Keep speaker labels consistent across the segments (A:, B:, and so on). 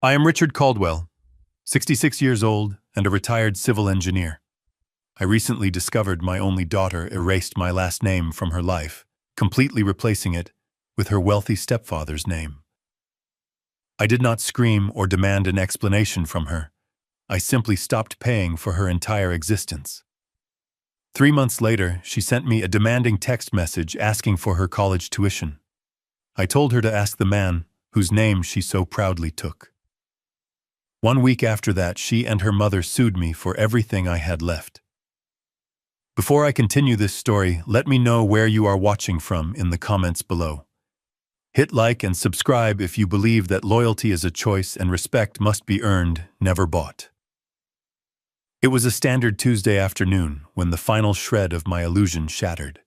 A: I am Richard Caldwell, 66 years old and a retired civil engineer. I recently discovered my only daughter erased my last name from her life, completely replacing it with her wealthy stepfather's name. I did not scream or demand an explanation from her. I simply stopped paying for her entire existence. 3 months later, she sent me a demanding text message asking for her college tuition. I told her to ask the man whose name she so proudly took. 1 week after that, she and her mother sued me for everything I had left. Before I continue this story, let me know where you are watching from in the comments below. Hit like and subscribe if you believe that loyalty is a choice and respect must be earned, never bought. It was a standard Tuesday afternoon when the final shred of my illusion shattered.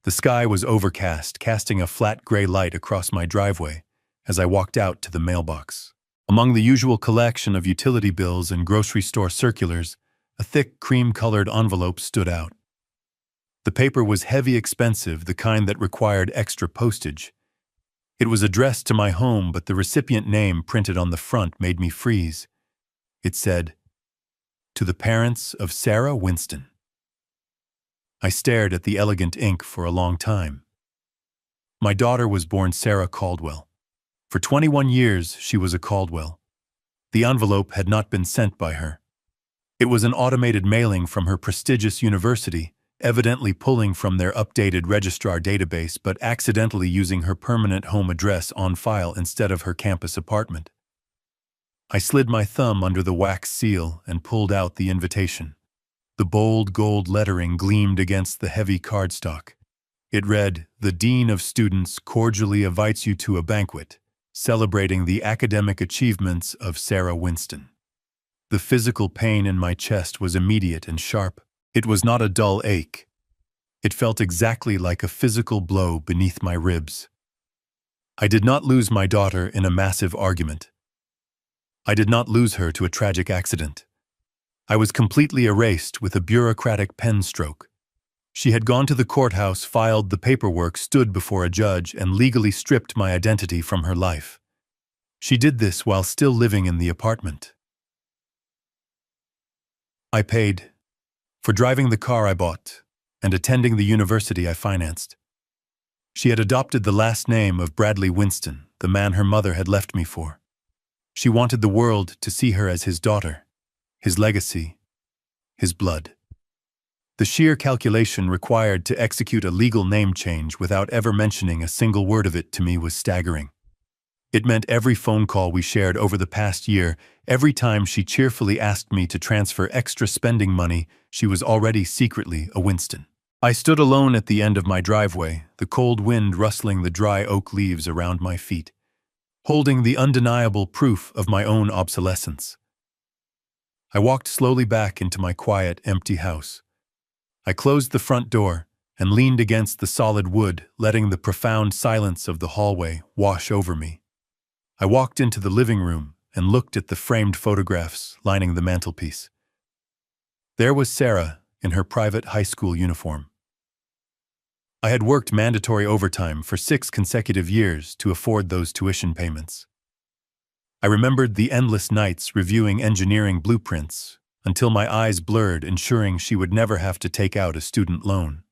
A: The sky was overcast, casting a flat gray light across my driveway as I walked out to the mailbox. Among the usual collection of utility bills and grocery store circulars, a thick cream-colored envelope stood out. The paper was heavy, expensive, the kind that required extra postage. It was addressed to my home, but the recipient name printed on the front made me freeze. It said, "To the parents of Sarah Winston." I stared at the elegant ink for a long time. My daughter was born Sarah Caldwell. For 21 years, she was a Caldwell. The envelope had not been sent by her. It was an automated mailing from her prestigious university, evidently pulling from their updated registrar database but accidentally using her permanent home address on file instead of her campus apartment. I slid my thumb under the wax seal and pulled out the invitation. The bold gold lettering gleamed against the heavy cardstock. It read, "The Dean of Students cordially invites you to a banquet, celebrating the academic achievements of Sarah Winston." The physical pain in my chest was immediate and sharp. It was not a dull ache. It felt exactly like a physical blow beneath my ribs. I did not lose my daughter in a massive argument. I did not lose her to a tragic accident. I was completely erased with a bureaucratic pen stroke. She had gone to the courthouse, filed the paperwork, stood before a judge, and legally stripped my identity from her life. She did this while still living in the apartment. I paid for driving the car I bought and attending the university I financed. She had adopted the last name of Bradley Winston, the man her mother had left me for. She wanted the world to see her as his daughter, his legacy, his blood. The sheer calculation required to execute a legal name change without ever mentioning a single word of it to me was staggering. It meant every phone call we shared over the past year, every time she cheerfully asked me to transfer extra spending money, she was already secretly a Winston. I stood alone at the end of my driveway, the cold wind rustling the dry oak leaves around my feet, holding the undeniable proof of my own obsolescence. I walked slowly back into my quiet, empty house. I closed the front door and leaned against the solid wood, letting the profound silence of the hallway wash over me. I walked into the living room and looked at the framed photographs lining the mantelpiece. There was Sarah in her private high school uniform. I had worked mandatory overtime for 6 consecutive years to afford those tuition payments. I remembered the endless nights reviewing engineering blueprints until my eyes blurred, ensuring she would never have to take out a student loan.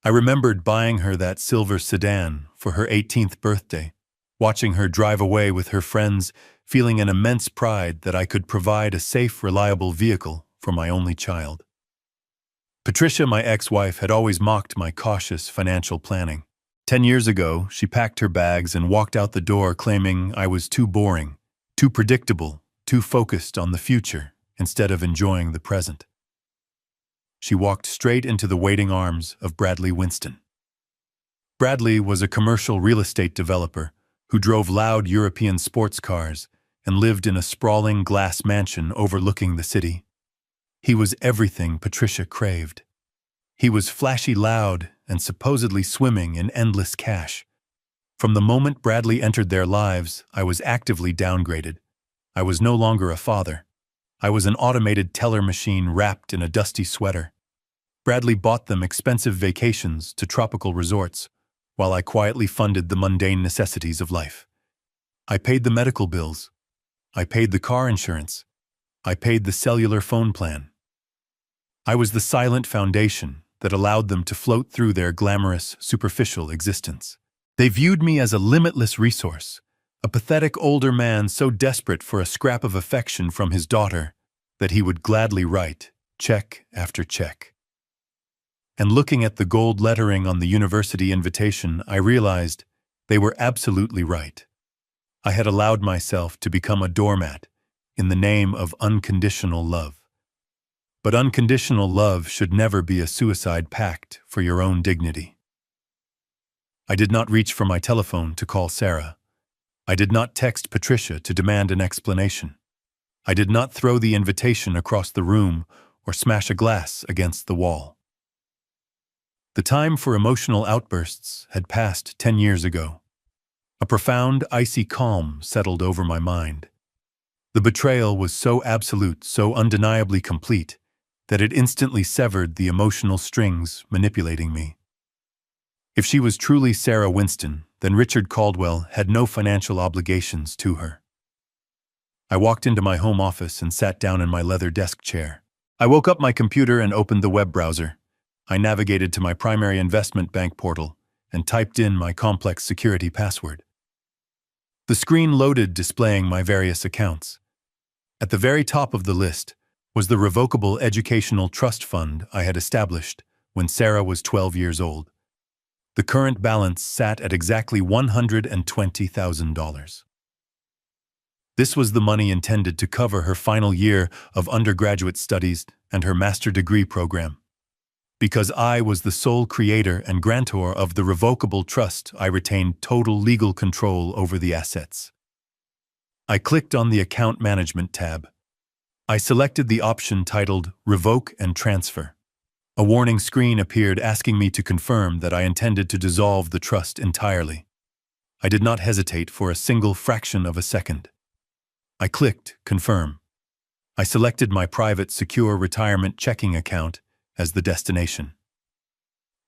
A: I remembered buying her that silver sedan for her 18th birthday, watching her drive away with her friends, feeling an immense pride that I could provide a safe, reliable vehicle for my only child. Patricia, my ex-wife, had always mocked my cautious financial planning. 10 years ago, she packed her bags and walked out the door claiming I was too boring, too predictable, too focused on the future instead of enjoying the present. She walked straight into the waiting arms of Bradley Winston. Bradley was a commercial real estate developer who drove loud European sports cars and lived in a sprawling glass mansion overlooking the city. He was everything Patricia craved. He was flashy, loud, and supposedly swimming in endless cash. From the moment Bradley entered their lives, I was actively downgraded. I was no longer a father. I was an automated teller machine wrapped in a dusty sweater. Bradley bought them expensive vacations to tropical resorts, while I quietly funded the mundane necessities of life. I paid the medical bills, I paid the car insurance. I paid the cellular phone plan. I was the silent foundation that allowed them to float through their glamorous, superficial existence. They viewed me as a limitless resource, a pathetic older man so desperate for a scrap of affection from his daughter that he would gladly write check after check. And looking at the gold lettering on the university invitation, I realized they were absolutely right. I had allowed myself to become a doormat in the name of unconditional love. But unconditional love should never be a suicide pact for your own dignity. I did not reach for my telephone to call Sarah. I did not text Patricia to demand an explanation. I did not throw the invitation across the room or smash a glass against the wall. The time for emotional outbursts had passed 10 years ago. A profound, icy calm settled over my mind. The betrayal was so absolute, so undeniably complete, that it instantly severed the emotional strings manipulating me. If she was truly Sarah Winston, then Richard Caldwell had no financial obligations to her. I walked into my home office and sat down in my leather desk chair. I woke up my computer and opened the web browser. I navigated to my primary investment bank portal and typed in my complex security password. The screen loaded, displaying my various accounts. At the very top of the list was the revocable educational trust fund I had established when Sarah was 12 years old. The current balance sat at exactly $120,000. This was the money intended to cover her final year of undergraduate studies and her master degree program. Because I was the sole creator and grantor of the revocable trust, I retained total legal control over the assets. I clicked on the Account Management tab. I selected the option titled Revoke and Transfer. A warning screen appeared asking me to confirm that I intended to dissolve the trust entirely. I did not hesitate for a single fraction of a second. I clicked Confirm. I selected my private secure retirement checking account as the destination.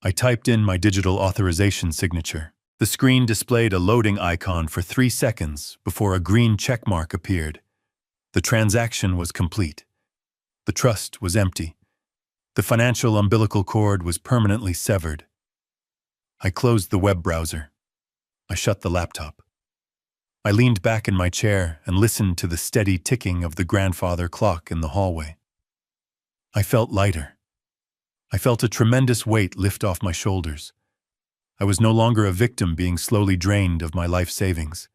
A: I typed in my digital authorization signature. The screen displayed a loading icon for 3 seconds before a green checkmark appeared. The transaction was complete. The trust was empty. The financial umbilical cord was permanently severed. I closed the web browser. I shut the laptop. I leaned back in my chair and listened to the steady ticking of the grandfather clock in the hallway. I felt lighter. I felt a tremendous weight lift off my shoulders. I was no longer a victim being slowly drained of my life savings.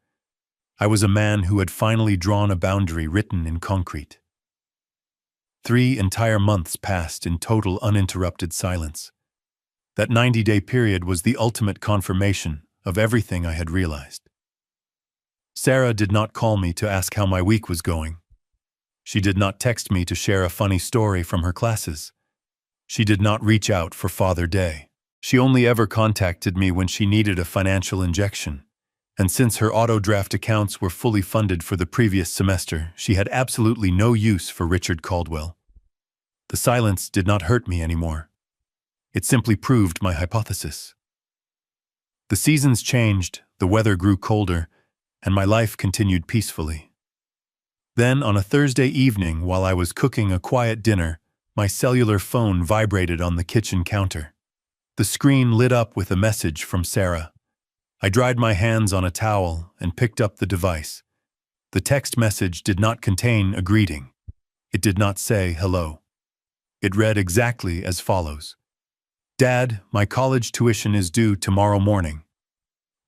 A: I was a man who had finally drawn a boundary written in concrete. 3 entire months passed in total uninterrupted silence. That 90-day period was the ultimate confirmation of everything I had realized. Sarah did not call me to ask how my week was going. She did not text me to share a funny story from her classes. She did not reach out for Father Day. She only ever contacted me when she needed a financial injection. And since her auto-draft accounts were fully funded for the previous semester, she had absolutely no use for Richard Caldwell. The silence did not hurt me anymore. It simply proved my hypothesis. The seasons changed, the weather grew colder, and my life continued peacefully. Then, on a Thursday evening, while I was cooking a quiet dinner, my cellular phone vibrated on the kitchen counter. The screen lit up with a message from Sarah. I dried my hands on a towel and picked up the device. The text message did not contain a greeting. It did not say hello. It read exactly as follows. Dad, my college tuition is due tomorrow morning.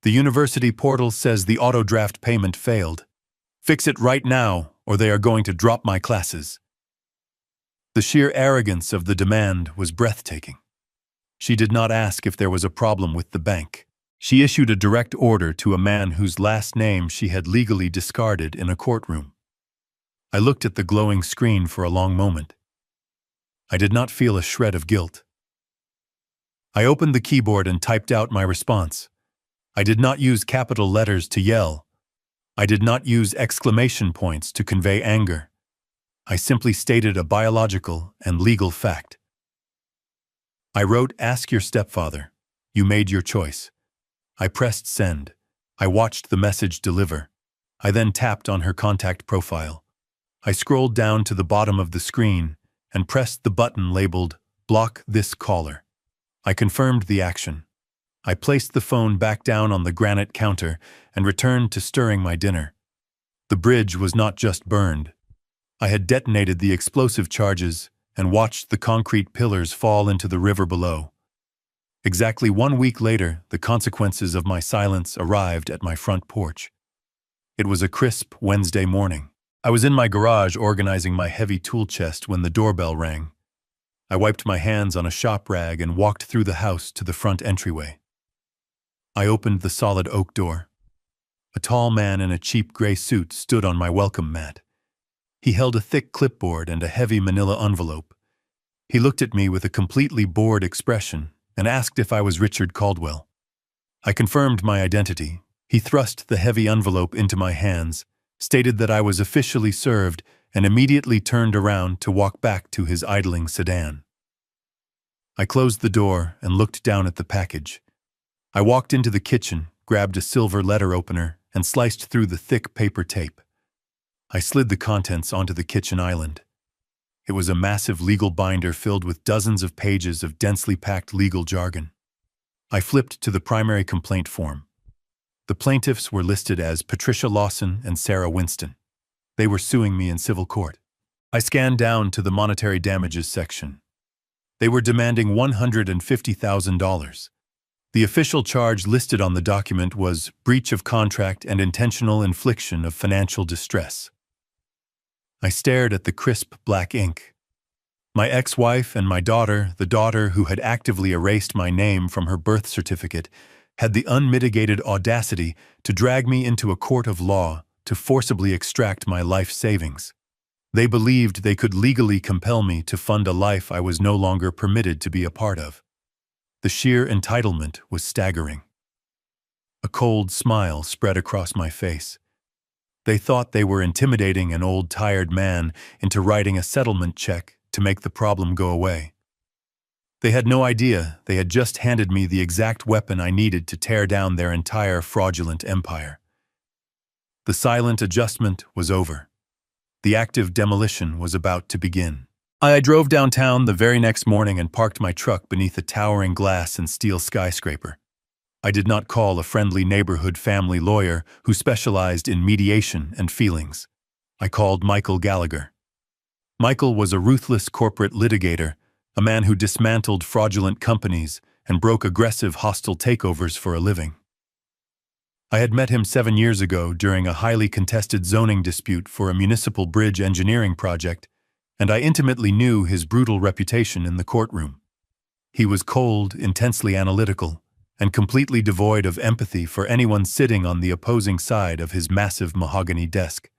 A: The university portal says the auto-draft payment failed. Fix it right now, or they are going to drop my classes. The sheer arrogance of the demand was breathtaking. She did not ask if there was a problem with the bank. She issued a direct order to a man whose last name she had legally discarded in a courtroom. I looked at the glowing screen for a long moment. I did not feel a shred of guilt. I opened the keyboard and typed out my response. I did not use capital letters to yell. I did not use exclamation points to convey anger. I simply stated a biological and legal fact. I wrote, "Ask your stepfather. You made your choice." I pressed send. I watched the message deliver. I then tapped on her contact profile. I scrolled down to the bottom of the screen and pressed the button labeled Block This Caller. I confirmed the action. I placed the phone back down on the granite counter and returned to stirring my dinner. The bridge was not just burned. I had detonated the explosive charges and watched the concrete pillars fall into the river below. Exactly 1 week later, the consequences of my silence arrived at my front porch. It was a crisp Wednesday morning. I was in my garage organizing my heavy tool chest when the doorbell rang. I wiped my hands on a shop rag and walked through the house to the front entryway. I opened the solid oak door. A tall man in a cheap gray suit stood on my welcome mat. He held a thick clipboard and a heavy manila envelope. He looked at me with a completely bored expression and asked if I was Richard Caldwell. I confirmed my identity. He thrust the heavy envelope into my hands, stated that I was officially served, and immediately turned around to walk back to his idling sedan. I closed the door and looked down at the package. I walked into the kitchen, grabbed a silver letter opener, and sliced through the thick paper tape. I slid the contents onto the kitchen island. It was a massive legal binder filled with dozens of pages of densely packed legal jargon. I flipped to the primary complaint form. The plaintiffs were listed as Patricia Lawson and Sarah Winston. They were suing me in civil court. I scanned down to the monetary damages section. They were demanding $150,000. The official charge listed on the document was breach of contract and intentional infliction of financial distress. I stared at the crisp black ink. My ex-wife and my daughter, the daughter who had actively erased my name from her birth certificate, had the unmitigated audacity to drag me into a court of law to forcibly extract my life savings. They believed they could legally compel me to fund a life I was no longer permitted to be a part of. The sheer entitlement was staggering. A cold smile spread across my face. They thought they were intimidating an old, tired man into writing a settlement check to make the problem go away. They had no idea they had just handed me the exact weapon I needed to tear down their entire fraudulent empire. The silent adjustment was over. The active demolition was about to begin. I drove downtown the very next morning and parked my truck beneath a towering glass and steel skyscraper. I did not call a friendly neighborhood family lawyer who specialized in mediation and feelings. I called Michael Gallagher. Michael was a ruthless corporate litigator, a man who dismantled fraudulent companies and broke aggressive hostile takeovers for a living. I had met him 7 years ago during a highly contested zoning dispute for a municipal bridge engineering project, and I intimately knew his brutal reputation in the courtroom. He was cold, intensely analytical, and completely devoid of empathy for anyone sitting on the opposing side of his massive mahogany desk.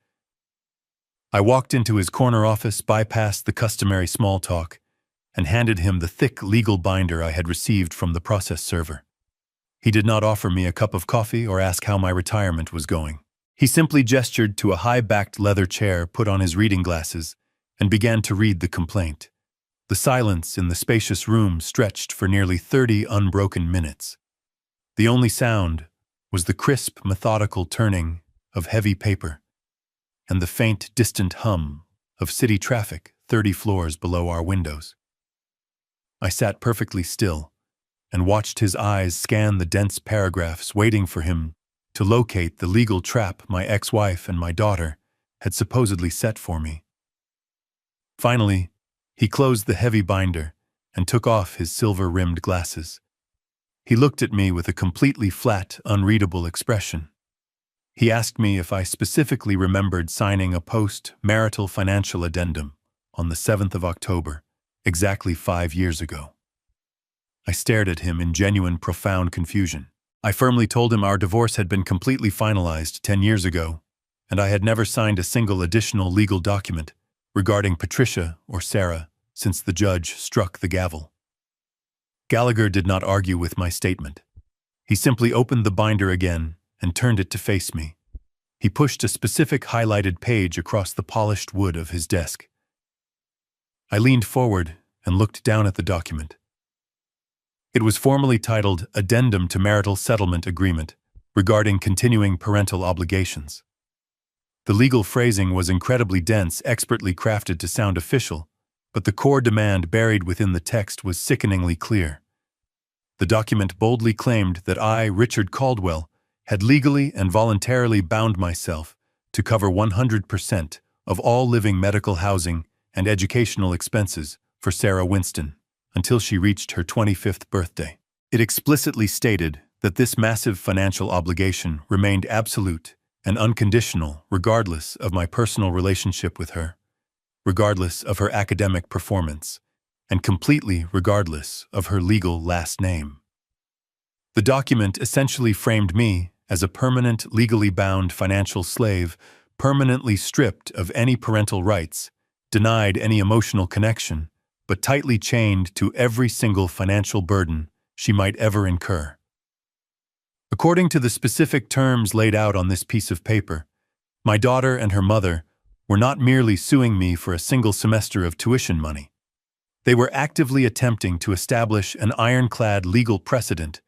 A: I walked into his corner office, bypassed the customary small talk, and handed him the thick legal binder I had received from the process server. He did not offer me a cup of coffee or ask how my retirement was going. He simply gestured to a high-backed leather chair, put on his reading glasses, and began to read the complaint. The silence in the spacious room stretched for nearly 30 unbroken minutes. The only sound was the crisp, methodical turning of heavy paper and the faint, distant hum of city traffic 30 floors below our windows. I sat perfectly still and watched his eyes scan the dense paragraphs, waiting for him to locate the legal trap my ex-wife and my daughter had supposedly set for me. Finally, he closed the heavy binder and took off his silver-rimmed glasses. He looked at me with a completely flat, unreadable expression. He asked me if I specifically remembered signing a post-marital financial addendum on the 7th of October, exactly 5 years ago. I stared at him in genuine, profound confusion. I firmly told him our divorce had been completely finalized 10 years ago, and I had never signed a single additional legal document regarding Patricia or Sarah since the judge struck the gavel. Gallagher did not argue with my statement. He simply opened the binder again and turned it to face me. He pushed a specific highlighted page across the polished wood of his desk. I leaned forward and looked down at the document. It was formally titled Addendum to Marital Settlement Agreement regarding continuing parental obligations. The legal phrasing was incredibly dense, expertly crafted to sound official, but the core demand buried within the text was sickeningly clear. The document boldly claimed that I, Richard Caldwell, had legally and voluntarily bound myself to cover 100% of all living medical housing and educational expenses for Sarah Winston until she reached her 25th birthday. It explicitly stated that this massive financial obligation remained absolute and unconditional regardless of my personal relationship with her, regardless of her academic performance, and completely regardless of her legal last name. The document essentially framed me as a permanent, legally bound financial slave, permanently stripped of any parental rights, denied any emotional connection, but tightly chained to every single financial burden she might ever incur. According to the specific terms laid out on this piece of paper, my daughter and her mother were not merely suing me for a single semester of tuition money. They were actively attempting to establish an ironclad legal precedent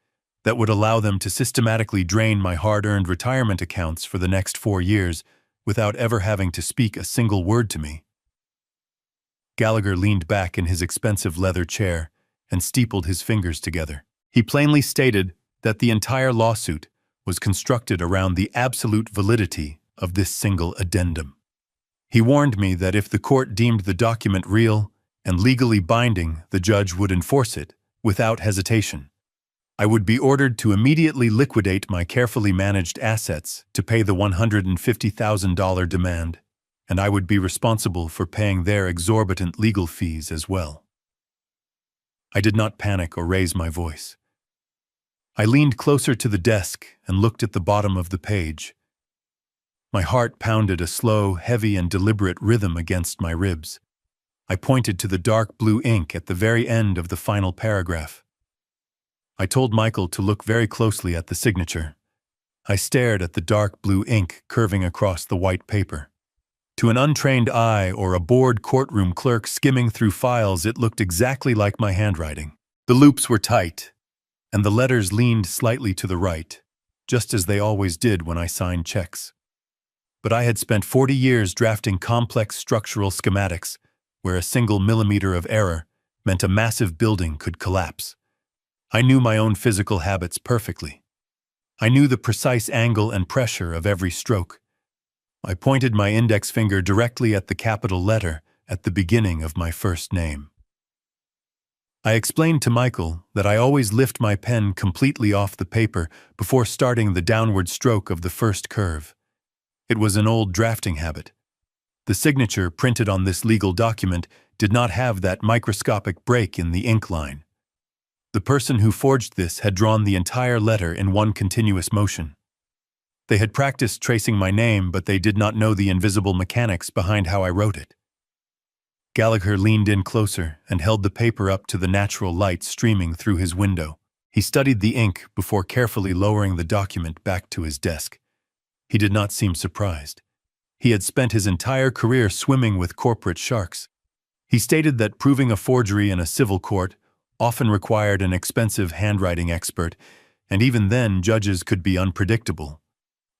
A: that would allow them to systematically drain my hard-earned retirement accounts for the next 4 years without ever having to speak a single word to me. Gallagher leaned back in his expensive leather chair and steepled his fingers together. He plainly stated that the entire lawsuit was constructed around the absolute validity of this single addendum. He warned me that if the court deemed the document real and legally binding, the judge would enforce it without hesitation. I would be ordered to immediately liquidate my carefully managed assets to pay the $150,000 demand, and I would be responsible for paying their exorbitant legal fees as well. I did not panic or raise my voice. I leaned closer to the desk and looked at the bottom of the page. My heart pounded a slow, heavy, and deliberate rhythm against my ribs. I pointed to the dark blue ink at the very end of the final paragraph. I told Michael to look very closely at the signature. I stared at the dark blue ink curving across the white paper. To an untrained eye or a bored courtroom clerk skimming through files, it looked exactly like my handwriting. The loops were tight, and the letters leaned slightly to the right, just as they always did when I signed checks. But I had spent 40 years drafting complex structural schematics where a single millimeter of error meant a massive building could collapse. I knew my own physical habits perfectly. I knew the precise angle and pressure of every stroke. I pointed my index finger directly at the capital letter at the beginning of my first name. I explained to Michael that I always lift my pen completely off the paper before starting the downward stroke of the first curve. It was an old drafting habit. The signature printed on this legal document did not have that microscopic break in the ink line. The person who forged this had drawn the entire letter in one continuous motion. They had practiced tracing my name, but they did not know the invisible mechanics behind how I wrote it. Gallagher leaned in closer and held the paper up to the natural light streaming through his window. He studied the ink before carefully lowering the document back to his desk. He did not seem surprised. He had spent his entire career swimming with corporate sharks. He stated that proving a forgery in a civil court often required an expensive handwriting expert, and even then judges could be unpredictable.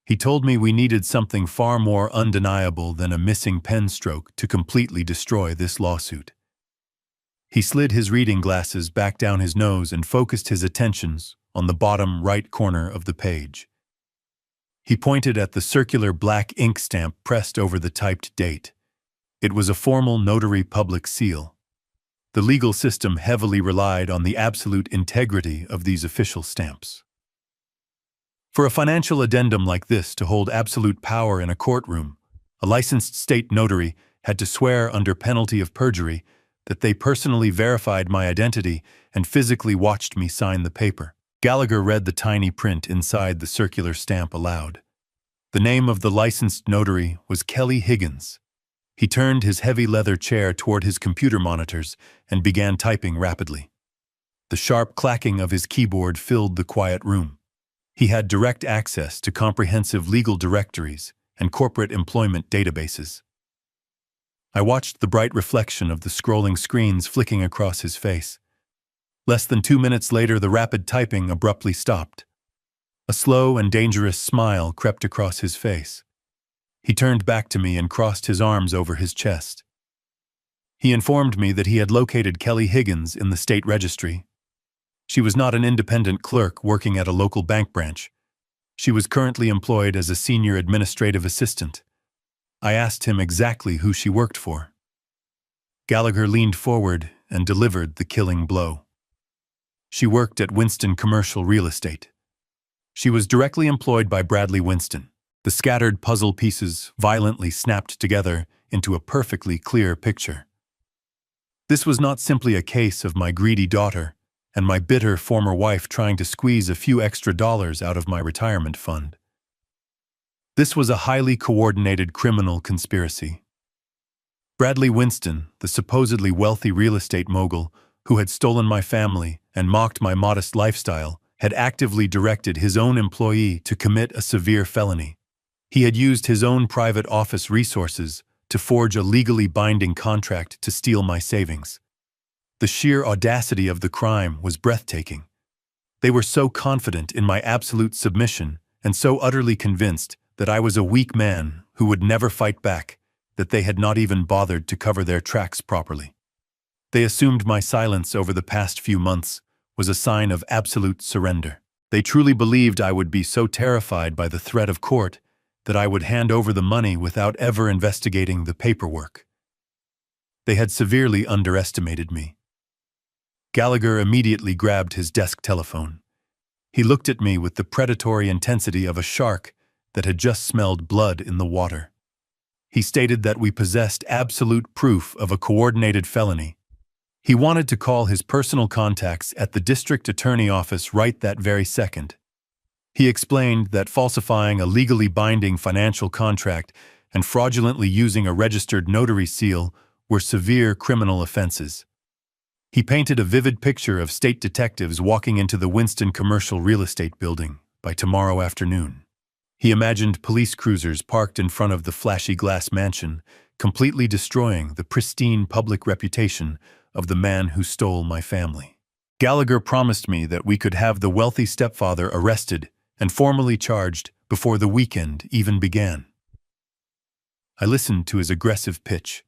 A: He told me we needed something far more undeniable than a missing pen stroke to completely destroy this lawsuit. He slid his reading glasses back down his nose and focused his attentions on the bottom right corner of the page. He pointed at the circular black ink stamp pressed over the typed date. It was a formal notary public seal. The legal system heavily relied on the absolute integrity of these official stamps. For a financial addendum like this to hold absolute power in a courtroom, a licensed state notary had to swear under penalty of perjury that they personally verified my identity and physically watched me sign the paper. Gallagher read the tiny print inside the circular stamp aloud. The name of the licensed notary was Kelly Higgins. He turned his heavy leather chair toward his computer monitors and began typing rapidly. The sharp clacking of his keyboard filled the quiet room. He had direct access to comprehensive legal directories and corporate employment databases. I watched the bright reflection of the scrolling screens flicking across his face. Less than 2 minutes later, the rapid typing abruptly stopped. A slow and dangerous smile crept across his face. He turned back to me and crossed his arms over his chest. He informed me that he had located Kelly Higgins in the state registry. She was not an independent clerk working at a local bank branch. She was currently employed as a senior administrative assistant. I asked him exactly who she worked for. Gallagher leaned forward and delivered the killing blow. She worked at Winston Commercial Real Estate. She was directly employed by Bradley Winston. The scattered puzzle pieces violently snapped together into a perfectly clear picture. This was not simply a case of my greedy daughter and my bitter former wife trying to squeeze a few extra dollars out of my retirement fund. This was a highly coordinated criminal conspiracy. Bradley Winston, the supposedly wealthy real estate mogul who had stolen my family and mocked my modest lifestyle, had actively directed his own employee to commit a severe felony. He had used his own private office resources to forge a legally binding contract to steal my savings. The sheer audacity of the crime was breathtaking. They were so confident in my absolute submission and so utterly convinced that I was a weak man who would never fight back that they had not even bothered to cover their tracks properly. They assumed my silence over the past few months was a sign of absolute surrender. They truly believed I would be so terrified by the threat of court that I would hand over the money without ever investigating the paperwork. They had severely underestimated me. Gallagher immediately grabbed his desk telephone. He looked at me with the predatory intensity of a shark that had just smelled blood in the water. He stated that we possessed absolute proof of a coordinated felony. He wanted to call his personal contacts at the district attorney office right that very second. He explained that falsifying a legally binding financial contract and fraudulently using a registered notary seal were severe criminal offenses. He painted a vivid picture of state detectives walking into the Winston Commercial Real Estate building by tomorrow afternoon. He imagined police cruisers parked in front of the flashy glass mansion, completely destroying the pristine public reputation of the man who stole my family. Gallagher promised me that we could have the wealthy stepfather arrested and formally charged before the weekend even began. I listened to his aggressive pitch.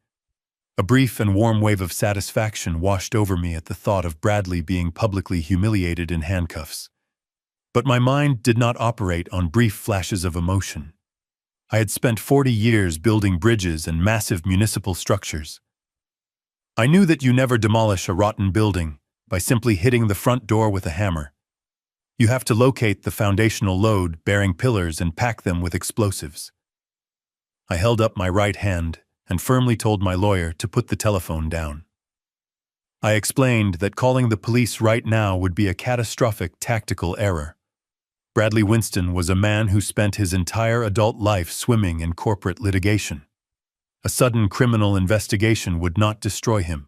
A: A brief and warm wave of satisfaction washed over me at the thought of Bradley being publicly humiliated in handcuffs. But my mind did not operate on brief flashes of emotion. I had spent 40 years building bridges and massive municipal structures. I knew that you never demolish a rotten building by simply hitting the front door with a hammer. You have to locate the foundational load-bearing pillars and pack them with explosives. I held up my right hand and firmly told my lawyer to put the telephone down. I explained that calling the police right now would be a catastrophic tactical error. Bradley Winston was a man who spent his entire adult life swimming in corporate litigation. A sudden criminal investigation would not destroy him.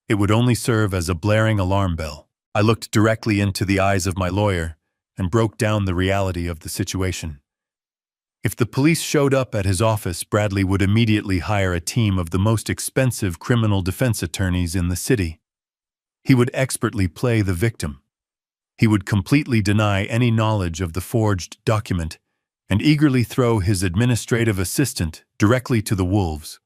A: It would only serve as a blaring alarm bell. I looked directly into the eyes of my lawyer and broke down the reality of the situation. If the police showed up at his office, Bradley would immediately hire a team of the most expensive criminal defense attorneys in the city. He would expertly play the victim. He would completely deny any knowledge of the forged document and eagerly throw his administrative assistant directly to the wolves.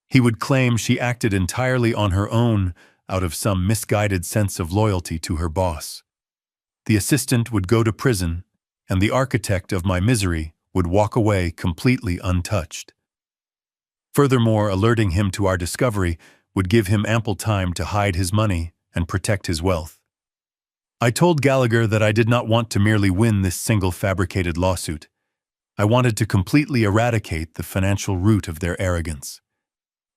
A: He would claim she acted entirely on her own out of some misguided sense of loyalty to her boss. The assistant would go to prison, and the architect of my misery would walk away completely untouched. Furthermore, alerting him to our discovery would give him ample time to hide his money and protect his wealth. I told Gallagher that I did not want to merely win this single fabricated lawsuit. I wanted to completely eradicate the financial root of their arrogance.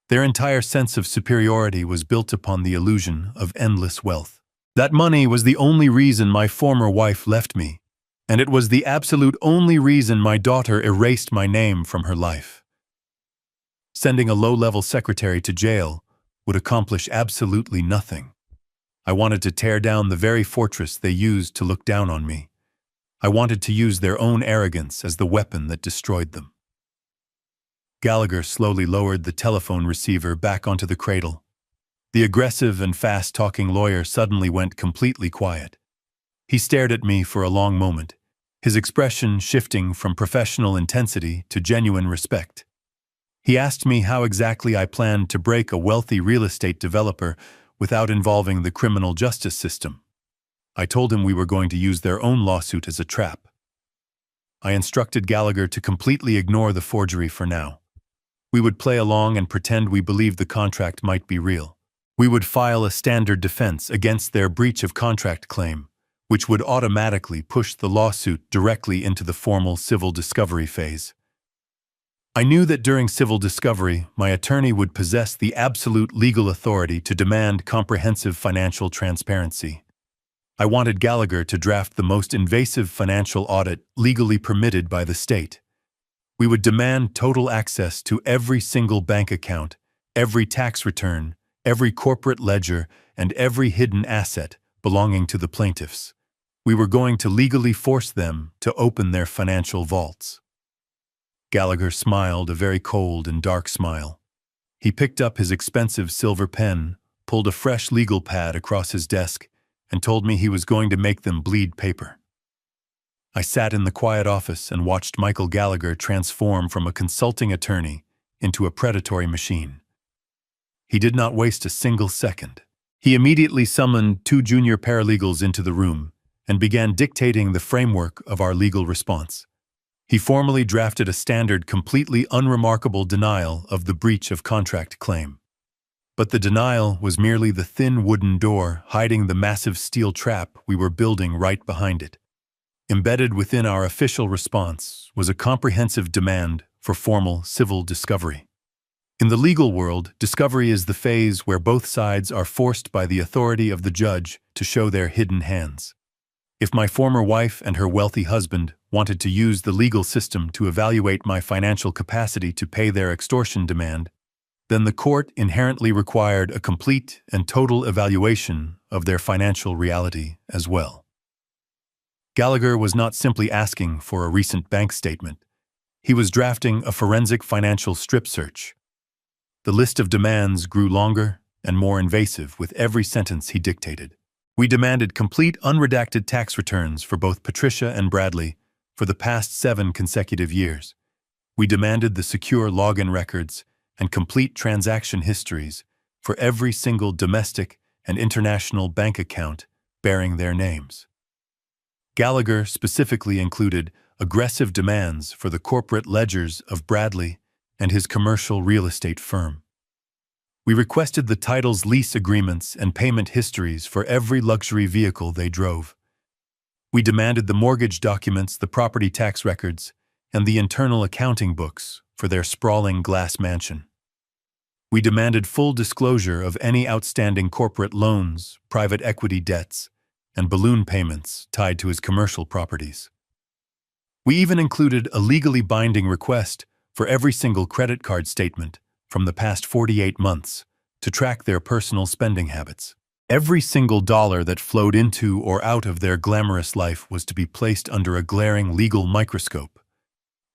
A: Their entire sense of superiority was built upon the illusion of endless wealth. That money was the only reason my former wife left me, and it was the absolute only reason my daughter erased my name from her life. Sending a low-level secretary to jail would accomplish absolutely nothing. I wanted to tear down the very fortress they used to look down on me. I wanted to use their own arrogance as the weapon that destroyed them. Gallagher slowly lowered the telephone receiver back onto the cradle. The aggressive and fast-talking lawyer suddenly went completely quiet. He stared at me for a long moment, his expression shifting from professional intensity to genuine respect. He asked me how exactly I planned to break a wealthy real estate developer without involving the criminal justice system. I told him we were going to use their own lawsuit as a trap. I instructed Gallagher to completely ignore the forgery for now. We would play along and pretend we believed the contract might be real. We would file a standard defense against their breach of contract claim, which would automatically push the lawsuit directly into the formal civil discovery phase. I knew that during civil discovery, my attorney would possess the absolute legal authority to demand comprehensive financial transparency. I wanted Gallagher to draft the most invasive financial audit legally permitted by the state. We would demand total access to every single bank account, every tax return, every corporate ledger, and every hidden asset belonging to the plaintiffs. We were going to legally force them to open their financial vaults. Gallagher smiled a very cold and dark smile. He picked up his expensive silver pen, pulled a fresh legal pad across his desk, and told me he was going to make them bleed paper. I sat in the quiet office and watched Michael Gallagher transform from a consulting attorney into a predatory machine. He did not waste a single second. He immediately summoned 2 junior paralegals into the room and began dictating the framework of our legal response. He formally drafted a standard, completely unremarkable denial of the breach of contract claim. But the denial was merely the thin wooden door hiding the massive steel trap we were building right behind it. Embedded within our official response was a comprehensive demand for formal civil discovery. In the legal world, discovery is the phase where both sides are forced by the authority of the judge to show their hidden hands. If my former wife and her wealthy husband wanted to use the legal system to evaluate my financial capacity to pay their extortion demand, then the court inherently required a complete and total evaluation of their financial reality as well. Gallagher was not simply asking for a recent bank statement. He was drafting a forensic financial strip search. The list of demands grew longer and more invasive with every sentence he dictated. We demanded complete unredacted tax returns for both Patricia and Bradley for the past 7 consecutive years. We demanded the secure login records and complete transaction histories for every single domestic and international bank account bearing their names. Gallagher specifically included aggressive demands for the corporate ledgers of Bradley and his commercial real estate firm. We requested the titles, lease agreements, and payment histories for every luxury vehicle they drove. We demanded the mortgage documents, the property tax records, and the internal accounting books for their sprawling glass mansion. We demanded full disclosure of any outstanding corporate loans, private equity debts, and balloon payments tied to his commercial properties. We even included a legally binding request for every single credit card statement from the past 48 months to track their personal spending habits. Every single dollar that flowed into or out of their glamorous life was to be placed under a glaring legal microscope.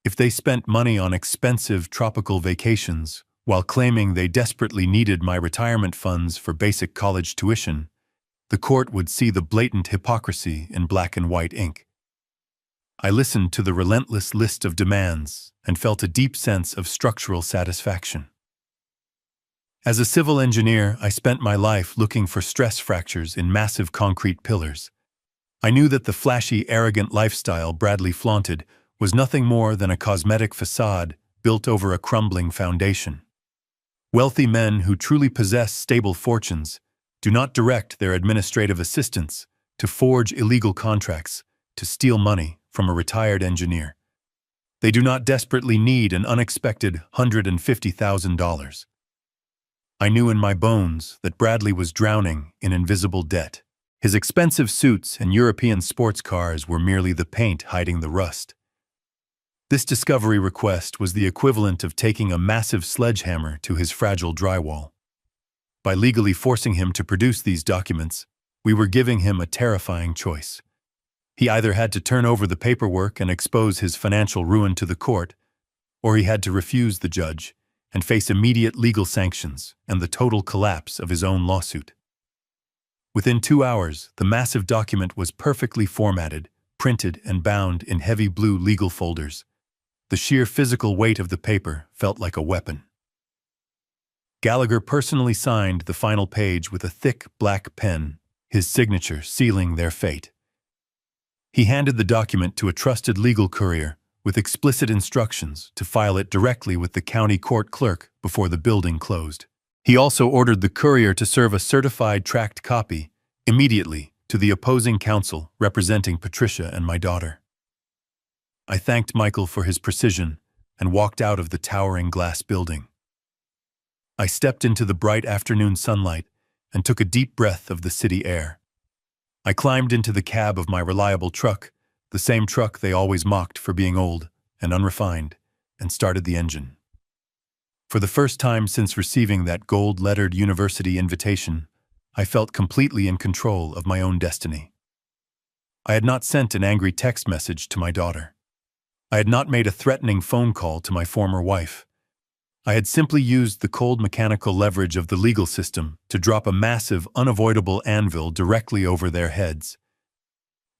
A: If they spent money on expensive tropical vacations while claiming they desperately needed my retirement funds for basic college tuition, the court would see the blatant hypocrisy in black and white ink. I listened to the relentless list of demands and felt a deep sense of structural satisfaction. As a civil engineer, I spent my life looking for stress fractures in massive concrete pillars. I knew that the flashy, arrogant lifestyle Bradley flaunted was nothing more than a cosmetic facade built over a crumbling foundation. Wealthy men who truly possess stable fortunes do not direct their administrative assistants to forge illegal contracts to steal money from a retired engineer. They do not desperately need an unexpected $150,000. I knew in my bones that Bradley was drowning in invisible debt. His expensive suits and European sports cars were merely the paint hiding the rust. This discovery request was the equivalent of taking a massive sledgehammer to his fragile drywall. By legally forcing him to produce these documents, we were giving him a terrifying choice. He either had to turn over the paperwork and expose his financial ruin to the court, or he had to refuse the judge and face immediate legal sanctions and the total collapse of his own lawsuit. Within 2 hours, the massive document was perfectly formatted, printed and bound in heavy blue legal folders. The sheer physical weight of the paper felt like a weapon. Gallagher personally signed the final page with a thick black pen, his signature sealing their fate. He handed the document to a trusted legal courier with explicit instructions to file it directly with the county court clerk before the building closed. He also ordered the courier to serve a certified tracked copy immediately to the opposing counsel representing Patricia and my daughter. I thanked Michael for his precision and walked out of the towering glass building. I stepped into the bright afternoon sunlight and took a deep breath of the city air. I climbed into the cab of my reliable truck, the same truck they always mocked for being old and unrefined, and started the engine. For the first time since receiving that gold-lettered university invitation, I felt completely in control of my own destiny. I had not sent an angry text message to my daughter. I had not made a threatening phone call to my former wife. I had simply used the cold mechanical leverage of the legal system to drop a massive, unavoidable anvil directly over their heads.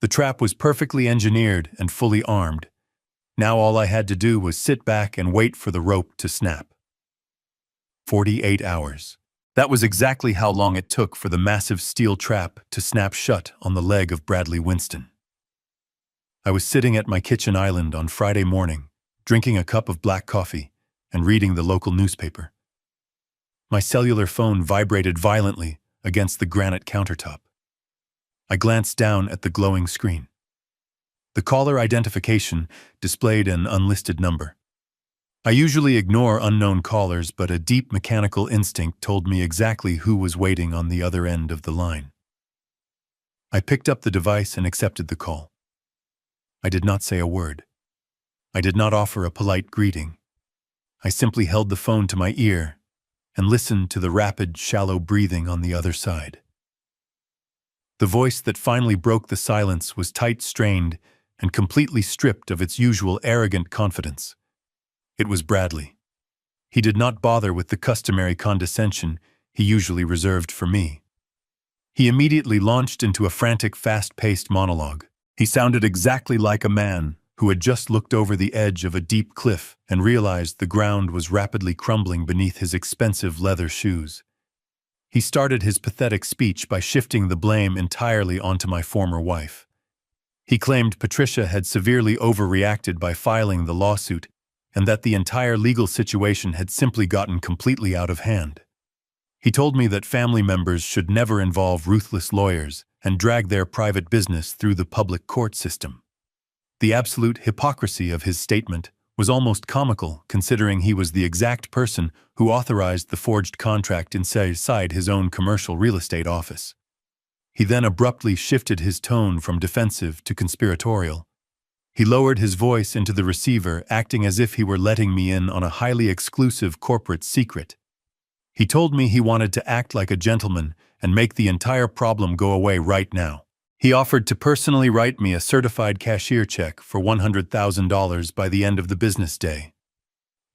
A: The trap was perfectly engineered and fully armed. Now all I had to do was sit back and wait for the rope to snap. 48 hours. That was exactly how long it took for the massive steel trap to snap shut on the leg of Bradley Winston. I was sitting at my kitchen island on Friday morning, drinking a cup of black coffee and reading the local newspaper. My cellular phone vibrated violently against the granite countertop. I glanced down at the glowing screen. The caller identification displayed an unlisted number. I usually ignore unknown callers, but a deep mechanical instinct told me exactly who was waiting on the other end of the line. I picked up the device and accepted the call. I did not say a word. I did not offer a polite greeting. I simply held the phone to my ear and listened to the rapid, shallow breathing on the other side. The voice that finally broke the silence was tight-strained and completely stripped of its usual arrogant confidence. It was Bradley. He did not bother with the customary condescension he usually reserved for me. He immediately launched into a frantic, fast-paced monologue. He sounded exactly like a man who had just looked over the edge of a deep cliff and realized the ground was rapidly crumbling beneath his expensive leather shoes. He started his pathetic speech by shifting the blame entirely onto my former wife. He claimed Patricia had severely overreacted by filing the lawsuit and that the entire legal situation had simply gotten completely out of hand. He told me that family members should never involve ruthless lawyers and drag their private business through the public court system. The absolute hypocrisy of his statement was almost comical, considering he was the exact person who authorized the forged contract inside his own commercial real estate office. He then abruptly shifted his tone from defensive to conspiratorial. He lowered his voice into the receiver, acting as if he were letting me in on a highly exclusive corporate secret. He told me he wanted to act like a gentleman and make the entire problem go away right now. He offered to personally write me a certified cashier check for $100,000 by the end of the business day.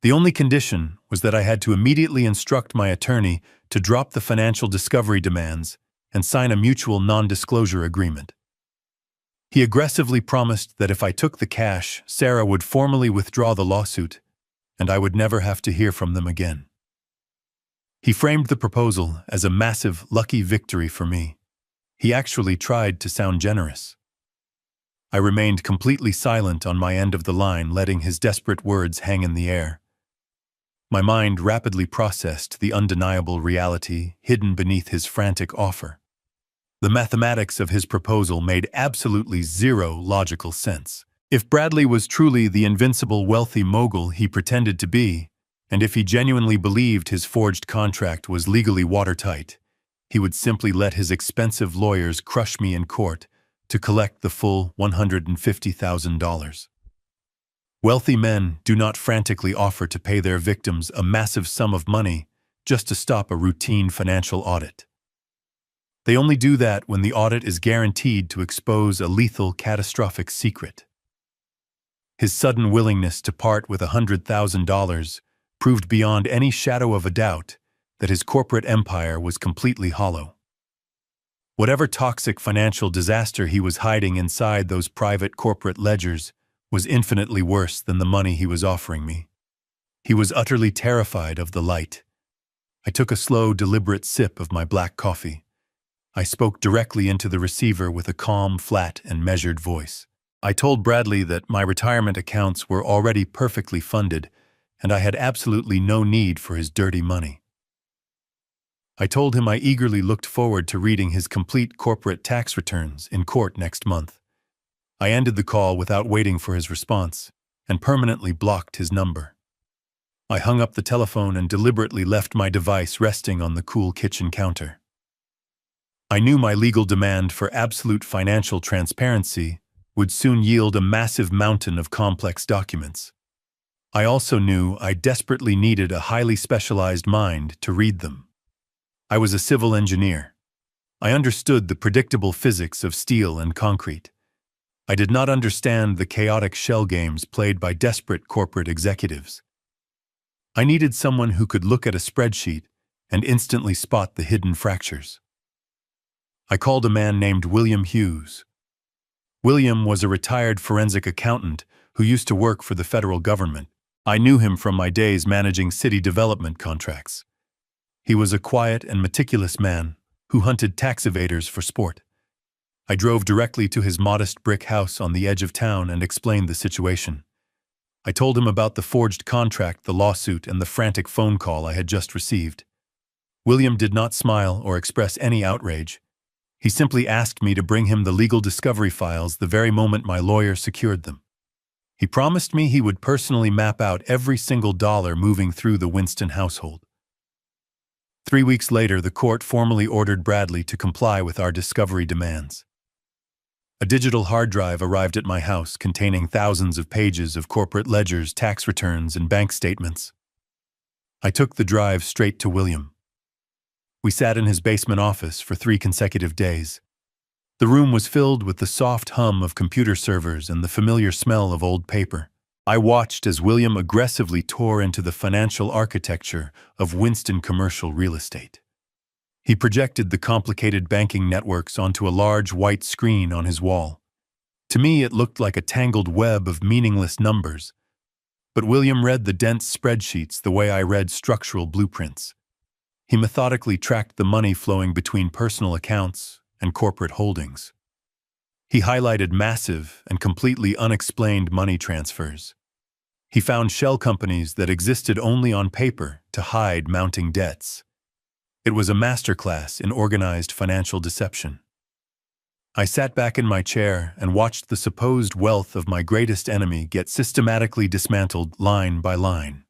A: The only condition was that I had to immediately instruct my attorney to drop the financial discovery demands and sign a mutual non-disclosure agreement. He aggressively promised that if I took the cash, Sarah would formally withdraw the lawsuit, and I would never have to hear from them again. He framed the proposal as a massive, lucky victory for me. He actually tried to sound generous. I remained completely silent on my end of the line, letting his desperate words hang in the air. My mind rapidly processed the undeniable reality hidden beneath his frantic offer. The mathematics of his proposal made absolutely zero logical sense. If Bradley was truly the invincible wealthy mogul he pretended to be, and if he genuinely believed his forged contract was legally watertight, he would simply let his expensive lawyers crush me in court to collect the full $150,000. Wealthy men do not frantically offer to pay their victims a massive sum of money just to stop a routine financial audit. They only do that when the audit is guaranteed to expose a lethal, catastrophic secret. His sudden willingness to part with $100,000 proved beyond any shadow of a doubt that his corporate empire was completely hollow. Whatever toxic financial disaster he was hiding inside those private corporate ledgers was infinitely worse than the money he was offering me. He was utterly terrified of the light. I took a slow, deliberate sip of my black coffee. I spoke directly into the receiver with a calm, flat, and measured voice. I told Bradley that my retirement accounts were already perfectly funded, and I had absolutely no need for his dirty money. I told him I eagerly looked forward to reading his complete corporate tax returns in court next month. I ended the call without waiting for his response, and permanently blocked his number. I hung up the telephone and deliberately left my device resting on the cool kitchen counter. I knew my legal demand for absolute financial transparency would soon yield a massive mountain of complex documents. I also knew I desperately needed a highly specialized mind to read them. I was a civil engineer. I understood the predictable physics of steel and concrete. I did not understand the chaotic shell games played by desperate corporate executives. I needed someone who could look at a spreadsheet and instantly spot the hidden fractures. I called a man named William Hughes. William was a retired forensic accountant who used to work for the federal government. I knew him from my days managing city development contracts. He was a quiet and meticulous man who hunted tax evaders for sport. I drove directly to his modest brick house on the edge of town and explained the situation. I told him about the forged contract, the lawsuit, and the frantic phone call I had just received. William did not smile or express any outrage. He simply asked me to bring him the legal discovery files the very moment my lawyer secured them. He promised me he would personally map out every single dollar moving through the Winston household. 3 weeks later, the court formally ordered Bradley to comply with our discovery demands. A digital hard drive arrived at my house containing thousands of pages of corporate ledgers, tax returns, and bank statements. I took the drive straight to William. We sat in his basement office for 3 consecutive days. The room was filled with the soft hum of computer servers and the familiar smell of old paper. I watched as William aggressively tore into the financial architecture of Winston commercial real estate. He projected the complicated banking networks onto a large white screen on his wall. To me, it looked like a tangled web of meaningless numbers, but William read the dense spreadsheets the way I read structural blueprints. He methodically tracked the money flowing between personal accounts and corporate holdings. He highlighted massive and completely unexplained money transfers. He found shell companies that existed only on paper to hide mounting debts. It was a masterclass in organized financial deception. I sat back in my chair and watched the supposed wealth of my greatest enemy get systematically dismantled line by line.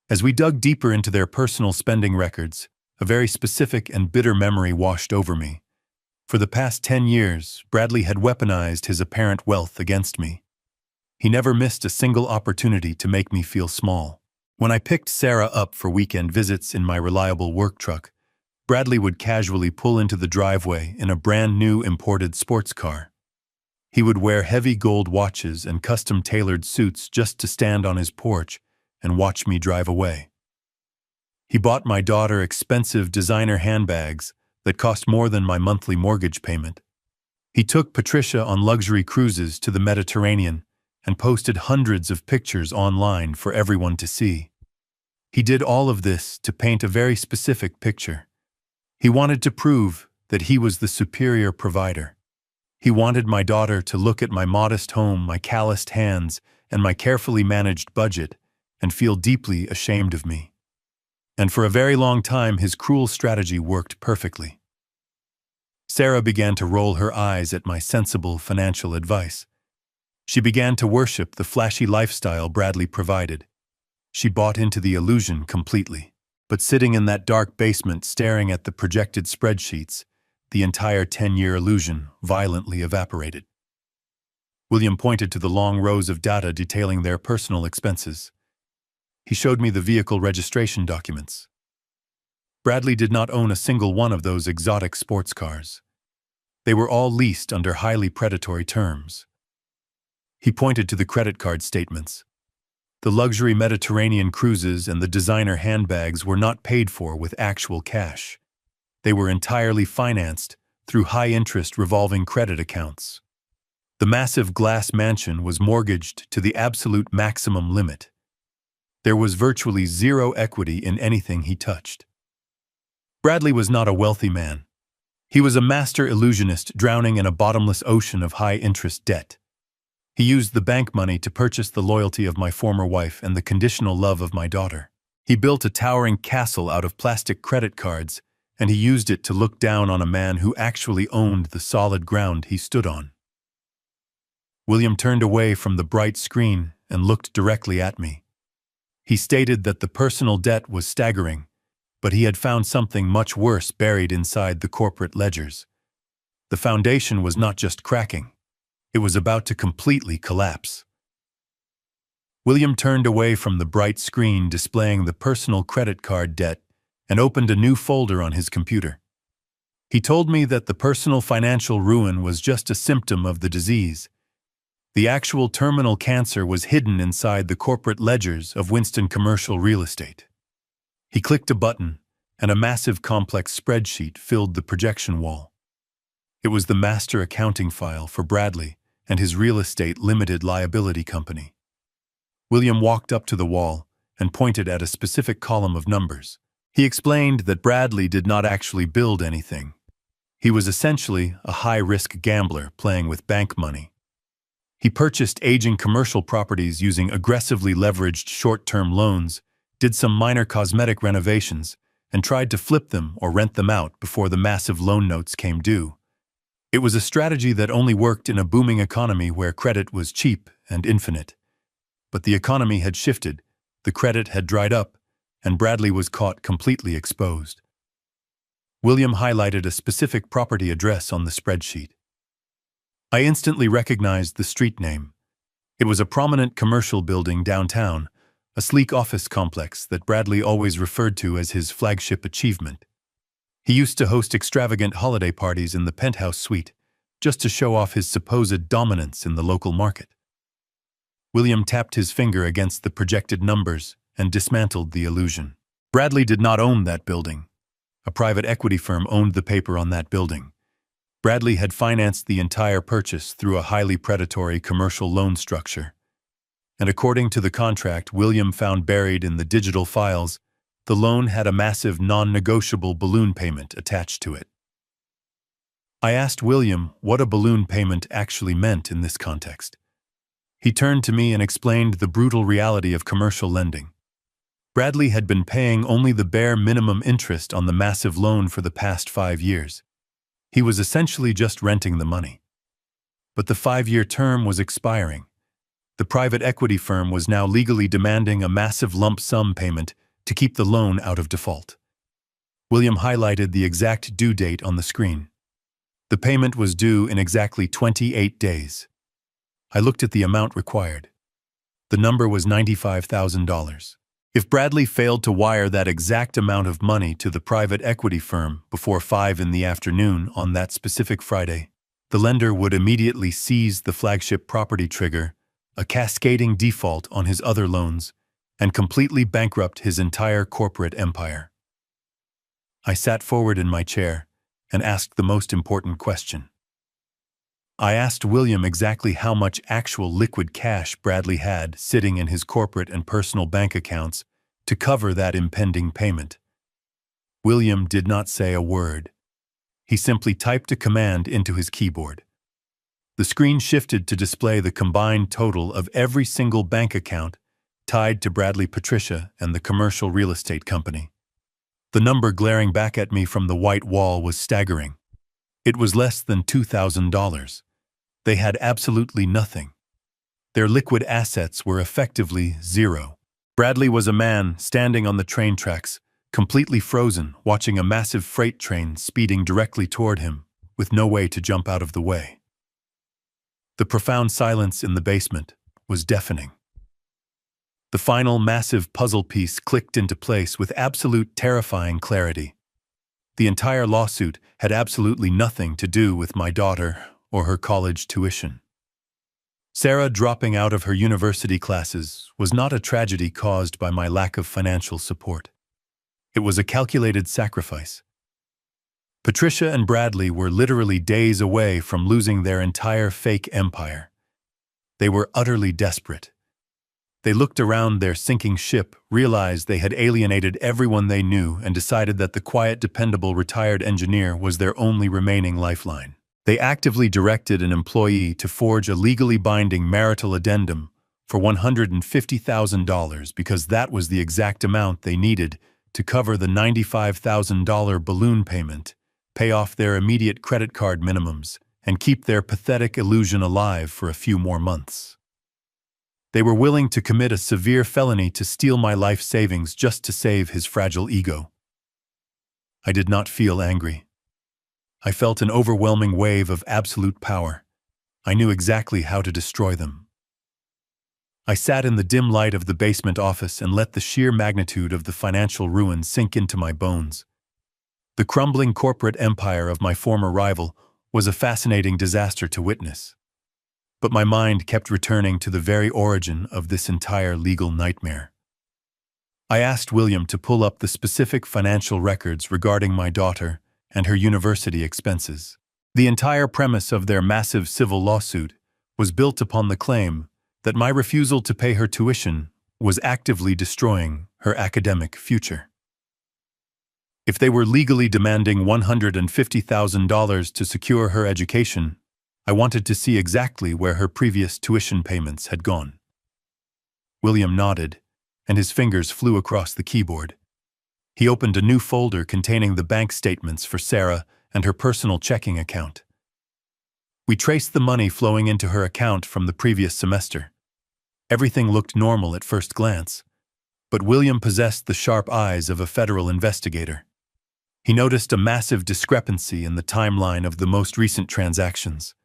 A: As we dug deeper into their personal spending records, a very specific and bitter memory washed over me. For the past 10 years, Bradley had weaponized his apparent wealth against me. He never missed a single opportunity to make me feel small. When I picked Sarah up for weekend visits in my reliable work truck, Bradley would casually pull into the driveway in a brand new imported sports car. He would wear heavy gold watches and custom-tailored suits just to stand on his porch and watch me drive away. He bought my daughter expensive designer handbags that cost more than my monthly mortgage payment. He took Patricia on luxury cruises to the Mediterranean and posted hundreds of pictures online for everyone to see. He did all of this to paint a very specific picture. He wanted to prove that he was the superior provider. He wanted my daughter to look at my modest home, my calloused hands, and my carefully managed budget and feel deeply ashamed of me. And for a very long time, his cruel strategy worked perfectly. Sarah began to roll her eyes at my sensible financial advice. She began to worship the flashy lifestyle Bradley provided. She bought into the illusion completely. But sitting in that dark basement staring at the projected spreadsheets, the entire 10-year illusion violently evaporated. William pointed to the long rows of data detailing their personal expenses. He showed me the vehicle registration documents. Bradley did not own a single one of those exotic sports cars. They were all leased under highly predatory terms. He pointed to the credit card statements. The luxury Mediterranean cruises and the designer handbags were not paid for with actual cash. They were entirely financed through high-interest revolving credit accounts. The massive glass mansion was mortgaged to the absolute maximum limit. There was virtually zero equity in anything he touched. Bradley was not a wealthy man. He was a master illusionist drowning in a bottomless ocean of high-interest debt. He used the bank money to purchase the loyalty of my former wife and the conditional love of my daughter. He built a towering castle out of plastic credit cards, and he used it to look down on a man who actually owned the solid ground he stood on. William turned away from the bright screen and looked directly at me. He stated that the personal debt was staggering, but he had found something much worse buried inside the corporate ledgers. The foundation was not just cracking, it was about to completely collapse. William turned away from the bright screen displaying the personal credit card debt and opened a new folder on his computer. He told me that the personal financial ruin was just a symptom of the disease. The actual terminal cancer was hidden inside the corporate ledgers of Winston Commercial Real Estate. He clicked a button, and a massive complex spreadsheet filled the projection wall. It was the master accounting file for Bradley and his real estate limited liability company. William walked up to the wall and pointed at a specific column of numbers. He explained that Bradley did not actually build anything. He was essentially a high-risk gambler playing with bank money. He purchased aging commercial properties using aggressively leveraged short-term loans, did some minor cosmetic renovations, and tried to flip them or rent them out before the massive loan notes came due. It was a strategy that only worked in a booming economy where credit was cheap and infinite. But the economy had shifted, the credit had dried up, and Bradley was caught completely exposed. William highlighted a specific property address on the spreadsheet. I instantly recognized the street name. It was a prominent commercial building downtown, a sleek office complex that Bradley always referred to as his flagship achievement. He used to host extravagant holiday parties in the penthouse suite, just to show off his supposed dominance in the local market. William tapped his finger against the projected numbers and dismantled the illusion. Bradley did not own that building. A private equity firm owned the paper on that building. Bradley had financed the entire purchase through a highly predatory commercial loan structure. And according to the contract William found buried in the digital files, the loan had a massive non-negotiable balloon payment attached to it. I asked William what a balloon payment actually meant in this context. He turned to me and explained the brutal reality of commercial lending. Bradley had been paying only the bare minimum interest on the massive loan for the past 5 years. He was essentially just renting the money. But the 5-year term was expiring. The private equity firm was now legally demanding a massive lump sum payment to keep the loan out of default. William highlighted the exact due date on the screen. The payment was due in exactly 28 days. I looked at the amount required. The number was $95,000. If Bradley failed to wire that exact amount of money to the private equity firm before 5 in the afternoon on that specific Friday, the lender would immediately seize the flagship property trigger, a cascading default on his other loans, and completely bankrupt his entire corporate empire. I sat forward in my chair and asked the most important question. I asked William exactly how much actual liquid cash Bradley had sitting in his corporate and personal bank accounts to cover that impending payment. William did not say a word. He simply typed a command into his keyboard. The screen shifted to display the combined total of every single bank account tied to Bradley Patricia and the commercial real estate company. The number glaring back at me from the white wall was staggering. It was less than $2,000. They had absolutely nothing. Their liquid assets were effectively zero. Bradley was a man standing on the train tracks, completely frozen, watching a massive freight train speeding directly toward him, with no way to jump out of the way. The profound silence in the basement was deafening. The final massive puzzle piece clicked into place with absolute terrifying clarity. The entire lawsuit had absolutely nothing to do with my daughter or her college tuition. Sarah dropping out of her university classes was not a tragedy caused by my lack of financial support. It was a calculated sacrifice. Patricia and Bradley were literally days away from losing their entire fake empire. They were utterly desperate. They looked around their sinking ship, realized they had alienated everyone they knew, and decided that the quiet, dependable retired engineer was their only remaining lifeline. They actively directed an employee to forge a legally binding marital addendum for $150,000 because that was the exact amount they needed to cover the $95,000 balloon payment, pay off their immediate credit card minimums, and keep their pathetic illusion alive for a few more months. They were willing to commit a severe felony to steal my life savings just to save his fragile ego. I did not feel angry. I felt an overwhelming wave of absolute power. I knew exactly how to destroy them. I sat in the dim light of the basement office and let the sheer magnitude of the financial ruin sink into my bones. The crumbling corporate empire of my former rival was a fascinating disaster to witness. But my mind kept returning to the very origin of this entire legal nightmare. I asked William to pull up the specific financial records regarding my daughter and her university expenses. The entire premise of their massive civil lawsuit was built upon the claim that my refusal to pay her tuition was actively destroying her academic future. If they were legally demanding $150,000 to secure her education, I wanted to see exactly where her previous tuition payments had gone. William nodded, and his fingers flew across the keyboard. He opened a new folder containing the bank statements for Sarah and her personal checking account. We traced the money flowing into her account from the previous semester. Everything looked normal at first glance, but William possessed the sharp eyes of a federal investigator. He noticed a massive discrepancy in the timeline of the most recent transactions.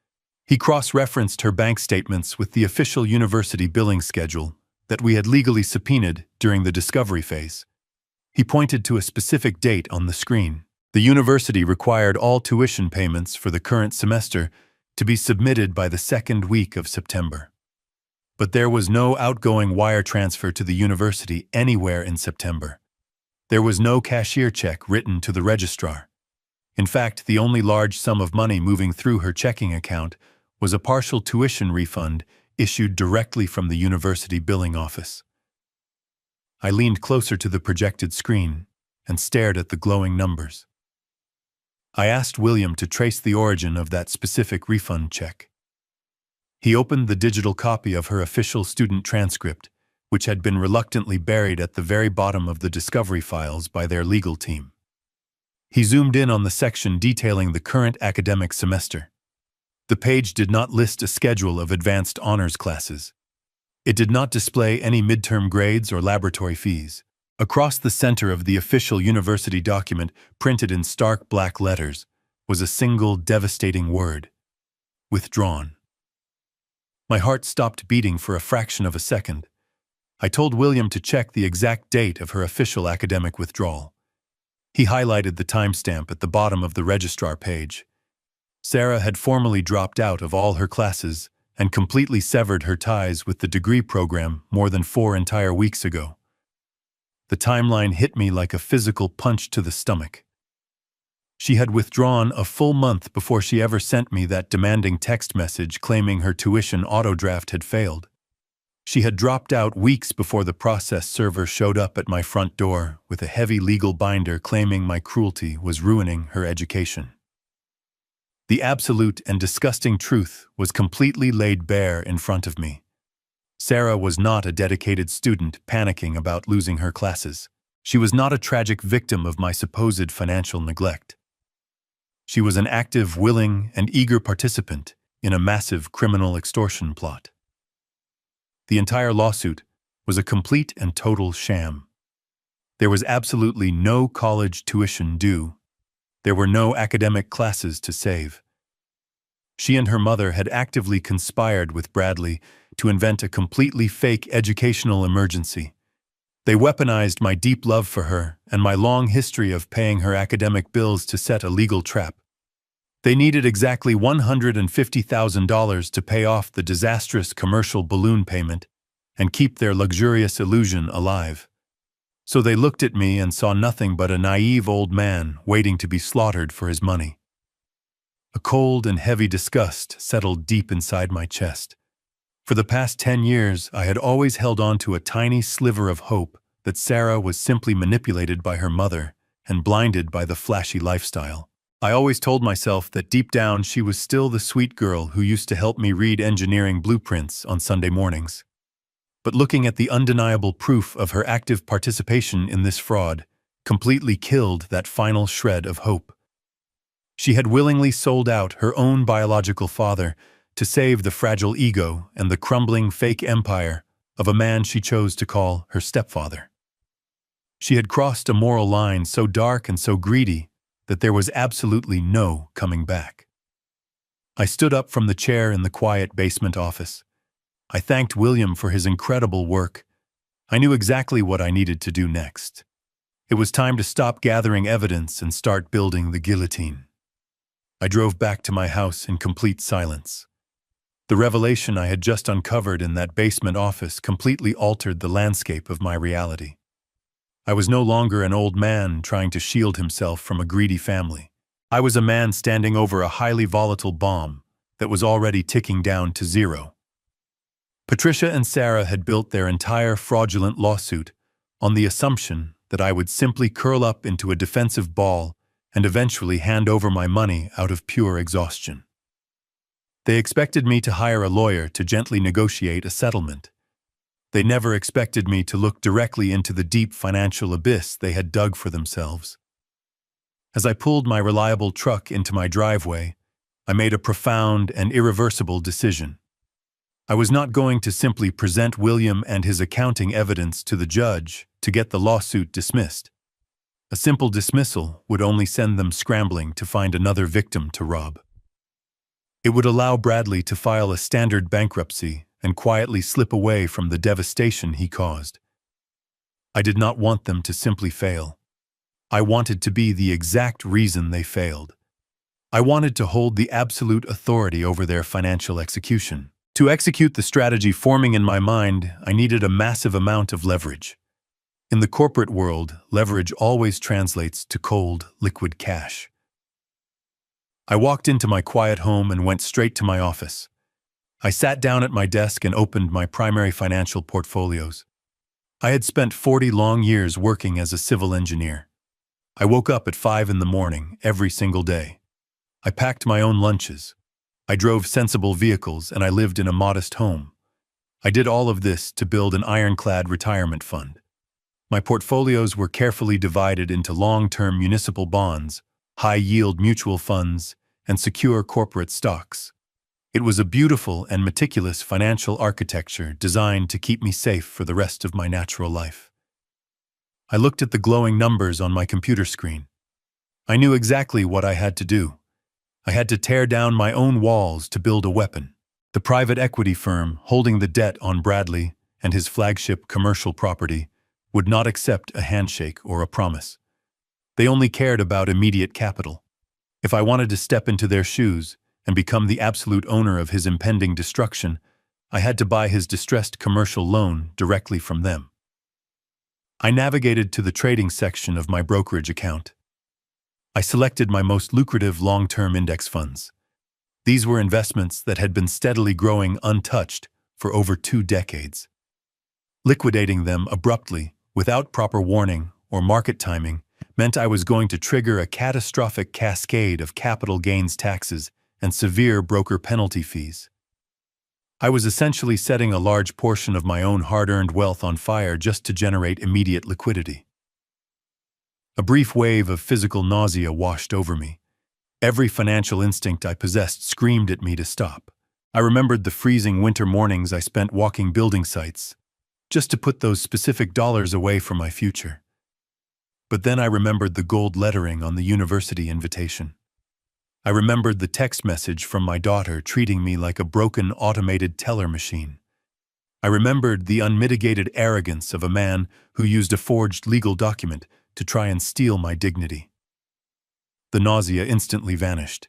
A: He cross-referenced her bank statements with the official university billing schedule that we had legally subpoenaed during the discovery phase. He pointed to a specific date on the screen. The university required all tuition payments for the current semester to be submitted by the second week of September. But there was no outgoing wire transfer to the university anywhere in September. There was no cashier check written to the registrar. In fact, the only large sum of money moving through her checking account was a partial tuition refund issued directly from the university billing office. I leaned closer to the projected screen and stared at the glowing numbers. I asked William to trace the origin of that specific refund check. He opened the digital copy of her official student transcript, which had been reluctantly buried at the very bottom of the discovery files by their legal team. He zoomed in on the section detailing the current academic semester. The page did not list a schedule of advanced honors classes. It did not display any midterm grades or laboratory fees. Across the center of the official university document, printed in stark black letters, was a single devastating word: withdrawn. My heart stopped beating for a fraction of a second. I told William to check the exact date of her official academic withdrawal. He highlighted the timestamp at the bottom of the registrar page. Sarah had formally dropped out of all her classes and completely severed her ties with the degree program more than 4 entire weeks ago. The timeline hit me like a physical punch to the stomach. She had withdrawn a full month before she ever sent me that demanding text message claiming her tuition autodraft had failed. She had dropped out weeks before the process server showed up at my front door with a heavy legal binder claiming my cruelty was ruining her education. The absolute and disgusting truth was completely laid bare in front of me. Sarah was not a dedicated student panicking about losing her classes. She was not a tragic victim of my supposed financial neglect. She was an active, willing, and eager participant in a massive criminal extortion plot. The entire lawsuit was a complete and total sham. There was absolutely no college tuition due. There were no academic classes to save. She and her mother had actively conspired with Bradley to invent a completely fake educational emergency. They weaponized my deep love for her and my long history of paying her academic bills to set a legal trap. They needed exactly $150,000 to pay off the disastrous commercial balloon payment and keep their luxurious illusion alive. So they looked at me and saw nothing but a naive old man waiting to be slaughtered for his money. A cold and heavy disgust settled deep inside my chest. For the past 10 years, I had always held on to a tiny sliver of hope that Sarah was simply manipulated by her mother and blinded by the flashy lifestyle. I always told myself that deep down she was still the sweet girl who used to help me read engineering blueprints on Sunday mornings. But looking at the undeniable proof of her active participation in this fraud completely killed that final shred of hope. She had willingly sold out her own biological father to save the fragile ego and the crumbling fake empire of a man she chose to call her stepfather. She had crossed a moral line so dark and so greedy that there was absolutely no coming back. I stood up from the chair in the quiet basement office. I thanked William for his incredible work. I knew exactly what I needed to do next. It was time to stop gathering evidence and start building the guillotine. I drove back to my house in complete silence. The revelation I had just uncovered in that basement office completely altered the landscape of my reality. I was no longer an old man trying to shield himself from a greedy family. I was a man standing over a highly volatile bomb that was already ticking down to zero. Patricia and Sarah had built their entire fraudulent lawsuit on the assumption that I would simply curl up into a defensive ball and eventually hand over my money out of pure exhaustion. They expected me to hire a lawyer to gently negotiate a settlement. They never expected me to look directly into the deep financial abyss they had dug for themselves. As I pulled my reliable truck into my driveway, I made a profound and irreversible decision. I was not going to simply present William and his accounting evidence to the judge to get the lawsuit dismissed. A simple dismissal would only send them scrambling to find another victim to rob. It would allow Bradley to file a standard bankruptcy and quietly slip away from the devastation he caused. I did not want them to simply fail. I wanted to be the exact reason they failed. I wanted to hold the absolute authority over their financial execution. To execute the strategy forming in my mind, I needed a massive amount of leverage. In the corporate world, leverage always translates to cold, liquid cash. I walked into my quiet home and went straight to my office. I sat down at my desk and opened my primary financial portfolios. I had spent 40 long years working as a civil engineer. I woke up at 5 in the morning every single day. I packed my own lunches. I drove sensible vehicles and I lived in a modest home. I did all of this to build an ironclad retirement fund. My portfolios were carefully divided into long-term municipal bonds, high-yield mutual funds, and secure corporate stocks. It was a beautiful and meticulous financial architecture designed to keep me safe for the rest of my natural life. I looked at the glowing numbers on my computer screen. I knew exactly what I had to do. I had to tear down my own walls to build a weapon. The private equity firm holding the debt on Bradley and his flagship commercial property would not accept a handshake or a promise. They only cared about immediate capital. If I wanted to step into their shoes and become the absolute owner of his impending destruction, I had to buy his distressed commercial loan directly from them. I navigated to the trading section of my brokerage account. I selected my most lucrative long-term index funds. These were investments that had been steadily growing untouched for over 2 decades. Liquidating them abruptly, without proper warning or market timing, meant I was going to trigger a catastrophic cascade of capital gains taxes and severe broker penalty fees. I was essentially setting a large portion of my own hard-earned wealth on fire just to generate immediate liquidity. A brief wave of physical nausea washed over me. Every financial instinct I possessed screamed at me to stop. I remembered the freezing winter mornings I spent walking building sites, just to put those specific dollars away for my future. But then I remembered the gold lettering on the university invitation. I remembered the text message from my daughter treating me like a broken automated teller machine. I remembered the unmitigated arrogance of a man who used a forged legal document to try and steal my dignity. The nausea instantly vanished.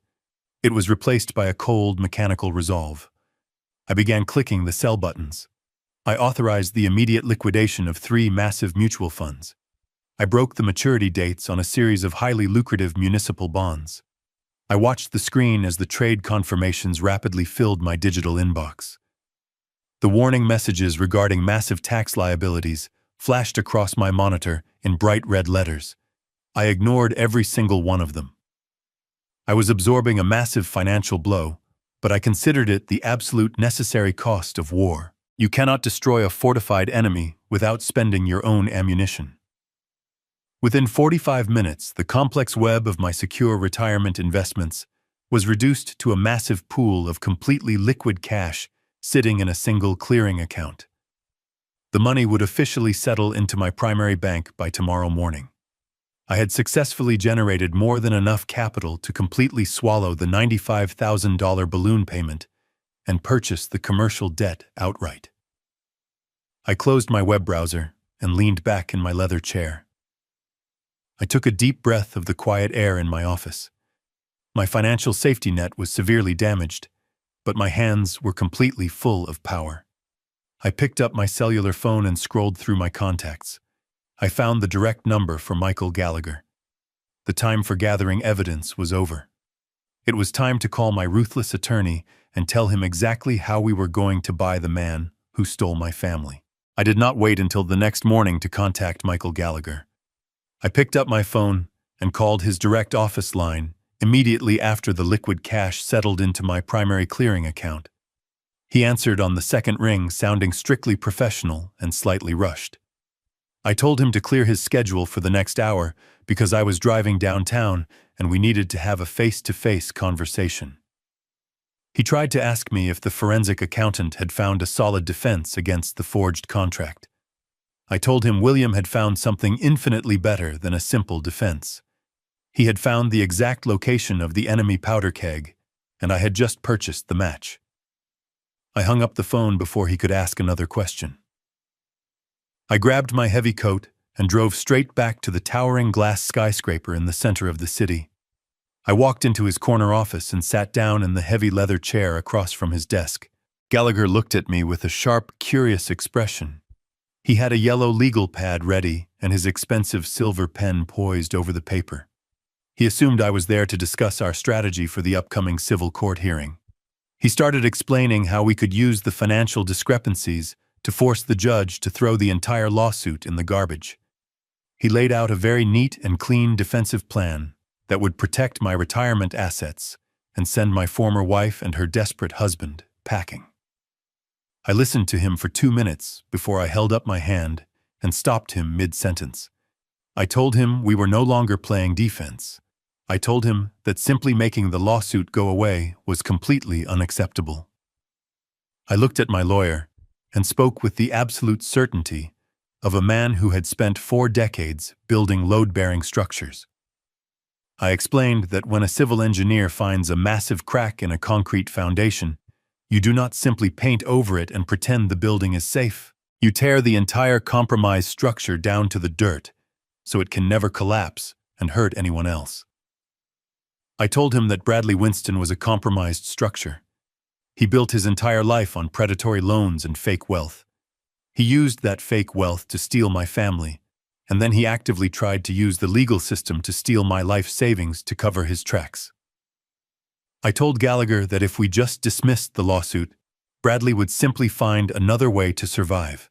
A: It was replaced by a cold, mechanical resolve. I began clicking the sell buttons. I authorized the immediate liquidation of 3 massive mutual funds. I broke the maturity dates on a series of highly lucrative municipal bonds. I watched the screen as the trade confirmations rapidly filled my digital inbox. The warning messages regarding massive tax liabilities flashed across my monitor in bright red letters. I ignored every single one of them. I was absorbing a massive financial blow, but I considered it the absolute necessary cost of war. You cannot destroy a fortified enemy without spending your own ammunition. Within 45 minutes, the complex web of my secure retirement investments was reduced to a massive pool of completely liquid cash sitting in a single clearing account. The money would officially settle into my primary bank by tomorrow morning. I had successfully generated more than enough capital to completely swallow the $95,000 balloon payment and purchase the commercial debt outright. I closed my web browser and leaned back in my leather chair. I took a deep breath of the quiet air in my office. My financial safety net was severely damaged, but my hands were completely full of power. I picked up my cellular phone and scrolled through my contacts. I found the direct number for Michael Gallagher. The time for gathering evidence was over. It was time to call my ruthless attorney and tell him exactly how we were going to buy the man who stole my family. I did not wait until the next morning to contact Michael Gallagher. I picked up my phone and called his direct office line immediately after the liquid cash settled into my primary clearing account. He answered on the second ring, sounding strictly professional and slightly rushed. I told him to clear his schedule for the next hour because I was driving downtown and we needed to have a face-to-face conversation. He tried to ask me if the forensic accountant had found a solid defense against the forged contract. I told him William had found something infinitely better than a simple defense. He had found the exact location of the enemy powder keg, and I had just purchased the match. I hung up the phone before he could ask another question. I grabbed my heavy coat and drove straight back to the towering glass skyscraper in the center of the city. I walked into his corner office and sat down in the heavy leather chair across from his desk. Gallagher looked at me with a sharp, curious expression. He had a yellow legal pad ready and his expensive silver pen poised over the paper. He assumed I was there to discuss our strategy for the upcoming civil court hearing. He started explaining how we could use the financial discrepancies to force the judge to throw the entire lawsuit in the garbage. He laid out a very neat and clean defensive plan that would protect my retirement assets and send my former wife and her desperate husband packing. I listened to him for 2 minutes before I held up my hand and stopped him mid-sentence. I told him we were no longer playing defense. I told him that simply making the lawsuit go away was completely unacceptable. I looked at my lawyer and spoke with the absolute certainty of a man who had spent 4 decades building load-bearing structures. I explained that when a civil engineer finds a massive crack in a concrete foundation, you do not simply paint over it and pretend the building is safe. You tear the entire compromised structure down to the dirt so it can never collapse and hurt anyone else. I told him that Bradley Winston was a compromised structure. He built his entire life on predatory loans and fake wealth. He used that fake wealth to steal my family, and then he actively tried to use the legal system to steal my life savings to cover his tracks. I told Gallagher that if we just dismissed the lawsuit, Bradley would simply find another way to survive.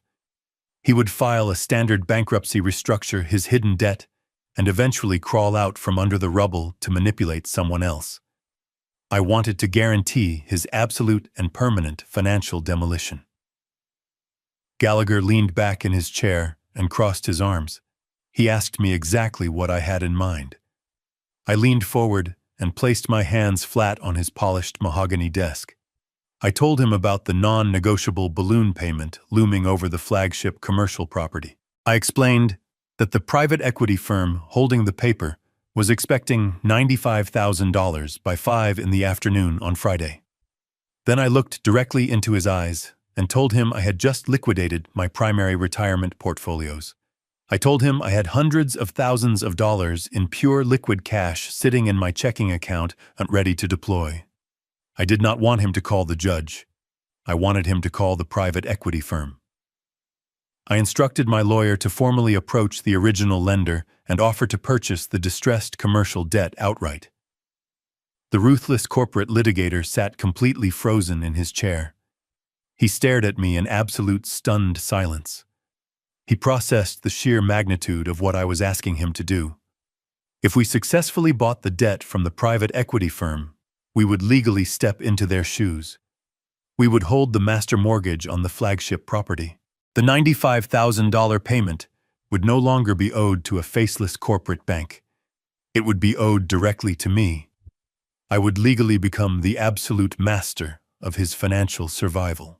A: He would file a standard bankruptcy, restructure his hidden debt, and eventually crawl out from under the rubble to manipulate someone else. I wanted to guarantee his absolute and permanent financial demolition. Gallagher leaned back in his chair and crossed his arms. He asked me exactly what I had in mind. I leaned forward and placed my hands flat on his polished mahogany desk. I told him about the non-negotiable balloon payment looming over the flagship commercial property. I explained that the private equity firm holding the paper was expecting $95,000 by 5 in the afternoon on Friday. Then I looked directly into his eyes and told him I had just liquidated my primary retirement portfolios. I told him I had hundreds of thousands of dollars in pure liquid cash sitting in my checking account and ready to deploy. I did not want him to call the judge. I wanted him to call the private equity firm. I instructed my lawyer to formally approach the original lender and offer to purchase the distressed commercial debt outright. The ruthless corporate litigator sat completely frozen in his chair. He stared at me in absolute stunned silence. He processed the sheer magnitude of what I was asking him to do. If we successfully bought the debt from the private equity firm, we would legally step into their shoes. We would hold the master mortgage on the flagship property. The $95,000 payment would no longer be owed to a faceless corporate bank. It would be owed directly to me. I would legally become the absolute master of his financial survival.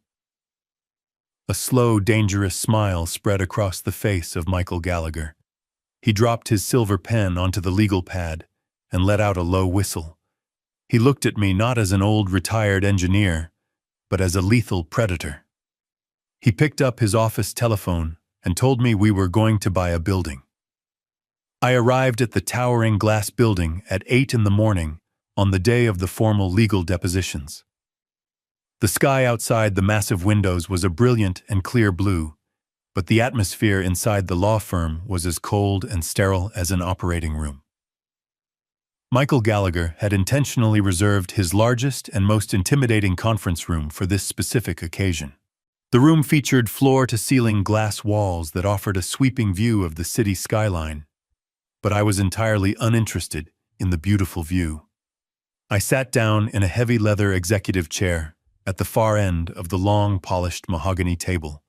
A: A slow, dangerous smile spread across the face of Michael Gallagher. He dropped his silver pen onto the legal pad and let out a low whistle. He looked at me not as an old retired engineer, but as a lethal predator. He picked up his office telephone and told me we were going to buy a building. I arrived at the towering glass building at 8 in the morning on the day of the formal legal depositions. The sky outside the massive windows was a brilliant and clear blue, but the atmosphere inside the law firm was as cold and sterile as an operating room. Michael Gallagher had intentionally reserved his largest and most intimidating conference room for this specific occasion. The room featured floor-to-ceiling glass walls that offered a sweeping view of the city skyline, but I was entirely uninterested in the beautiful view. I sat down in a heavy leather executive chair at the far end of the long, polished mahogany table.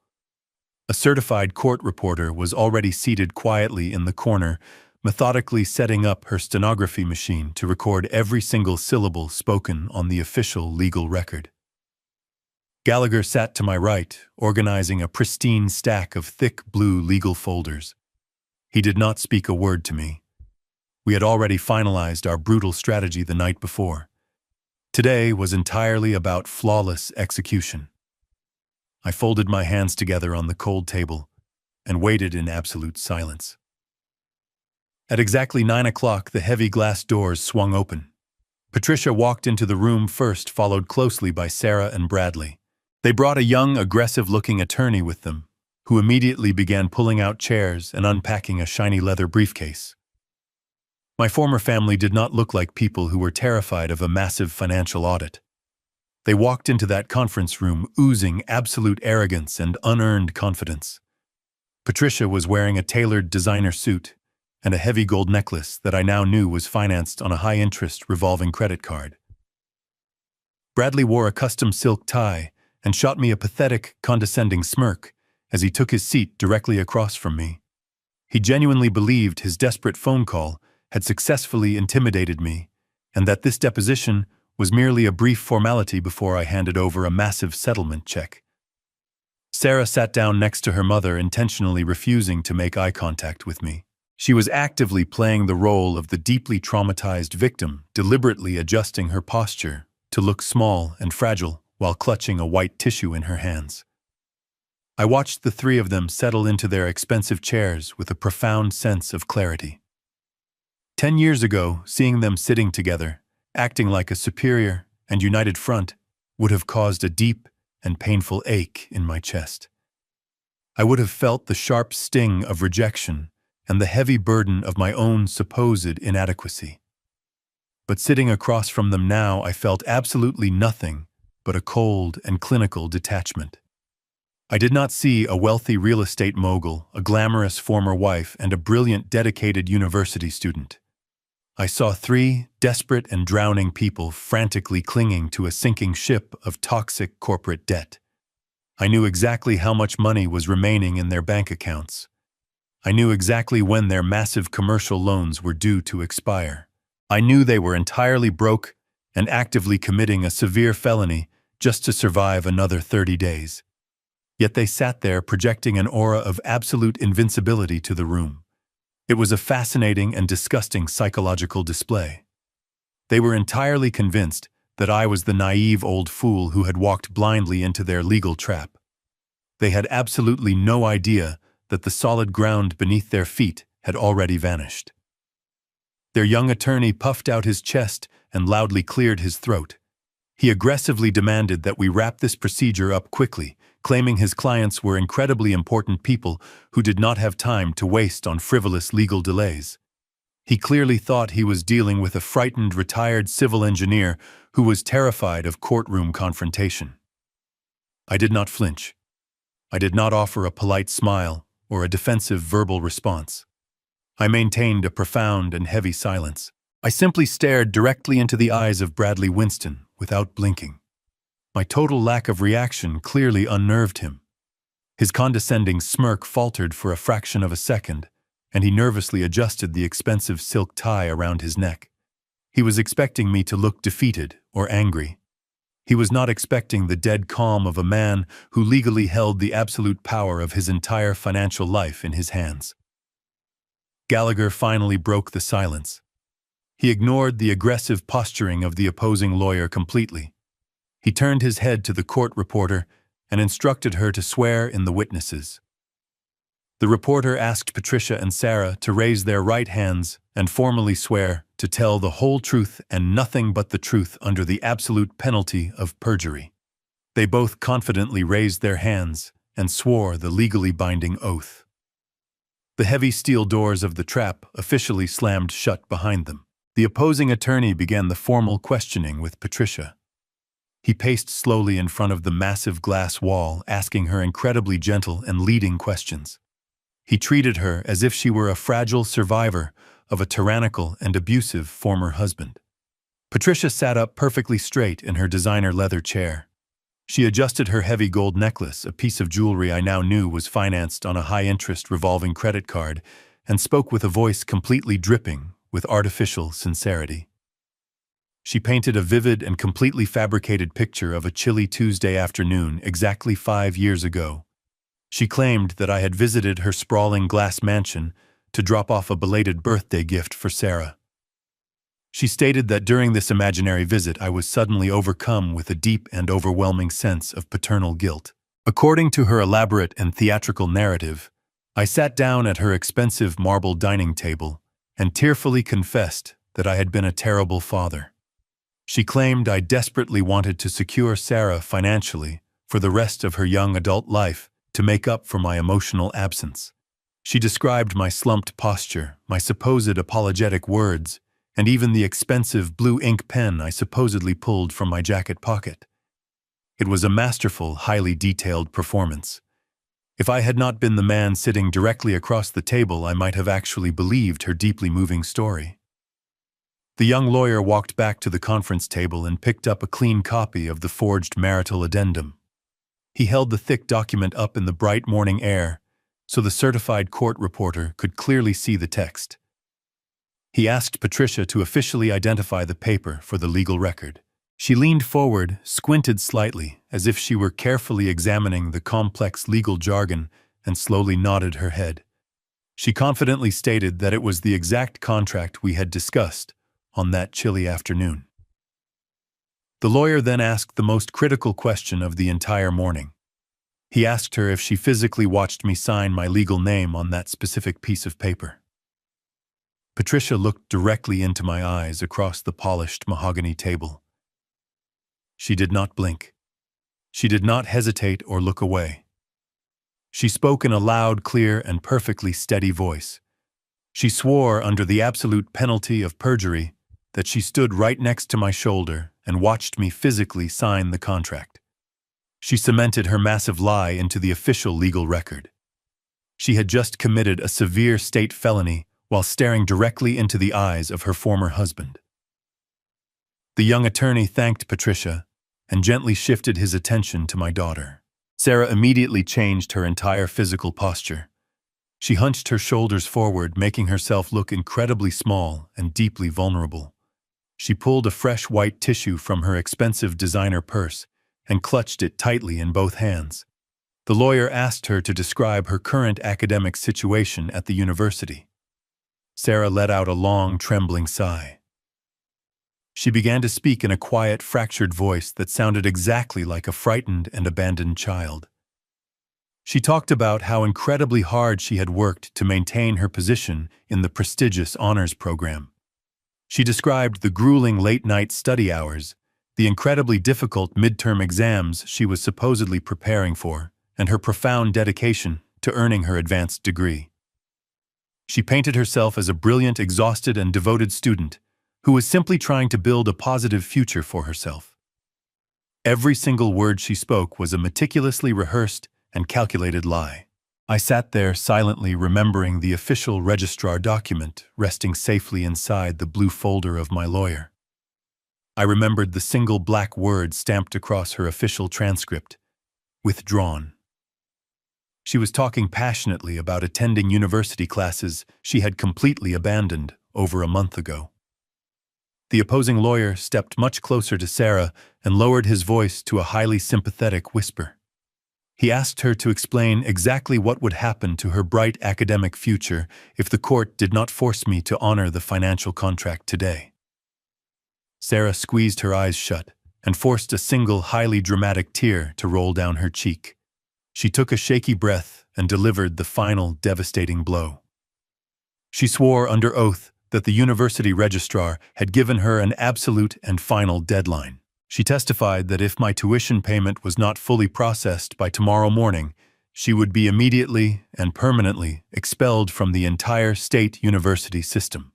A: A certified court reporter was already seated quietly in the corner, methodically setting up her stenography machine to record every single syllable spoken on the official legal record. Gallagher sat to my right, organizing a pristine stack of thick blue legal folders. He did not speak a word to me. We had already finalized our brutal strategy the night before. Today was entirely about flawless execution. I folded my hands together on the cold table and waited in absolute silence. At exactly 9 o'clock, the heavy glass doors swung open. Patricia walked into the room first, followed closely by Sarah and Bradley. They brought a young, aggressive-looking attorney with them, who immediately began pulling out chairs and unpacking a shiny leather briefcase. My former family did not look like people who were terrified of a massive financial audit. They walked into that conference room oozing absolute arrogance and unearned confidence. Patricia was wearing a tailored designer suit and a heavy gold necklace that I now knew was financed on a high-interest revolving credit card. Bradley wore a custom silk tie and shot me a pathetic, condescending smirk as he took his seat directly across from me. He genuinely believed his desperate phone call had successfully intimidated me, and that this deposition was merely a brief formality before I handed over a massive settlement check. Sarah sat down next to her mother, intentionally refusing to make eye contact with me. She was actively playing the role of the deeply traumatized victim, deliberately adjusting her posture to look small and fragile while clutching a white tissue in her hands. I watched the three of them settle into their expensive chairs with a profound sense of clarity. 10 years ago, seeing them sitting together, acting like a superior and united front, would have caused a deep and painful ache in my chest. I would have felt the sharp sting of rejection and the heavy burden of my own supposed inadequacy. But sitting across from them now, I felt absolutely nothing but a cold and clinical detachment. I did not see a wealthy real estate mogul, a glamorous former wife, and a brilliant, dedicated university student. I saw three desperate and drowning people frantically clinging to a sinking ship of toxic corporate debt. I knew exactly how much money was remaining in their bank accounts. I knew exactly when their massive commercial loans were due to expire. I knew they were entirely broke and actively committing a severe felony just to survive another 30 days. Yet they sat there projecting an aura of absolute invincibility to the room. It was a fascinating and disgusting psychological display. They were entirely convinced that I was the naive old fool who had walked blindly into their legal trap. They had absolutely no idea that the solid ground beneath their feet had already vanished. Their young attorney puffed out his chest and loudly cleared his throat. He aggressively demanded that we wrap this procedure up quickly, claiming his clients were incredibly important people who did not have time to waste on frivolous legal delays. He clearly thought he was dealing with a frightened retired civil engineer who was terrified of courtroom confrontation. I did not flinch. I did not offer a polite smile or a defensive verbal response. I maintained a profound and heavy silence. I simply stared directly into the eyes of Bradley Winston without blinking. My total lack of reaction clearly unnerved him. His condescending smirk faltered for a fraction of a second, and he nervously adjusted the expensive silk tie around his neck. He was expecting me to look defeated or angry. He was not expecting the dead calm of a man who legally held the absolute power of his entire financial life in his hands. Gallagher finally broke the silence. He ignored the aggressive posturing of the opposing lawyer completely. He turned his head to the court reporter and instructed her to swear in the witnesses. The reporter asked Patricia and Sarah to raise their right hands and formally swear to tell the whole truth and nothing but the truth under the absolute penalty of perjury. They both confidently raised their hands and swore the legally binding oath. The heavy steel doors of the trap officially slammed shut behind them. The opposing attorney began the formal questioning with Patricia. He paced slowly in front of the massive glass wall, asking her incredibly gentle and leading questions. He treated her as if she were a fragile survivor of a tyrannical and abusive former husband. Patricia sat up perfectly straight in her designer leather chair. She adjusted her heavy gold necklace, a piece of jewelry I now knew was financed on a high-interest revolving credit card, and spoke with a voice completely dripping with artificial sincerity. She painted a vivid and completely fabricated picture of a chilly Tuesday afternoon exactly 5 years ago. She claimed that I had visited her sprawling glass mansion to drop off a belated birthday gift for Sarah. She stated that during this imaginary visit I was suddenly overcome with a deep and overwhelming sense of paternal guilt. According to her elaborate and theatrical narrative, I sat down at her expensive marble dining table and tearfully confessed that I had been a terrible father. She claimed I desperately wanted to secure Sarah financially for the rest of her young adult life to make up for my emotional absence. She described my slumped posture, my supposed apologetic words, and even the expensive blue ink pen I supposedly pulled from my jacket pocket. It was a masterful, highly detailed performance. If I had not been the man sitting directly across the table, I might have actually believed her deeply moving story. The young lawyer walked back to the conference table and picked up a clean copy of the forged marital addendum. He held the thick document up in the bright morning air so the certified court reporter could clearly see the text. He asked Patricia to officially identify the paper for the legal record. She leaned forward, squinted slightly, as if she were carefully examining the complex legal jargon, and slowly nodded her head. She confidently stated that it was the exact contract we had discussed on that chilly afternoon. The lawyer then asked the most critical question of the entire morning. He asked her if she physically watched me sign my legal name on that specific piece of paper. Patricia looked directly into my eyes across the polished mahogany table. She did not blink. She did not hesitate or look away. She spoke in a loud, clear, and perfectly steady voice. She swore under the absolute penalty of perjury that she stood right next to my shoulder and watched me physically sign the contract. She cemented her massive lie into the official legal record. She had just committed a severe state felony while staring directly into the eyes of her former husband. The young attorney thanked Patricia and gently shifted his attention to my daughter. Sarah immediately changed her entire physical posture. She hunched her shoulders forward, making herself look incredibly small and deeply vulnerable. She pulled a fresh white tissue from her expensive designer purse and clutched it tightly in both hands. The lawyer asked her to describe her current academic situation at the university. Sarah let out a long, trembling sigh. She began to speak in a quiet, fractured voice that sounded exactly like a frightened and abandoned child. She talked about how incredibly hard she had worked to maintain her position in the prestigious honors program. She described the grueling late-night study hours, the incredibly difficult midterm exams she was supposedly preparing for, and her profound dedication to earning her advanced degree. She painted herself as a brilliant, exhausted, and devoted student who was simply trying to build a positive future for herself. Every single word she spoke was a meticulously rehearsed and calculated lie. I sat there silently remembering the official registrar document resting safely inside the blue folder of my lawyer. I remembered the single black word stamped across her official transcript: withdrawn. She was talking passionately about attending university classes she had completely abandoned over a month ago. The opposing lawyer stepped much closer to Sarah and lowered his voice to a highly sympathetic whisper. He asked her to explain exactly what would happen to her bright academic future if the court did not force me to honor the financial contract today. Sarah squeezed her eyes shut and forced a single highly dramatic tear to roll down her cheek. She took a shaky breath and delivered the final devastating blow. She swore under oath that the university registrar had given her an absolute and final deadline. She testified that if my tuition payment was not fully processed by tomorrow morning, she would be immediately and permanently expelled from the entire state university system.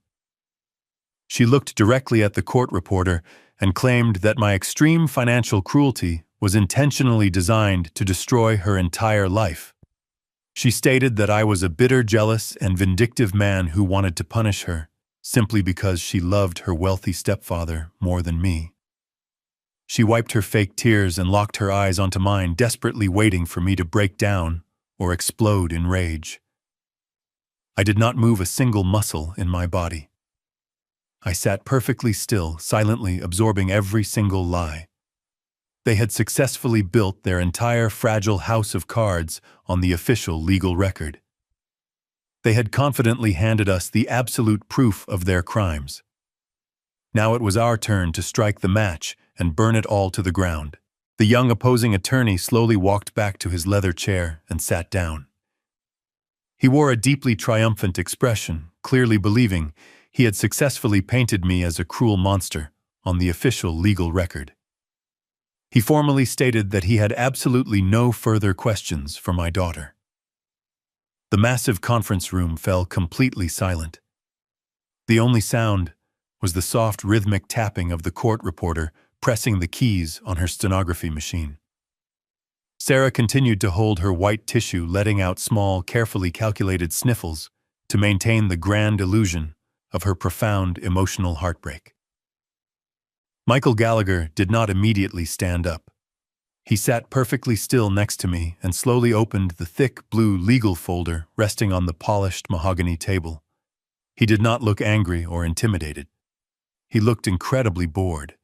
A: She looked directly at the court reporter and claimed that my extreme financial cruelty was intentionally designed to destroy her entire life. She stated that I was a bitter, jealous, and vindictive man who wanted to punish her, simply because she loved her wealthy stepfather more than me. She wiped her fake tears and locked her eyes onto mine, desperately waiting for me to break down or explode in rage. I did not move a single muscle in my body. I sat perfectly still, silently absorbing every single lie. They had successfully built their entire fragile house of cards on the official legal record. They had confidently handed us the absolute proof of their crimes. Now it was our turn to strike the match and burn it all to the ground. The young opposing attorney slowly walked back to his leather chair and sat down. He wore a deeply triumphant expression, clearly believing he had successfully painted me as a cruel monster on the official legal record. He formally stated that he had absolutely no further questions for my daughter. The massive conference room fell completely silent. The only sound was the soft rhythmic tapping of the court reporter pressing the keys on her stenography machine. Sarah continued to hold her white tissue, letting out small, carefully calculated sniffles to maintain the grand illusion of her profound emotional heartbreak. Michael Gallagher did not immediately stand up. He sat perfectly still next to me and slowly opened the thick blue legal folder resting on the polished mahogany table. He did not look angry or intimidated. He looked incredibly bored.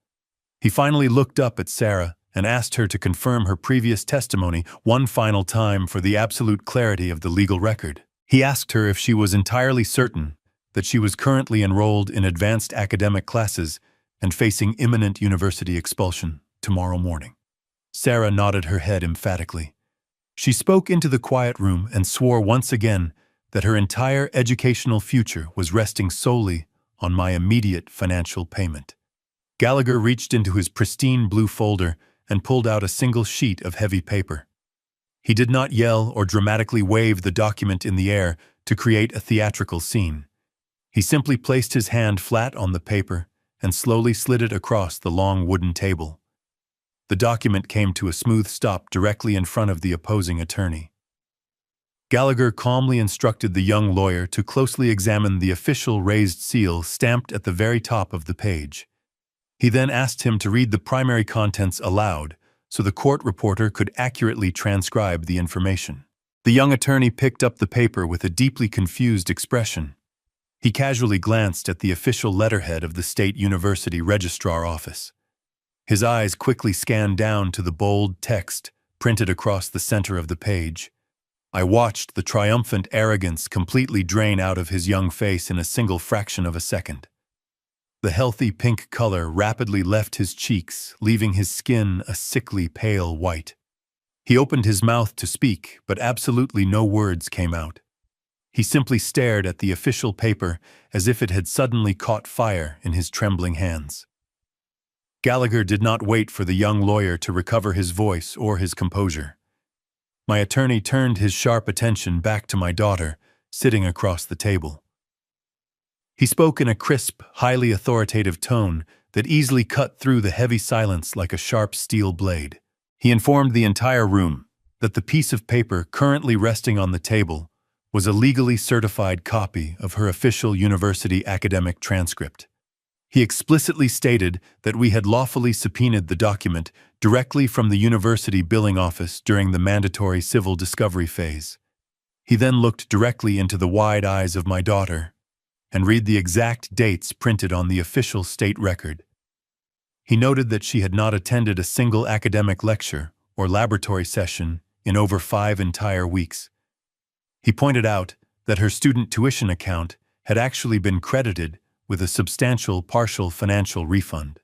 A: He finally looked up at Sarah and asked her to confirm her previous testimony one final time for the absolute clarity of the legal record. He asked her if she was entirely certain that she was currently enrolled in advanced academic classes and facing imminent university expulsion tomorrow morning. Sarah nodded her head emphatically. She spoke into the quiet room and swore once again that her entire educational future was resting solely on my immediate financial payment. Gallagher reached into his pristine blue folder and pulled out a single sheet of heavy paper. He did not yell or dramatically wave the document in the air to create a theatrical scene. He simply placed his hand flat on the paper and slowly slid it across the long wooden table. The document came to a smooth stop directly in front of the opposing attorney. Gallagher calmly instructed the young lawyer to closely examine the official raised seal stamped at the very top of the page. He then asked him to read the primary contents aloud so the court reporter could accurately transcribe the information. The young attorney picked up the paper with a deeply confused expression. He casually glanced at the official letterhead of the State University Registrar Office. His eyes quickly scanned down to the bold text printed across the center of the page. I watched the triumphant arrogance completely drain out of his young face in a single fraction of a second. The healthy pink color rapidly left his cheeks, leaving his skin a sickly pale white. He opened his mouth to speak, but absolutely no words came out. He simply stared at the official paper as if it had suddenly caught fire in his trembling hands. Gallagher did not wait for the young lawyer to recover his voice or his composure. My attorney turned his sharp attention back to my daughter, sitting across the table. He spoke in a crisp, highly authoritative tone that easily cut through the heavy silence like a sharp steel blade. He informed the entire room that the piece of paper currently resting on the table was a legally certified copy of her official university academic transcript. He explicitly stated that we had lawfully subpoenaed the document directly from the university billing office during the mandatory civil discovery phase. He then looked directly into the wide eyes of my daughter and read the exact dates printed on the official state record. He noted that she had not attended a single academic lecture or laboratory session in over 5 entire weeks. He pointed out that her student tuition account had actually been credited with a substantial partial financial refund.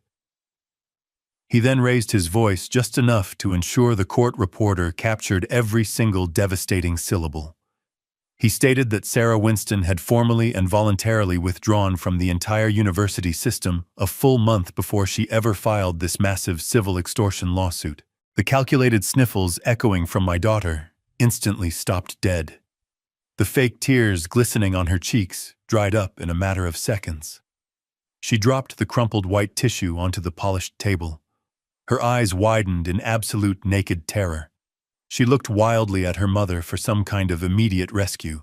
A: He then raised his voice just enough to ensure the court reporter captured every single devastating syllable. He stated that Sarah Winston had formally and voluntarily withdrawn from the entire university system a full month before she ever filed this massive civil extortion lawsuit. The calculated sniffles echoing from my daughter instantly stopped dead. The fake tears glistening on her cheeks dried up in a matter of seconds. She dropped the crumpled white tissue onto the polished table. Her eyes widened in absolute naked terror. She looked wildly at her mother for some kind of immediate rescue.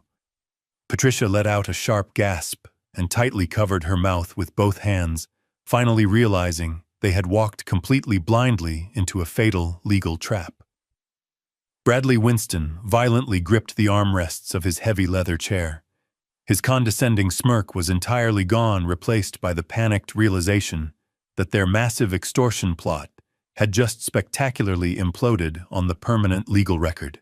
A: Patricia let out a sharp gasp and tightly covered her mouth with both hands, finally realizing they had walked completely blindly into a fatal legal trap. Bradley Winston violently gripped the armrests of his heavy leather chair. His condescending smirk was entirely gone, replaced by the panicked realization that their massive extortion plot had just spectacularly imploded on the permanent legal record.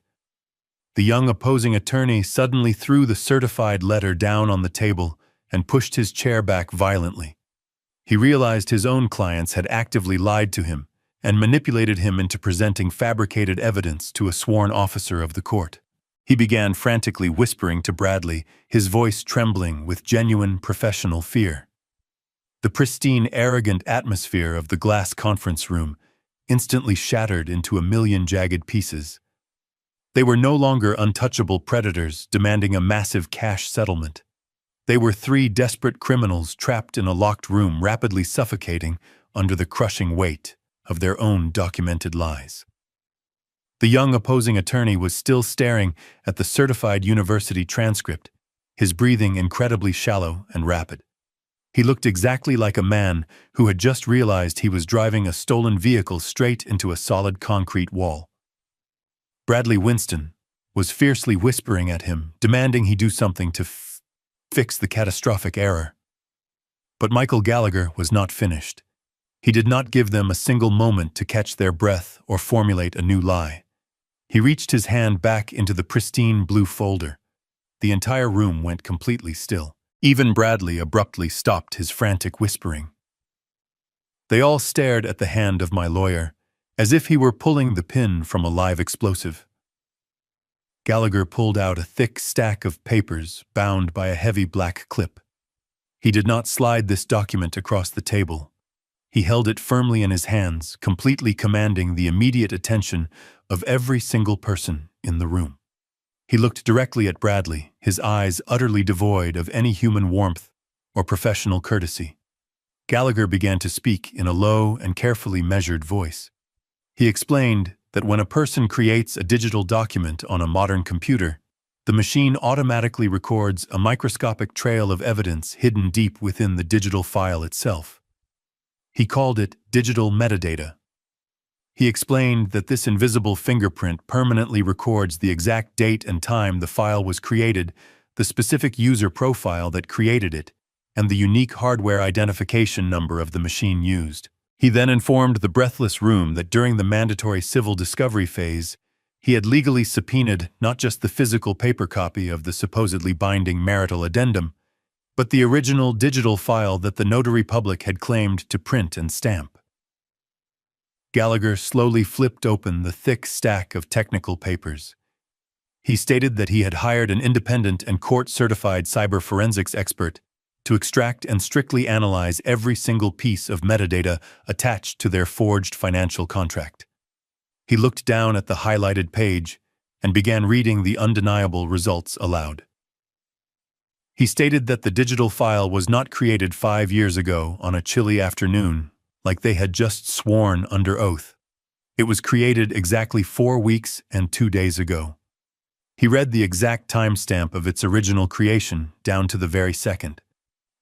A: The young opposing attorney suddenly threw the certified letter down on the table and pushed his chair back violently. He realized his own clients had actively lied to him and manipulated him into presenting fabricated evidence to a sworn officer of the court. He began frantically whispering to Bradley, his voice trembling with genuine professional fear. The pristine, arrogant atmosphere of the glass conference room instantly shattered into a million jagged pieces. They were no longer untouchable predators demanding a massive cash settlement. They were 3 desperate criminals trapped in a locked room, rapidly suffocating under the crushing weight of their own documented lies. The young opposing attorney was still staring at the certified university transcript, his breathing incredibly shallow and rapid. He looked exactly like a man who had just realized he was driving a stolen vehicle straight into a solid concrete wall. Bradley Winston was fiercely whispering at him, demanding he do something to fix the catastrophic error. But Michael Gallagher was not finished. He did not give them a single moment to catch their breath or formulate a new lie. He reached his hand back into the pristine blue folder. The entire room went completely still. Even Bradley abruptly stopped his frantic whispering. They all stared at the hand of my lawyer, as if he were pulling the pin from a live explosive. Gallagher pulled out a thick stack of papers bound by a heavy black clip. He did not slide this document across the table. He held it firmly in his hands, completely commanding the immediate attention of every single person in the room. He looked directly at Bradley, his eyes utterly devoid of any human warmth or professional courtesy. Gallagher began to speak in a low and carefully measured voice. He explained that when a person creates a digital document on a modern computer, the machine automatically records a microscopic trail of evidence hidden deep within the digital file itself. He called it digital metadata. He explained that this invisible fingerprint permanently records the exact date and time the file was created, the specific user profile that created it, and the unique hardware identification number of the machine used. He then informed the breathless room that during the mandatory civil discovery phase, he had legally subpoenaed not just the physical paper copy of the supposedly binding marital addendum, but the original digital file that the notary public had claimed to print and stamp. Gallagher slowly flipped open the thick stack of technical papers. He stated that he had hired an independent and court-certified cyber forensics expert to extract and strictly analyze every single piece of metadata attached to their forged financial contract. He looked down at the highlighted page and began reading the undeniable results aloud. He stated that the digital file was not created 5 years ago on a chilly afternoon, like they had just sworn under oath. It was created exactly 4 weeks and 2 days ago. He read the exact timestamp of its original creation down to the very second.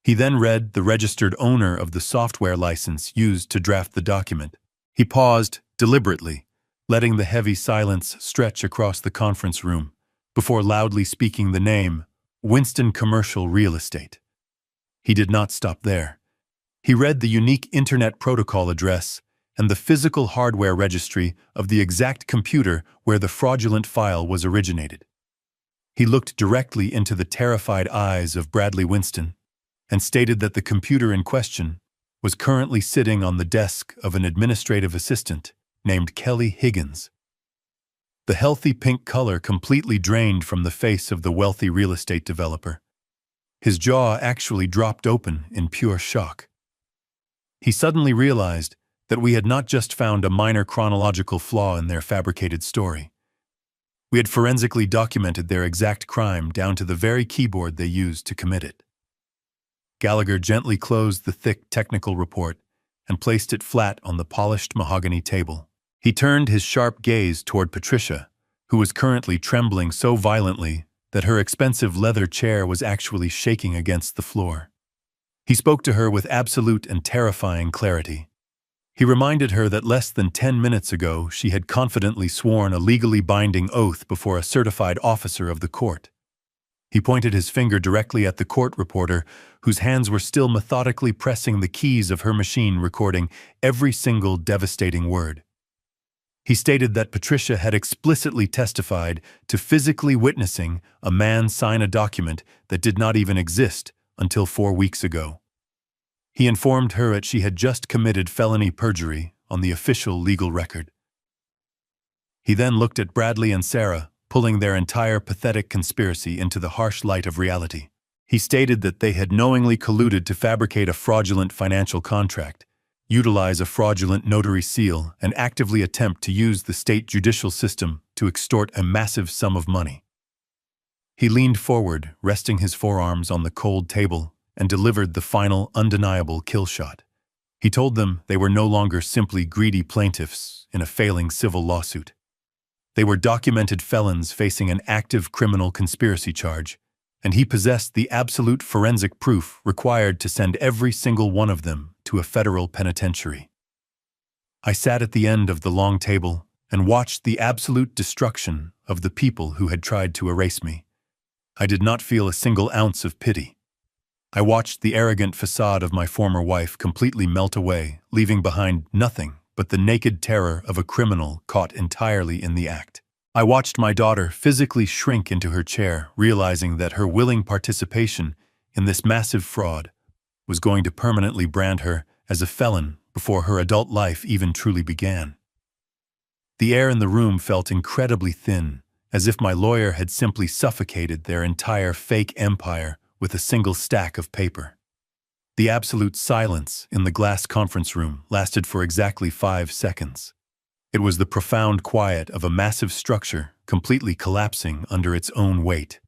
A: He then read the registered owner of the software license used to draft the document. He paused deliberately, letting the heavy silence stretch across the conference room, before loudly speaking the name, Winston Commercial Real Estate. He did not stop there. He read the unique Internet Protocol address and the physical hardware registry of the exact computer where the fraudulent file was originated. He looked directly into the terrified eyes of Bradley Winston and stated that the computer in question was currently sitting on the desk of an administrative assistant named Kelly Higgins. The healthy pink color completely drained from the face of the wealthy real estate developer. His jaw actually dropped open in pure shock. He suddenly realized that we had not just found a minor chronological flaw in their fabricated story. We had forensically documented their exact crime down to the very keyboard they used to commit it. Gallagher gently closed the thick technical report and placed it flat on the polished mahogany table. He turned his sharp gaze toward Patricia, who was currently trembling so violently that her expensive leather chair was actually shaking against the floor. He spoke to her with absolute and terrifying clarity. He reminded her that less than 10 minutes ago she had confidently sworn a legally binding oath before a certified officer of the court. He pointed his finger directly at the court reporter, whose hands were still methodically pressing the keys of her machine, recording every single devastating word. He stated that Patricia had explicitly testified to physically witnessing a man sign a document that did not even exist until 4 weeks ago. He informed her that she had just committed felony perjury on the official legal record. He then looked at Bradley and Sarah, pulling their entire pathetic conspiracy into the harsh light of reality. He stated that they had knowingly colluded to fabricate a fraudulent financial contract, utilize a fraudulent notary seal, and actively attempt to use the state judicial system to extort a massive sum of money. He leaned forward, resting his forearms on the cold table, and delivered the final, undeniable kill shot. He told them they were no longer simply greedy plaintiffs in a failing civil lawsuit. They were documented felons facing an active criminal conspiracy charge, and he possessed the absolute forensic proof required to send every single one of them to a federal penitentiary. I sat at the end of the long table and watched the absolute destruction of the people who had tried to erase me. I did not feel a single ounce of pity. I watched the arrogant facade of my former wife completely melt away, leaving behind nothing but the naked terror of a criminal caught entirely in the act. I watched my daughter physically shrink into her chair, realizing that her willing participation in this massive fraud was going to permanently brand her as a felon before her adult life even truly began. The air in the room felt incredibly thin, as if my lawyer had simply suffocated their entire fake empire with a single stack of paper. The absolute silence in the glass conference room lasted for exactly 5 seconds. It was the profound quiet of a massive structure completely collapsing under its own weight.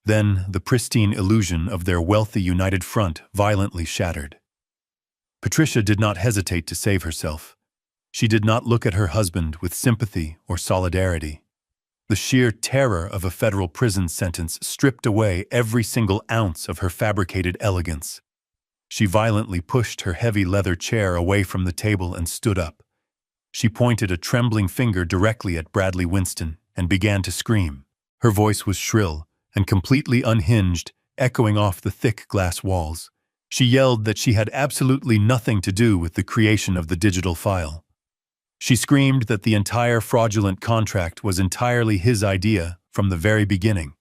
A: Then the pristine illusion of their wealthy united front violently shattered. Patricia did not hesitate to save herself. She did not look at her husband with sympathy or solidarity. The sheer terror of a federal prison sentence stripped away every single ounce of her fabricated elegance. She violently pushed her heavy leather chair away from the table and stood up. She pointed a trembling finger directly at Bradley Winston and began to scream. Her voice was shrill and completely unhinged, echoing off the thick glass walls. She yelled that she had absolutely nothing to do with the creation of the digital file. She screamed that the entire fraudulent contract was entirely his idea from the very beginning.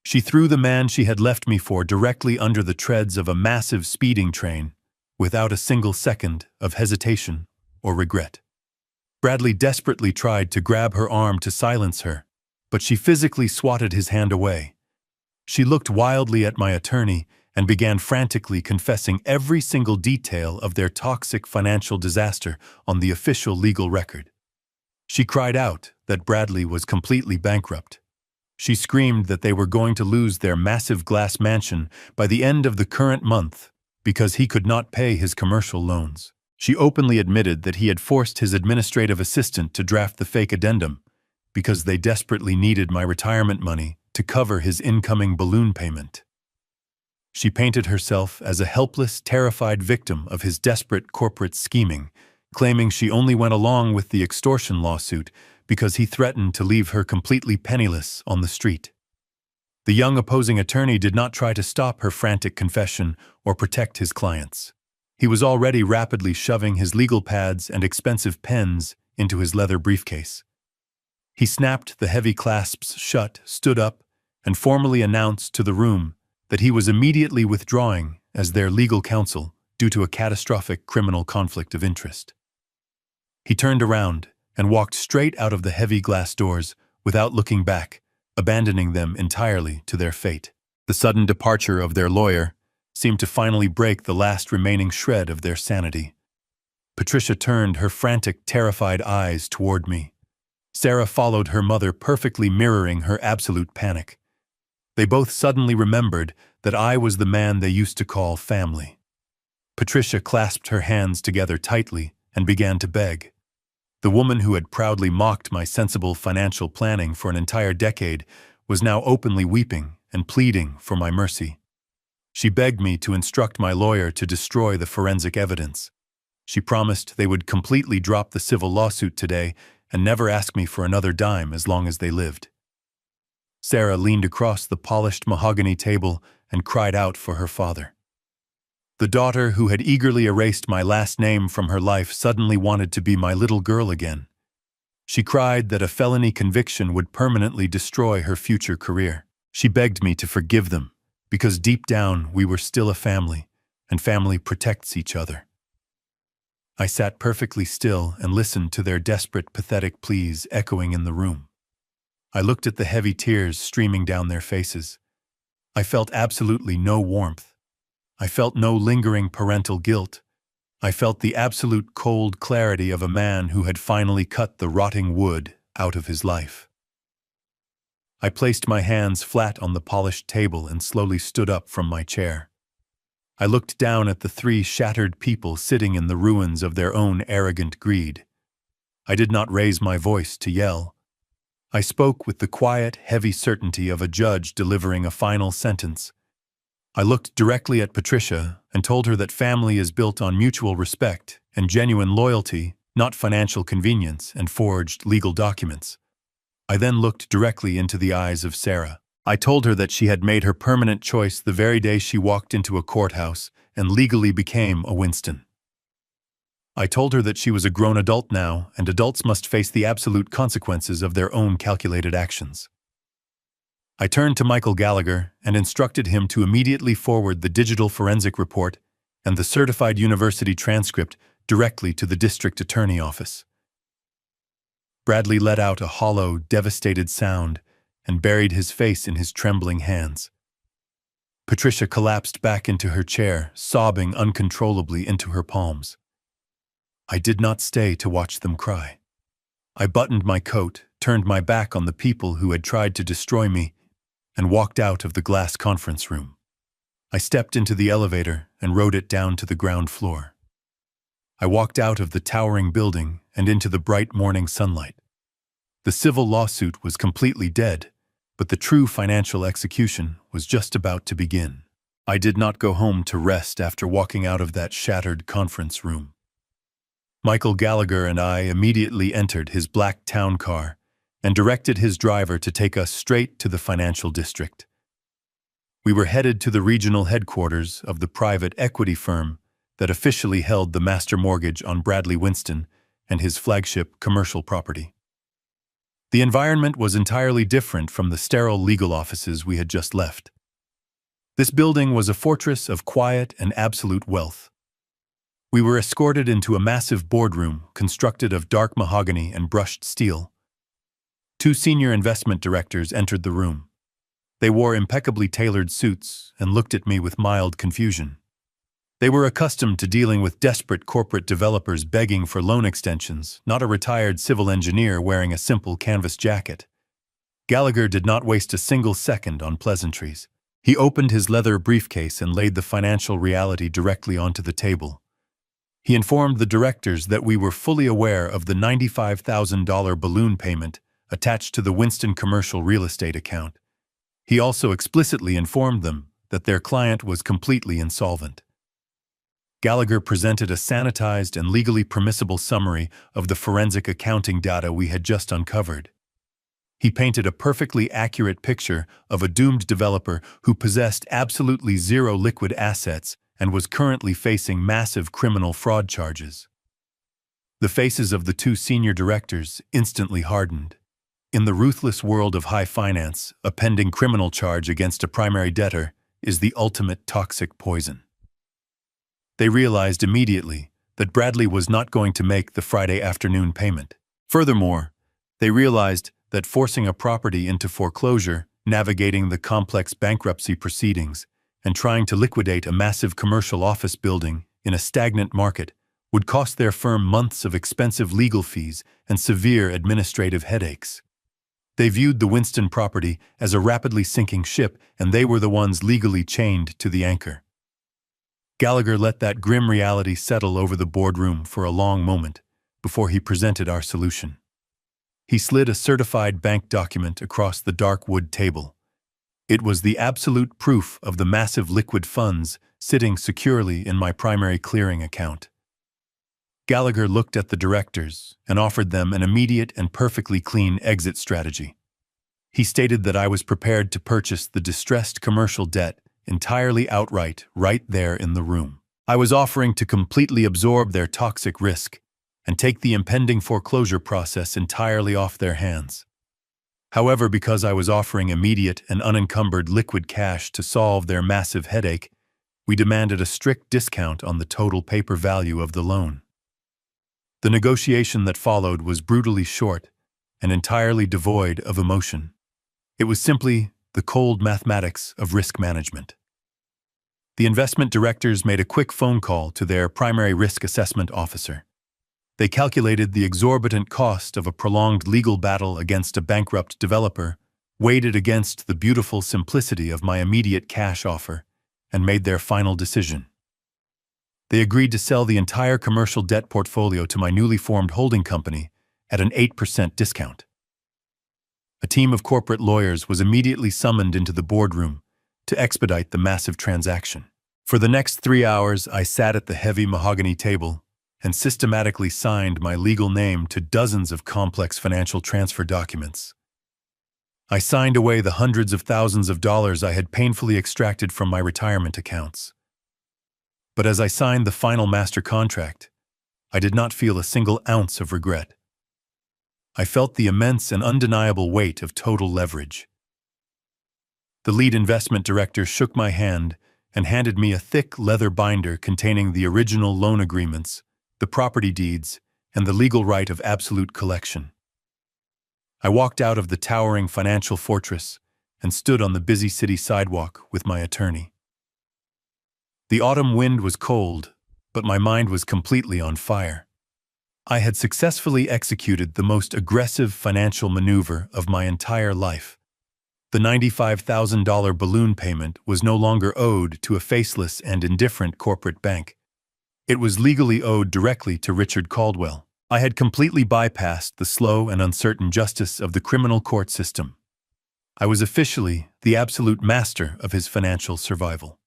A: She threw the man she had left me for directly under the treads of a massive speeding train, without a single second of hesitation or regret. Bradley desperately tried to grab her arm to silence her, but she physically swatted his hand away. She looked wildly at my attorney and began frantically confessing every single detail of their toxic financial disaster on the official legal record. She cried out that Bradley was completely bankrupt. She screamed that they were going to lose their massive glass mansion by the end of the current month because he could not pay his commercial loans. She openly admitted that he had forced his administrative assistant to draft the fake addendum because they desperately needed my retirement money to cover his incoming balloon payment. She painted herself as a helpless, terrified victim of his desperate corporate scheming, claiming she only went along with the extortion lawsuit because he threatened to leave her completely penniless on the street. The young opposing attorney did not try to stop her frantic confession or protect his clients. He was already rapidly shoving his legal pads and expensive pens into his leather briefcase. He snapped the heavy clasps shut, stood up, and formally announced to the room that he was immediately withdrawing as their legal counsel due to a catastrophic criminal conflict of interest. He turned around and walked straight out of the heavy glass doors without looking back, abandoning them entirely to their fate. The sudden departure of their lawyer seemed to finally break the last remaining shred of their sanity. Patricia turned her frantic, terrified eyes toward me. Sarah followed her mother, perfectly mirroring her absolute panic. They both suddenly remembered that I was the man they used to call family. Patricia clasped her hands together tightly and began to beg. The woman who had proudly mocked my sensible financial planning for an entire decade was now openly weeping and pleading for my mercy. She begged me to instruct my lawyer to destroy the forensic evidence. She promised they would completely drop the civil lawsuit today and never ask me for another dime as long as they lived. Sarah leaned across the polished mahogany table and cried out for her father. The daughter who had eagerly erased my last name from her life suddenly wanted to be my little girl again. She cried that a felony conviction would permanently destroy her future career. She begged me to forgive them, because deep down we were still a family, and family protects each other. I sat perfectly still and listened to their desperate, pathetic pleas echoing in the room. I looked at the heavy tears streaming down their faces. I felt absolutely no warmth. I felt no lingering parental guilt. I felt the absolute cold clarity of a man who had finally cut the rotting wood out of his life. I placed my hands flat on the polished table and slowly stood up from my chair. I looked down at the three shattered people sitting in the ruins of their own arrogant greed. I did not raise my voice to yell. I spoke with the quiet, heavy certainty of a judge delivering a final sentence. I looked directly at Patricia and told her that family is built on mutual respect and genuine loyalty, not financial convenience and forged legal documents. I then looked directly into the eyes of Sarah. I told her that she had made her permanent choice the very day she walked into a courthouse and legally became a Winston. I told her that she was a grown adult now, and adults must face the absolute consequences of their own calculated actions. I turned to Michael Gallagher and instructed him to immediately forward the digital forensic report and the certified university transcript directly to the district attorney office. Bradley let out a hollow, devastated sound and buried his face in his trembling hands. Patricia collapsed back into her chair, sobbing uncontrollably into her palms. I did not stay to watch them cry. I buttoned my coat, turned my back on the people who had tried to destroy me, and walked out of the glass conference room. I stepped into the elevator and rode it down to the ground floor. I walked out of the towering building and into the bright morning sunlight. The civil lawsuit was completely dead, but the true financial execution was just about to begin. I did not go home to rest after walking out of that shattered conference room. Michael Gallagher and I immediately entered his black town car and directed his driver to take us straight to the financial district. We were headed to the regional headquarters of the private equity firm that officially held the master mortgage on Bradley Winston and his flagship commercial property. The environment was entirely different from the sterile legal offices we had just left. This building was a fortress of quiet and absolute wealth. We were escorted into a massive boardroom constructed of dark mahogany and brushed steel. Two senior investment directors entered the room. They wore impeccably tailored suits and looked at me with mild confusion. They were accustomed to dealing with desperate corporate developers begging for loan extensions, not a retired civil engineer wearing a simple canvas jacket. Gallagher did not waste a single second on pleasantries. He opened his leather briefcase and laid the financial reality directly onto the table. He informed the directors that we were fully aware of the $95,000 balloon payment attached to the Winston commercial real estate account. He also explicitly informed them that their client was completely insolvent. Gallagher presented a sanitized and legally permissible summary of the forensic accounting data we had just uncovered. He painted a perfectly accurate picture of a doomed developer who possessed absolutely zero liquid assets and was currently facing massive criminal fraud charges. The faces of the two senior directors instantly hardened. In the ruthless world of high finance, a pending criminal charge against a primary debtor is the ultimate toxic poison. They realized immediately that Bradley was not going to make the Friday afternoon payment. Furthermore, they realized that forcing a property into foreclosure, navigating the complex bankruptcy proceedings, and trying to liquidate a massive commercial office building in a stagnant market would cost their firm months of expensive legal fees and severe administrative headaches. They viewed the Winston property as a rapidly sinking ship, and they were the ones legally chained to the anchor. Gallagher let that grim reality settle over the boardroom for a long moment before he presented our solution. He slid a certified bank document across the dark wood table. It was the absolute proof of the massive liquid funds sitting securely in my primary clearing account. Gallagher looked at the directors and offered them an immediate and perfectly clean exit strategy. He stated that I was prepared to purchase the distressed commercial debt entirely outright right there in the room. I was offering to completely absorb their toxic risk and take the impending foreclosure process entirely off their hands. However, because I was offering immediate and unencumbered liquid cash to solve their massive headache, we demanded a strict discount on the total paper value of the loan. The negotiation that followed was brutally short and entirely devoid of emotion. It was simply the cold mathematics of risk management. The investment directors made a quick phone call to their primary risk assessment officer. They calculated the exorbitant cost of a prolonged legal battle against a bankrupt developer, weighed it against the beautiful simplicity of my immediate cash offer, and made their final decision. They agreed to sell the entire commercial debt portfolio to my newly formed holding company at an 8% discount. A team of corporate lawyers was immediately summoned into the boardroom to expedite the massive transaction. For the next 3 hours, I sat at the heavy mahogany table and systematically signed my legal name to dozens of complex financial transfer documents. I signed away the hundreds of thousands of dollars I had painfully extracted from my retirement accounts. But as I signed the final master contract, I did not feel a single ounce of regret. I felt the immense and undeniable weight of total leverage. The lead investment director shook my hand and handed me a thick leather binder containing the original loan agreements, the property deeds, and the legal right of absolute collection. I walked out of the towering financial fortress and stood on the busy city sidewalk with my attorney. The autumn wind was cold, but my mind was completely on fire. I had successfully executed the most aggressive financial maneuver of my entire life. The $95,000 balloon payment was no longer owed to a faceless and indifferent corporate bank. It was legally owed directly to Richard Caldwell. I had completely bypassed the slow and uncertain justice of the criminal court system. I was officially the absolute master of his financial survival.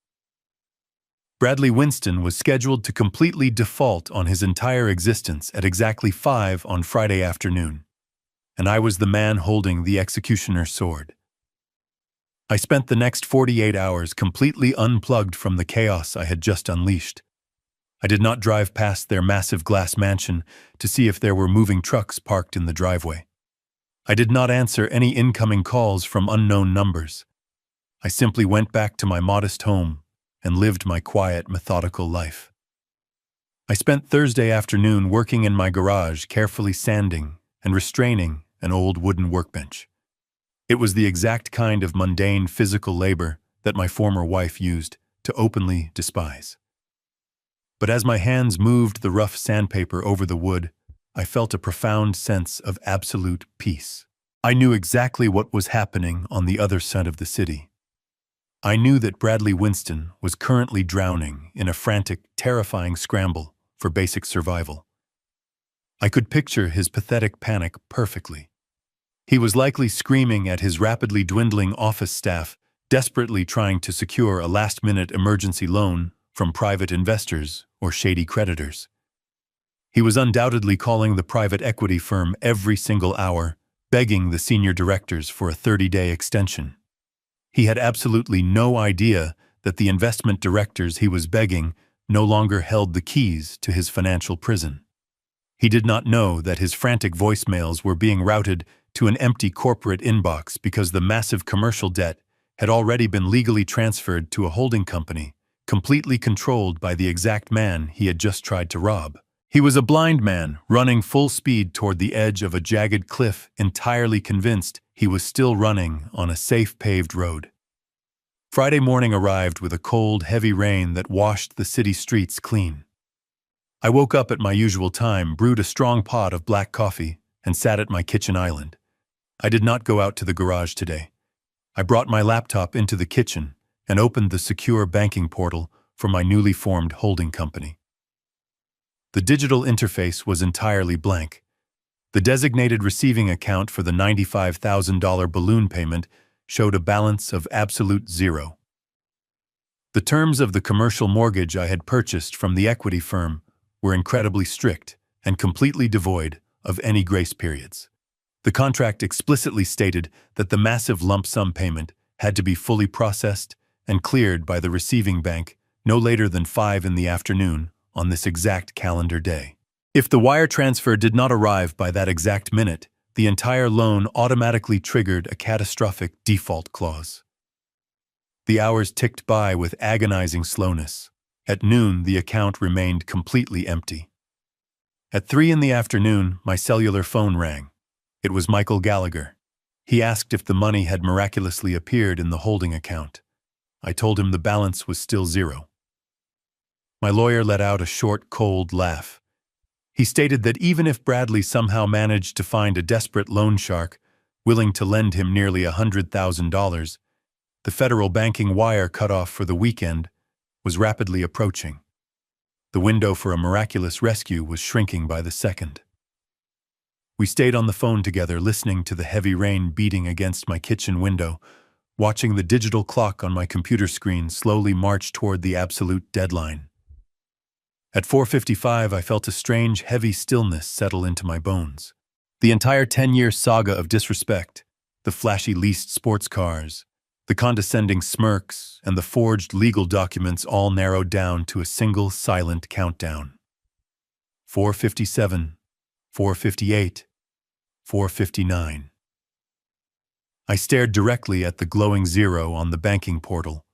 A: Bradley Winston was scheduled to completely default on his entire existence at exactly 5 on Friday afternoon, and I was the man holding the executioner's sword. I spent the next 48 hours completely unplugged from the chaos I had just unleashed. I did not drive past their massive glass mansion to see if there were moving trucks parked in the driveway. I did not answer any incoming calls from unknown numbers. I simply went back to my modest home and lived my quiet, methodical life. I spent Thursday afternoon working in my garage, carefully sanding and restraining an old wooden workbench. It was the exact kind of mundane physical labor that my former wife used to openly despise. But as my hands moved the rough sandpaper over the wood, I felt a profound sense of absolute peace. I knew exactly what was happening on the other side of the city. I knew that Bradley Winston was currently drowning in a frantic, terrifying scramble for basic survival. I could picture his pathetic panic perfectly. He was likely screaming at his rapidly dwindling office staff, desperately trying to secure a last-minute emergency loan from private investors or shady creditors. He was undoubtedly calling the private equity firm every single hour, begging the senior directors for a 30-day extension. He had absolutely no idea that the investment directors he was begging no longer held the keys to his financial prison. He did not know that his frantic voicemails were being routed to an empty corporate inbox because the massive commercial debt had already been legally transferred to a holding company, completely controlled by the exact man he had just tried to rob. He was a blind man, running full speed toward the edge of a jagged cliff, entirely convinced he was still running on a safe paved road. Friday morning arrived with a cold, heavy rain that washed the city streets clean. I woke up at my usual time, brewed a strong pot of black coffee, and sat at my kitchen island. I did not go out to the garage today. I brought my laptop into the kitchen and opened the secure banking portal for my newly formed holding company. The digital interface was entirely blank. The designated receiving account for the $95,000 balloon payment showed a balance of absolute zero. The terms of the commercial mortgage I had purchased from the equity firm were incredibly strict and completely devoid of any grace periods. The contract explicitly stated that the massive lump sum payment had to be fully processed and cleared by the receiving bank no later than 5 p.m. on this exact calendar day. If the wire transfer did not arrive by that exact minute, the entire loan automatically triggered a catastrophic default clause. The hours ticked by with agonizing slowness. At noon, the account remained completely empty. At 3 p.m, my cellular phone rang. It was Michael Gallagher. He asked if the money had miraculously appeared in the holding account. I told him the balance was still zero. My lawyer let out a short, cold laugh. He stated that even if Bradley somehow managed to find a desperate loan shark willing to lend him nearly $100,000, the federal banking wire cutoff for the weekend was rapidly approaching. The window for a miraculous rescue was shrinking by the second. We stayed on the phone together, listening to the heavy rain beating against my kitchen window, watching the digital clock on my computer screen slowly march toward the absolute deadline. At 4:55, I felt a strange, heavy stillness settle into my bones. The entire 10-year saga of disrespect, the flashy leased sports cars, the condescending smirks, and the forged legal documents all narrowed down to a single silent countdown. 4:57, 4:58, 4:59. I stared directly at the glowing zero on the banking portal.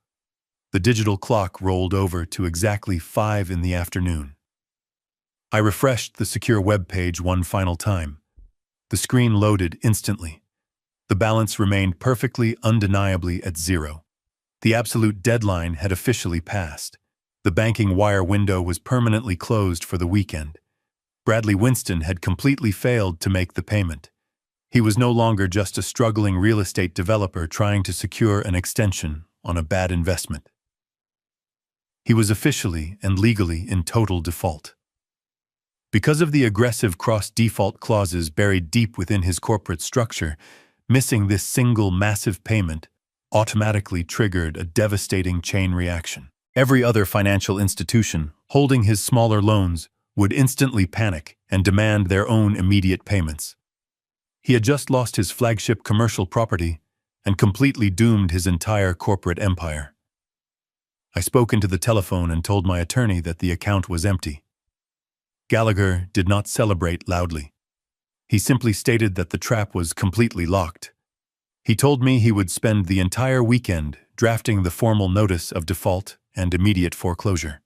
A: The digital clock rolled over to exactly 5 p.m. I refreshed the secure web page one final time. The screen loaded instantly. The balance remained perfectly, undeniably at zero. The absolute deadline had officially passed. The banking wire window was permanently closed for the weekend. Bradley Winston had completely failed to make the payment. He was no longer just a struggling real estate developer trying to secure an extension on a bad investment. He was officially and legally in total default. Because of the aggressive cross-default clauses buried deep within his corporate structure, missing this single massive payment automatically triggered a devastating chain reaction. Every other financial institution holding his smaller loans would instantly panic and demand their own immediate payments. He had just lost his flagship commercial property and completely doomed his entire corporate empire. I spoke into the telephone and told my attorney that the account was empty. Gallagher did not celebrate loudly. He simply stated that the trap was completely locked. He told me he would spend the entire weekend drafting the formal notice of default and immediate foreclosure.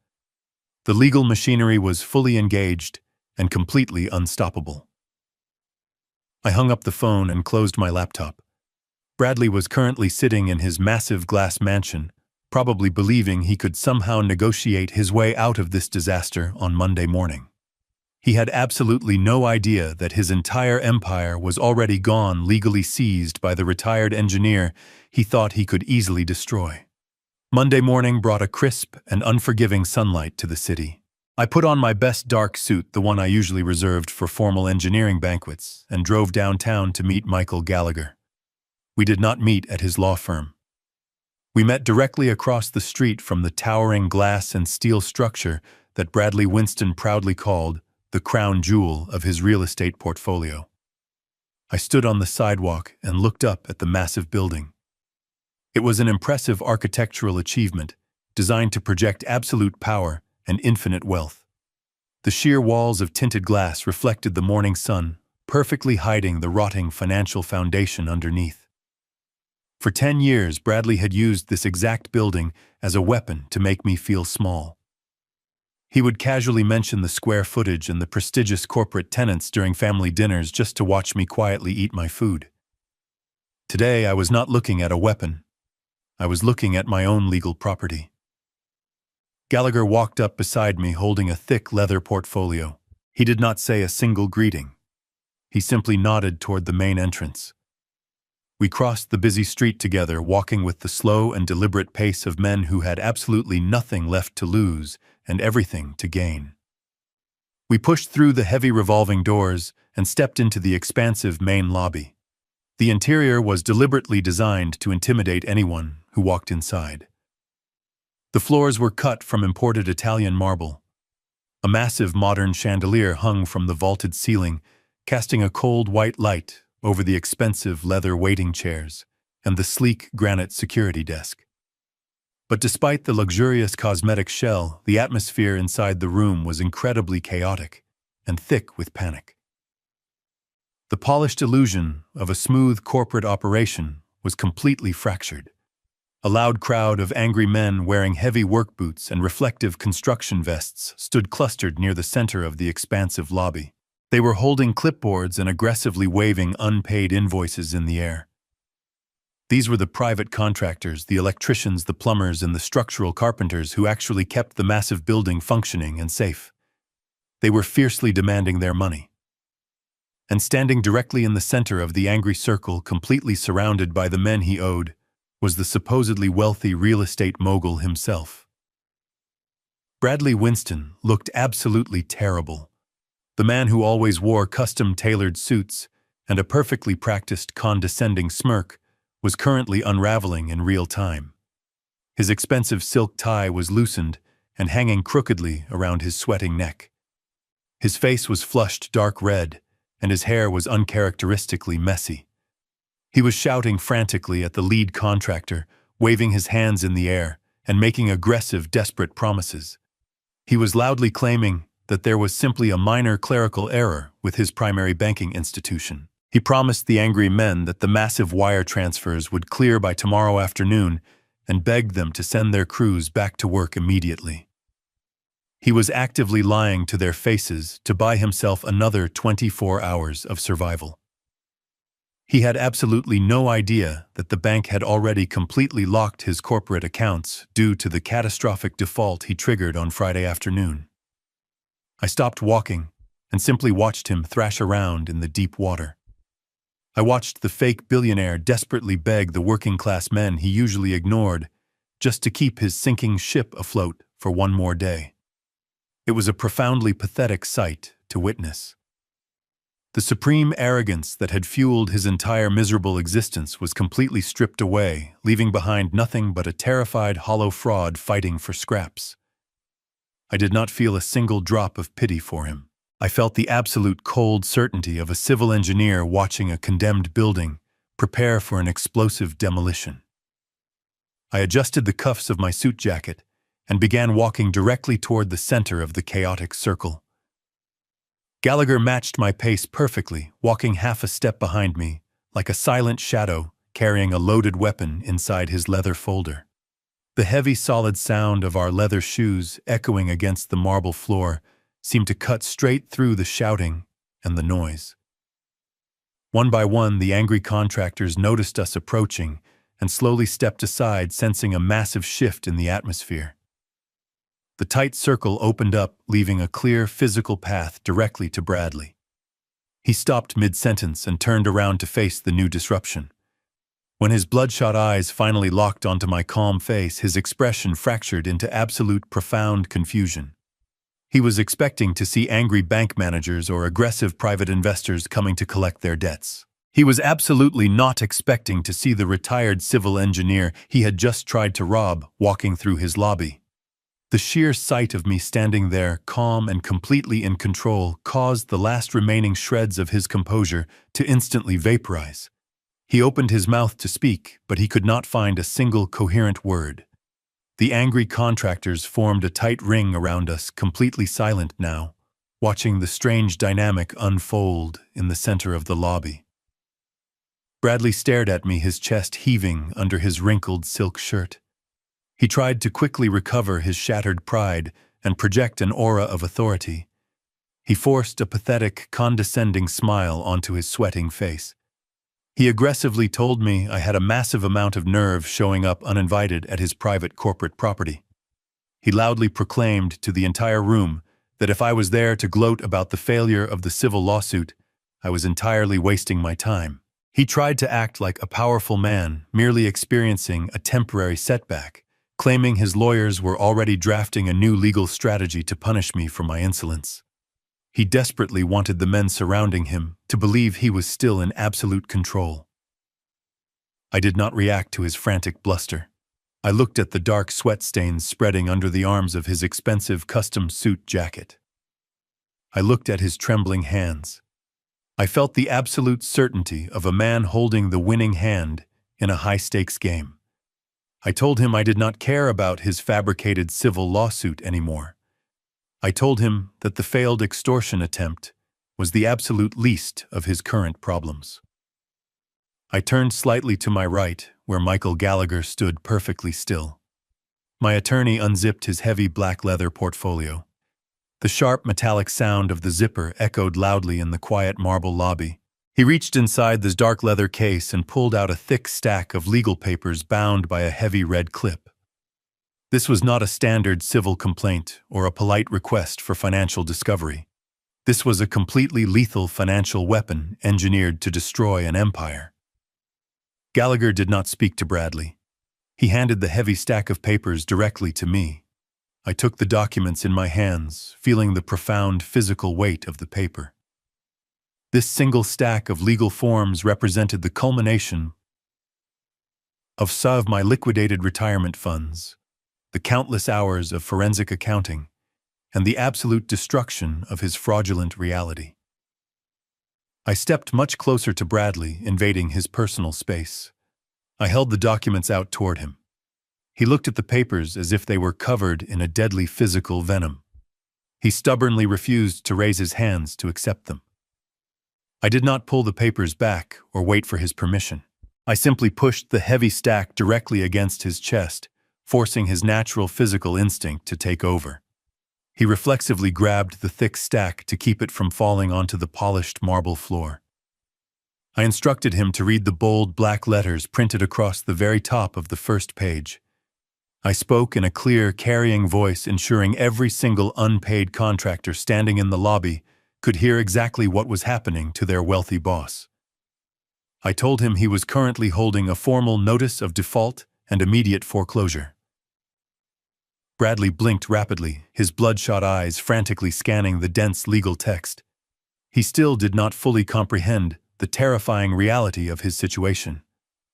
A: The legal machinery was fully engaged and completely unstoppable. I hung up the phone and closed my laptop. Bradley was currently sitting in his massive glass mansion, probably believing he could somehow negotiate his way out of this disaster on Monday morning. He had absolutely no idea that his entire empire was already gone, legally seized by the retired engineer he thought he could easily destroy. Monday morning brought a crisp and unforgiving sunlight to the city. I put on my best dark suit, the one I usually reserved for formal engineering banquets, and drove downtown to meet Michael Gallagher. We did not meet at his law firm. We met directly across the street from the towering glass and steel structure that Bradley Winston proudly called the crown jewel of his real estate portfolio. I stood on the sidewalk and looked up at the massive building. It was an impressive architectural achievement designed to project absolute power and infinite wealth. The sheer walls of tinted glass reflected the morning sun, perfectly hiding the rotting financial foundation underneath. For 10 years, Bradley had used this exact building as a weapon to make me feel small. He would casually mention the square footage and the prestigious corporate tenants during family dinners just to watch me quietly eat my food. Today, I was not looking at a weapon. I was looking at my own legal property. Gallagher walked up beside me holding a thick leather portfolio. He did not say a single greeting. He simply nodded toward the main entrance. We crossed the busy street together, walking with the slow and deliberate pace of men who had absolutely nothing left to lose and everything to gain. We pushed through the heavy revolving doors and stepped into the expansive main lobby. The interior was deliberately designed to intimidate anyone who walked inside. The floors were cut from imported Italian marble. A massive modern chandelier hung from the vaulted ceiling, casting a cold white light over the expensive leather waiting chairs and the sleek granite security desk. But despite the luxurious cosmetic shell, the atmosphere inside the room was incredibly chaotic and thick with panic. The polished illusion of a smooth corporate operation was completely fractured. A loud crowd of angry men wearing heavy work boots and reflective construction vests stood clustered near the center of the expansive lobby. They were holding clipboards and aggressively waving unpaid invoices in the air. These were the private contractors, the electricians, the plumbers, and the structural carpenters who actually kept the massive building functioning and safe. They were fiercely demanding their money. And standing directly in the center of the angry circle, completely surrounded by the men he owed, was the supposedly wealthy real estate mogul himself. Bradley Winston looked absolutely terrible. The man who always wore custom-tailored suits and a perfectly practiced condescending smirk was currently unraveling in real time. His expensive silk tie was loosened and hanging crookedly around his sweating neck. His face was flushed dark red, and his hair was uncharacteristically messy. He was shouting frantically at the lead contractor, waving his hands in the air and making aggressive, desperate promises. He was loudly claiming that there was simply a minor clerical error with his primary banking institution. He promised the angry men that the massive wire transfers would clear by tomorrow afternoon and begged them to send their crews back to work immediately. He was actively lying to their faces to buy himself another 24 hours of survival. He had absolutely no idea that the bank had already completely locked his corporate accounts due to the catastrophic default he triggered on Friday afternoon. I stopped walking and simply watched him thrash around in the deep water. I watched the fake billionaire desperately beg the working-class men he usually ignored just to keep his sinking ship afloat for one more day. It was a profoundly pathetic sight to witness. The supreme arrogance that had fueled his entire miserable existence was completely stripped away, leaving behind nothing but a terrified, hollow fraud fighting for scraps. I did not feel a single drop of pity for him. I felt the absolute cold certainty of a civil engineer watching a condemned building prepare for an explosive demolition. I adjusted the cuffs of my suit jacket and began walking directly toward the center of the chaotic circle. Gallagher matched my pace perfectly, walking half a step behind me, like a silent shadow carrying a loaded weapon inside his leather folder. The heavy, solid sound of our leather shoes echoing against the marble floor seemed to cut straight through the shouting and the noise. One by one, the angry contractors noticed us approaching and slowly stepped aside, sensing a massive shift in the atmosphere. The tight circle opened up, leaving a clear physical path directly to Bradley. He stopped mid-sentence and turned around to face the new disruption. When his bloodshot eyes finally locked onto my calm face, his expression fractured into absolute profound confusion. He was expecting to see angry bank managers or aggressive private investors coming to collect their debts. He was absolutely not expecting to see the retired civil engineer he had just tried to rob walking through his lobby. The sheer sight of me standing there, calm and completely in control, caused the last remaining shreds of his composure to instantly vaporize. He opened his mouth to speak, but he could not find a single coherent word. The angry contractors formed a tight ring around us, completely silent now, watching the strange dynamic unfold in the center of the lobby. Bradley stared at me, his chest heaving under his wrinkled silk shirt. He tried to quickly recover his shattered pride and project an aura of authority. He forced a pathetic, condescending smile onto his sweating face. He aggressively told me I had a massive amount of nerve showing up uninvited at his private corporate property. He loudly proclaimed to the entire room that if I was there to gloat about the failure of the civil lawsuit, I was entirely wasting my time. He tried to act like a powerful man, merely experiencing a temporary setback, claiming his lawyers were already drafting a new legal strategy to punish me for my insolence. He desperately wanted the men surrounding him to believe he was still in absolute control. I did not react to his frantic bluster. I looked at the dark sweat stains spreading under the arms of his expensive custom suit jacket. I looked at his trembling hands. I felt the absolute certainty of a man holding the winning hand in a high-stakes game. I told him I did not care about his fabricated civil lawsuit anymore. I told him that the failed extortion attempt was the absolute least of his current problems. I turned slightly to my right, where Michael Gallagher stood perfectly still. My attorney unzipped his heavy black leather portfolio. The sharp metallic sound of the zipper echoed loudly in the quiet marble lobby. He reached inside this dark leather case and pulled out a thick stack of legal papers bound by a heavy red clip. This was not a standard civil complaint or a polite request for financial discovery. This was a completely lethal financial weapon engineered to destroy an empire. Gallagher did not speak to Bradley. He handed the heavy stack of papers directly to me. I took the documents in my hands, feeling the profound physical weight of the paper. This single stack of legal forms represented the culmination of some of my liquidated retirement funds, the countless hours of forensic accounting, and the absolute destruction of his fraudulent reality. I stepped much closer to Bradley, invading his personal space. I held the documents out toward him. He looked at the papers as if they were covered in a deadly physical venom. He stubbornly refused to raise his hands to accept them. I did not pull the papers back or wait for his permission. I simply pushed the heavy stack directly against his chest, forcing his natural physical instinct to take over. He reflexively grabbed the thick stack to keep it from falling onto the polished marble floor. I instructed him to read the bold black letters printed across the very top of the first page. I spoke in a clear, carrying voice, ensuring every single unpaid contractor standing in the lobby could hear exactly what was happening to their wealthy boss. I told him he was currently holding a formal notice of default and immediate foreclosure. Bradley blinked rapidly, his bloodshot eyes frantically scanning the dense legal text. He still did not fully comprehend the terrifying reality of his situation.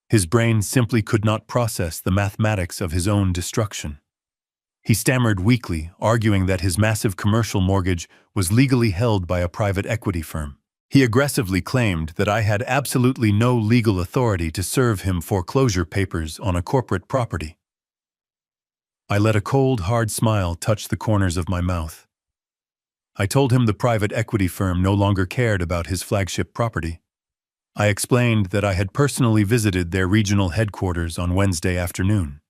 A: His brain simply could not process the mathematics of his own destruction. He stammered weakly, arguing that his massive commercial mortgage was legally held by a private equity firm. He aggressively claimed that I had absolutely no legal authority to serve him foreclosure papers on a corporate property. I let a cold, hard smile touch the corners of my mouth. I told him the private equity firm no longer cared about his flagship property. I explained that I had personally visited their regional headquarters on Wednesday afternoon.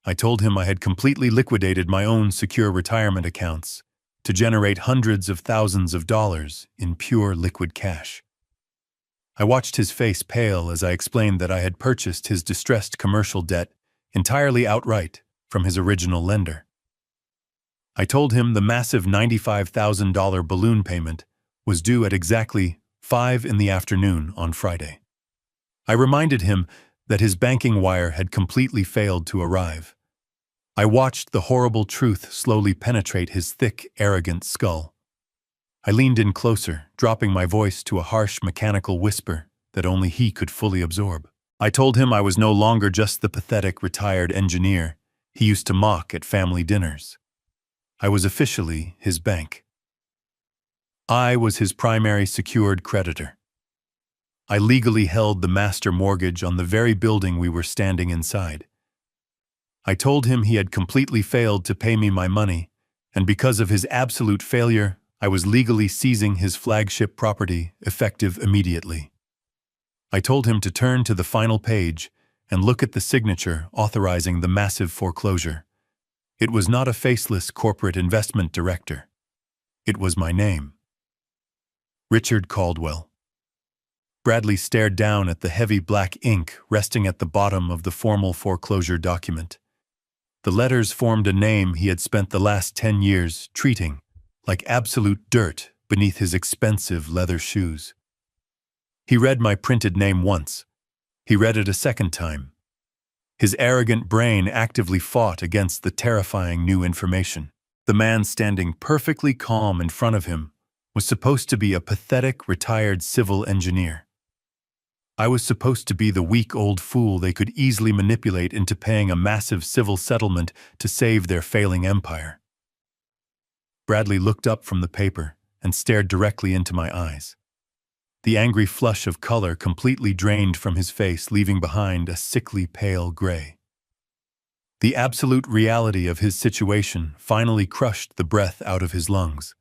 A: I told him I had completely liquidated my own secure retirement accounts to generate hundreds of thousands of dollars in pure liquid cash. I watched his face pale as I explained that I had purchased his distressed commercial debt entirely outright from his original lender. I told him the massive $95,000 balloon payment was due at exactly 5 p.m. on Friday. I reminded him that his banking wire had completely failed to arrive. I watched the horrible truth slowly penetrate his thick, arrogant skull. I leaned in closer, dropping my voice to a harsh mechanical whisper that only he could fully absorb. I told him I was no longer just the pathetic retired engineer he used to mock at family dinners. I was officially his bank. I was his primary secured creditor. I legally held the master mortgage on the very building we were standing inside. I told him he had completely failed to pay me my money, and because of his absolute failure, I was legally seizing his flagship property, effective immediately. I told him to turn to the final page and look at the signature authorizing the massive foreclosure. It was not a faceless corporate investment director. It was my name. Richard Caldwell. Bradley stared down at the heavy black ink resting at the bottom of the formal foreclosure document. The letters formed a name he had spent the last 10 years treating like absolute dirt beneath his expensive leather shoes. He read my printed name once. He read it a second time. His arrogant brain actively fought against the terrifying new information. The man standing perfectly calm in front of him was supposed to be a pathetic retired civil engineer. I was supposed to be the weak old fool they could easily manipulate into paying a massive civil settlement to save their failing empire. Bradley looked up from the paper and stared directly into my eyes. The angry flush of color completely drained from his face, leaving behind a sickly pale gray. The absolute reality of his situation finally crushed the breath out of his lungs.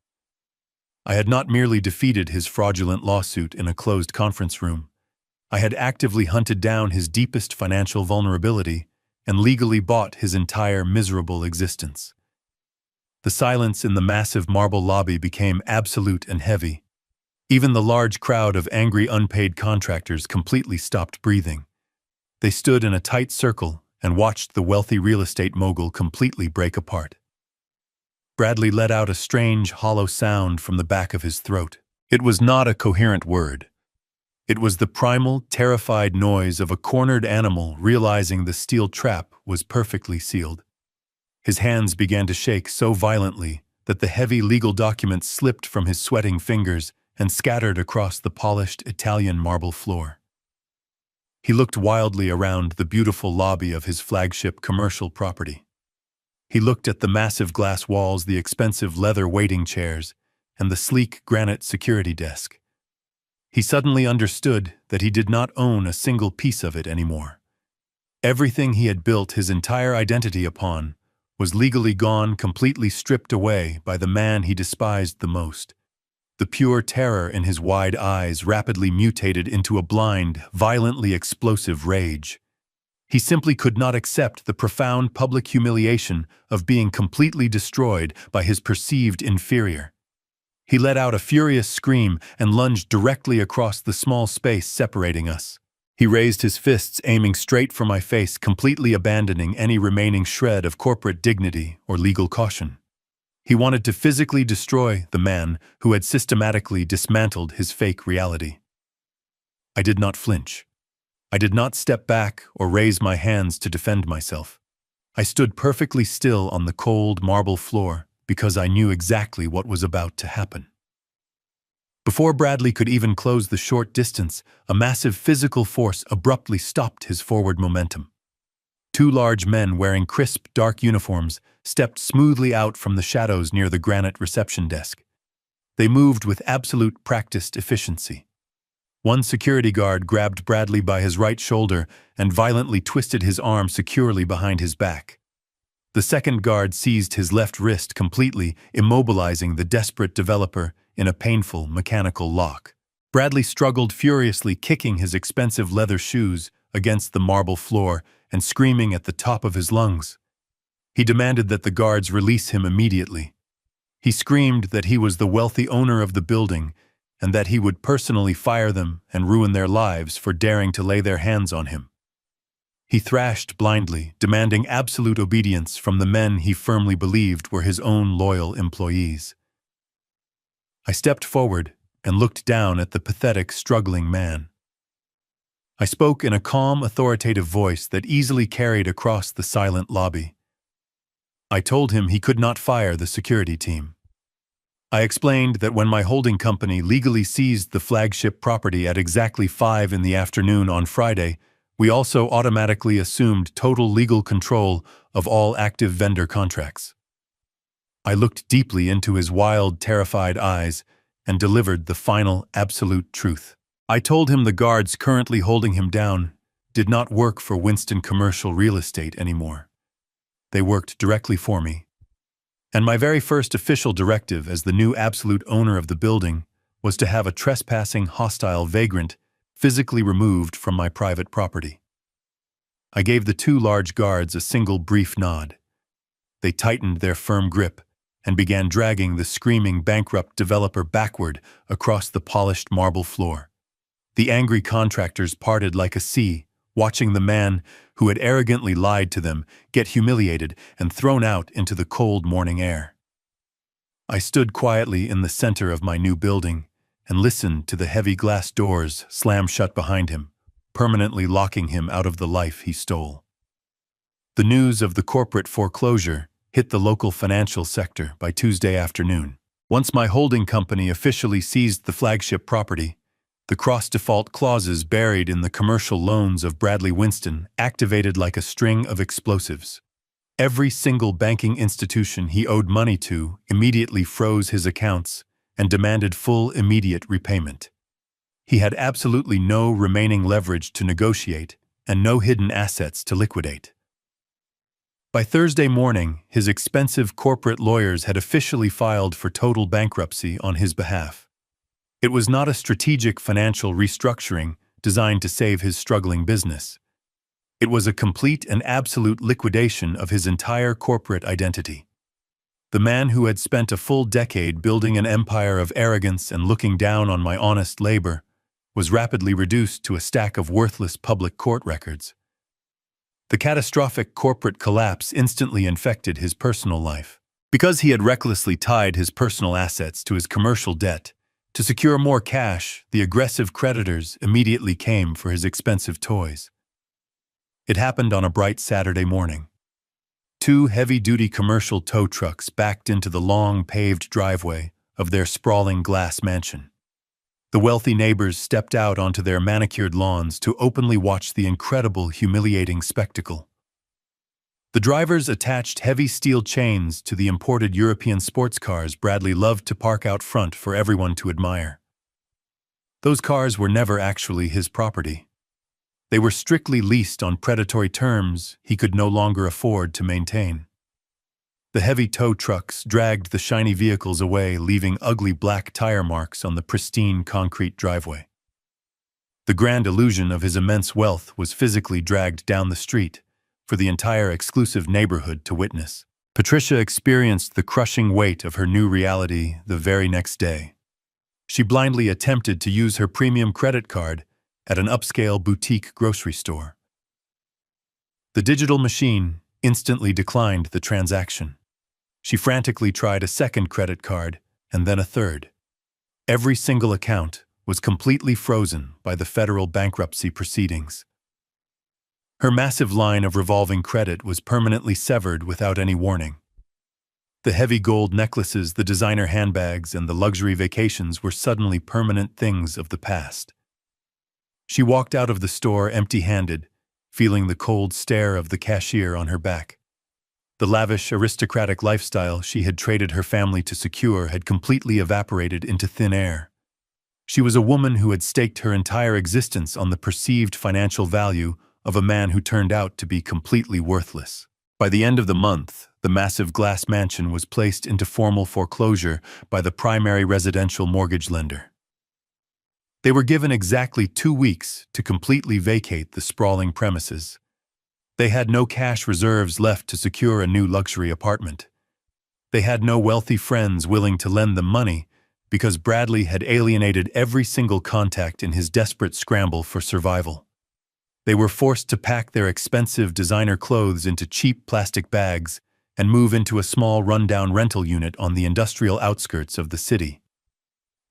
A: I had not merely defeated his fraudulent lawsuit in a closed conference room. I had actively hunted down his deepest financial vulnerability and legally bought his entire miserable existence. The silence in the massive marble lobby became absolute and heavy. Even the large crowd of angry unpaid contractors completely stopped breathing. They stood in a tight circle and watched the wealthy real estate mogul completely break apart. Bradley let out a strange, hollow sound from the back of his throat. It was not a coherent word. It was the primal, terrified noise of a cornered animal realizing the steel trap was perfectly sealed. His hands began to shake so violently that the heavy legal documents slipped from his sweating fingers and scattered across the polished Italian marble floor. He looked wildly around the beautiful lobby of his flagship commercial property. He looked at the massive glass walls, the expensive leather waiting chairs, and the sleek granite security desk. He suddenly understood that he did not own a single piece of it anymore. Everything he had built his entire identity upon was legally gone, completely stripped away by the man he despised the most. The pure terror in his wide eyes rapidly mutated into a blind, violently explosive rage. He simply could not accept the profound public humiliation of being completely destroyed by his perceived inferior. He let out a furious scream and lunged directly across the small space separating us. He raised his fists, aiming straight for my face, completely abandoning any remaining shred of corporate dignity or legal caution. He wanted to physically destroy the man who had systematically dismantled his fake reality. I did not flinch. I did not step back or raise my hands to defend myself. I stood perfectly still on the cold marble floor because I knew exactly what was about to happen. Before Bradley could even close the short distance, a massive physical force abruptly stopped his forward momentum. Two large men wearing crisp, dark uniforms stepped smoothly out from the shadows near the granite reception desk. They moved with absolute practiced efficiency. One security guard grabbed Bradley by his right shoulder and violently twisted his arm securely behind his back. The second guard seized his left wrist completely, immobilizing the desperate developer in a painful mechanical lock. Bradley struggled furiously, kicking his expensive leather shoes against the marble floor and screaming at the top of his lungs. He demanded that the guards release him immediately. He screamed that he was the wealthy owner of the building and that he would personally fire them and ruin their lives for daring to lay their hands on him. He thrashed blindly, demanding absolute obedience from the men he firmly believed were his own loyal employees. I stepped forward and looked down at the pathetic, struggling man. I spoke in a calm, authoritative voice that easily carried across the silent lobby. I told him he could not fire the security team. I explained that when my holding company legally seized the flagship property at exactly 5 in the afternoon on Friday, we also automatically assumed total legal control of all active vendor contracts. I looked deeply into his wild, terrified eyes and delivered the final, absolute truth. I told him the guards currently holding him down did not work for Winston Commercial Real Estate anymore. They worked directly for me. And my very first official directive as the new absolute owner of the building was to have a trespassing, hostile vagrant physically removed from my private property. I gave the 2 large guards a single brief nod. They tightened their firm grip and began dragging the screaming bankrupt developer backward across the polished marble floor. The angry contractors parted like a sea, watching the man who had arrogantly lied to them get humiliated and thrown out into the cold morning air. I stood quietly in the center of my new building and listened to the heavy glass doors slam shut behind him, permanently locking him out of the life he stole. The news of the corporate foreclosure hit the local financial sector by Tuesday afternoon. Once my holding company officially seized the flagship property, the cross-default clauses buried in the commercial loans of Bradley Winston activated like a string of explosives. Every single banking institution he owed money to immediately froze his accounts and demanded full immediate repayment. He had absolutely no remaining leverage to negotiate and no hidden assets to liquidate. By Thursday morning, his expensive corporate lawyers had officially filed for total bankruptcy on his behalf. It was not a strategic financial restructuring designed to save his struggling business. It was a complete and absolute liquidation of his entire corporate identity. The man who had spent a full decade building an empire of arrogance and looking down on my honest labor was rapidly reduced to a stack of worthless public court records. The catastrophic corporate collapse instantly infected his personal life. Because he had recklessly tied his personal assets to his commercial debt, to secure more cash, the aggressive creditors immediately came for his expensive toys. It happened on a bright Saturday morning. 2 heavy-duty commercial tow trucks backed into the long paved driveway of their sprawling glass mansion. The wealthy neighbors stepped out onto their manicured lawns to openly watch the incredible, humiliating spectacle. The drivers attached heavy steel chains to the imported European sports cars Bradley loved to park out front for everyone to admire. Those cars were never actually his property. They were strictly leased on predatory terms he could no longer afford to maintain. The heavy tow trucks dragged the shiny vehicles away, leaving ugly black tire marks on the pristine concrete driveway. The grand illusion of his immense wealth was physically dragged down the street for the entire exclusive neighborhood to witness. Patricia experienced the crushing weight of her new reality the very next day. She blindly attempted to use her premium credit card at an upscale boutique grocery store. The digital machine instantly declined the transaction. She frantically tried a second credit card and then a third. Every single account was completely frozen by the federal bankruptcy proceedings. Her massive line of revolving credit was permanently severed without any warning. The heavy gold necklaces, the designer handbags, and the luxury vacations were suddenly permanent things of the past. She walked out of the store empty-handed, feeling the cold stare of the cashier on her back. The lavish, aristocratic lifestyle she had traded her family to secure had completely evaporated into thin air. She was a woman who had staked her entire existence on the perceived financial value of a man who turned out to be completely worthless. By the end of the month, the massive glass mansion was placed into formal foreclosure by the primary residential mortgage lender. They were given exactly 2 weeks to completely vacate the sprawling premises. They had no cash reserves left to secure a new luxury apartment. They had no wealthy friends willing to lend them money because Bradley had alienated every single contact in his desperate scramble for survival. They were forced to pack their expensive designer clothes into cheap plastic bags and move into a small rundown rental unit on the industrial outskirts of the city.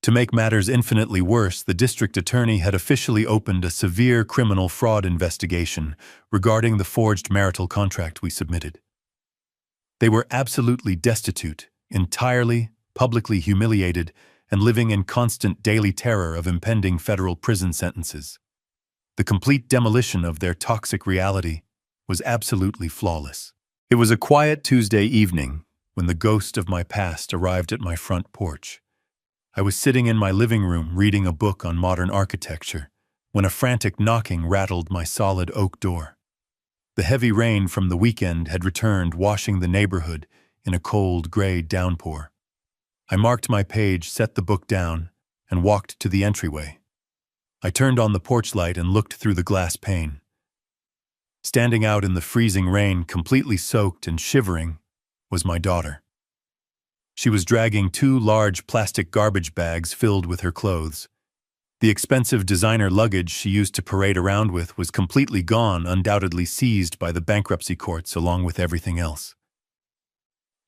A: To make matters infinitely worse, the district attorney had officially opened a severe criminal fraud investigation regarding the forged marital contract we submitted. They were absolutely destitute, entirely, publicly humiliated, and living in constant daily terror of impending federal prison sentences. The complete demolition of their toxic reality was absolutely flawless. It was a quiet Tuesday evening when the ghost of my past arrived at my front porch. I was sitting in my living room reading a book on modern architecture when a frantic knocking rattled my solid oak door. The heavy rain from the weekend had returned, washing the neighborhood in a cold, gray downpour. I marked my page, set the book down, and walked to the entryway. I turned on the porch light and looked through the glass pane. Standing out in the freezing rain, completely soaked and shivering, was my daughter. She was dragging 2 large plastic garbage bags filled with her clothes. The expensive designer luggage she used to parade around with was completely gone, undoubtedly seized by the bankruptcy courts along with everything else.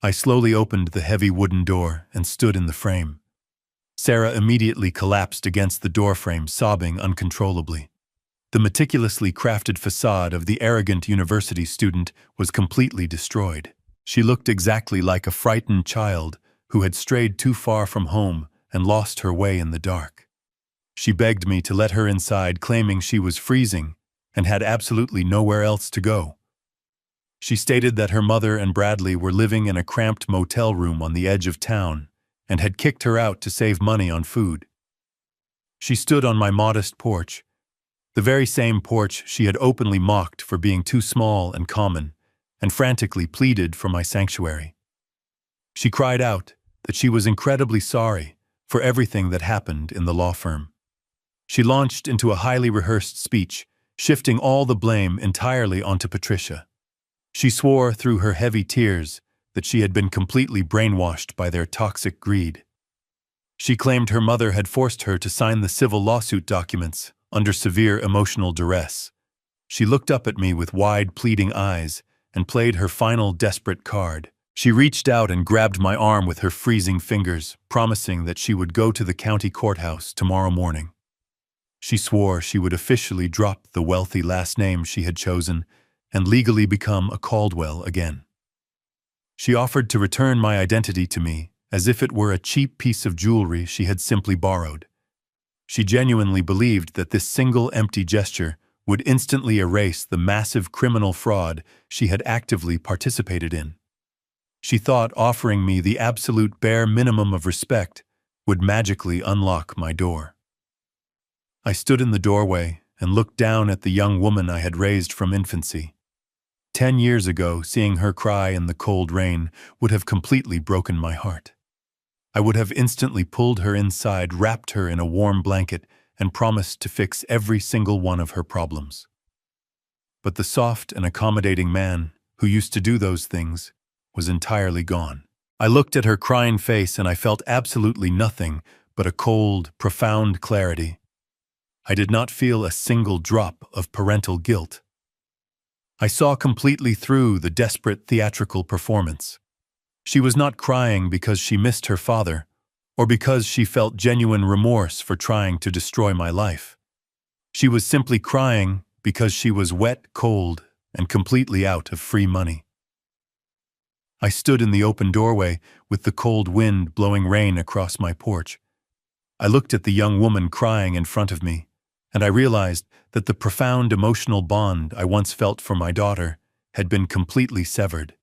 A: I slowly opened the heavy wooden door and stood in the frame. Sarah immediately collapsed against the doorframe, sobbing uncontrollably. The meticulously crafted facade of the arrogant university student was completely destroyed. She looked exactly like a frightened child who had strayed too far from home and lost her way in the dark. She begged me to let her inside, claiming she was freezing and had absolutely nowhere else to go. She stated that her mother and Bradley were living in a cramped motel room on the edge of town and had kicked her out to save money on food. She stood on my modest porch, the very same porch she had openly mocked for being too small and common, and frantically pleaded for my sanctuary. She cried out that she was incredibly sorry for everything that happened in the law firm. She launched into a highly rehearsed speech, shifting all the blame entirely onto Patricia. She swore through her heavy tears that she had been completely brainwashed by their toxic greed. She claimed her mother had forced her to sign the civil lawsuit documents under severe emotional duress. She looked up at me with wide, pleading eyes and played her final desperate card. She reached out and grabbed my arm with her freezing fingers, promising that she would go to the county courthouse tomorrow morning. She swore she would officially drop the wealthy last name she had chosen and legally become a Caldwell again. She offered to return my identity to me as if it were a cheap piece of jewelry she had simply borrowed. She genuinely believed that this single empty gesture would instantly erase the massive criminal fraud she had actively participated in. She thought offering me the absolute bare minimum of respect would magically unlock my door. I stood in the doorway and looked down at the young woman I had raised from infancy. 10 years ago, seeing her cry in the cold rain would have completely broken my heart. I would have instantly pulled her inside, wrapped her in a warm blanket, and promised to fix every single one of her problems. But the soft and accommodating man who used to do those things was entirely gone. I looked at her crying face and I felt absolutely nothing but a cold, profound clarity. I did not feel a single drop of parental guilt. I saw completely through the desperate theatrical performance. She was not crying because she missed her father, or because she felt genuine remorse for trying to destroy my life. She was simply crying because she was wet, cold, and completely out of free money. I stood in the open doorway with the cold wind blowing rain across my porch. I looked at the young woman crying in front of me, and I realized that the profound emotional bond I once felt for my daughter had been completely severed.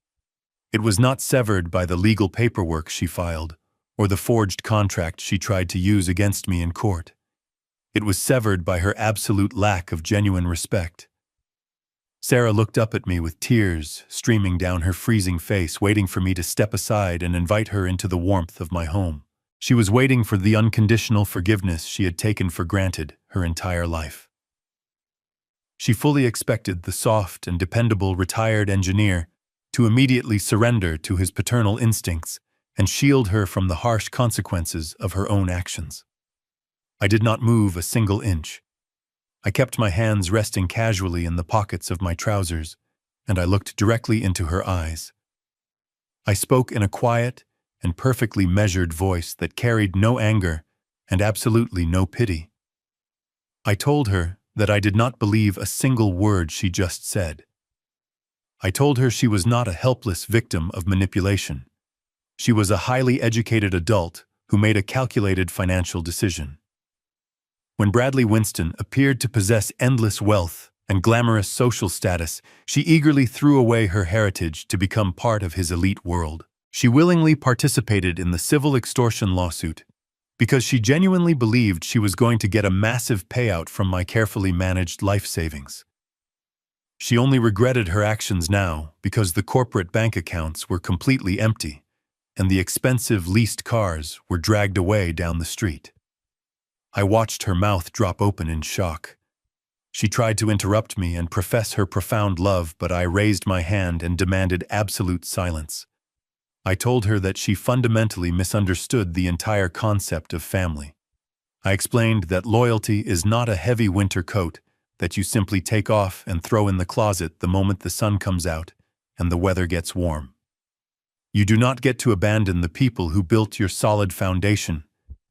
A: It was not severed by the legal paperwork she filed, or the forged contract she tried to use against me in court. It was severed by her absolute lack of genuine respect. Sarah looked up at me with tears streaming down her freezing face, waiting for me to step aside and invite her into the warmth of my home. She was waiting for the unconditional forgiveness she had taken for granted her entire life. She fully expected the soft and dependable retired engineer to immediately surrender to his paternal instincts and shield her from the harsh consequences of her own actions. I did not move a single inch. I kept my hands resting casually in the pockets of my trousers, and I looked directly into her eyes. I spoke in a quiet and perfectly measured voice that carried no anger and absolutely no pity. I told her that I did not believe a single word she just said. I told her she was not a helpless victim of manipulation. She was a highly educated adult who made a calculated financial decision. When Bradley Winston appeared to possess endless wealth and glamorous social status, she eagerly threw away her heritage to become part of his elite world. She willingly participated in the civil extortion lawsuit because she genuinely believed she was going to get a massive payout from my carefully managed life savings. She only regretted her actions now because the corporate bank accounts were completely empty and the expensive leased cars were dragged away down the street. I watched her mouth drop open in shock. She tried to interrupt me and profess her profound love, but I raised my hand and demanded absolute silence. I told her that she fundamentally misunderstood the entire concept of family. I explained that loyalty is not a heavy winter coat that you simply take off and throw in the closet the moment the sun comes out and the weather gets warm. You do not get to abandon the people who built your solid foundation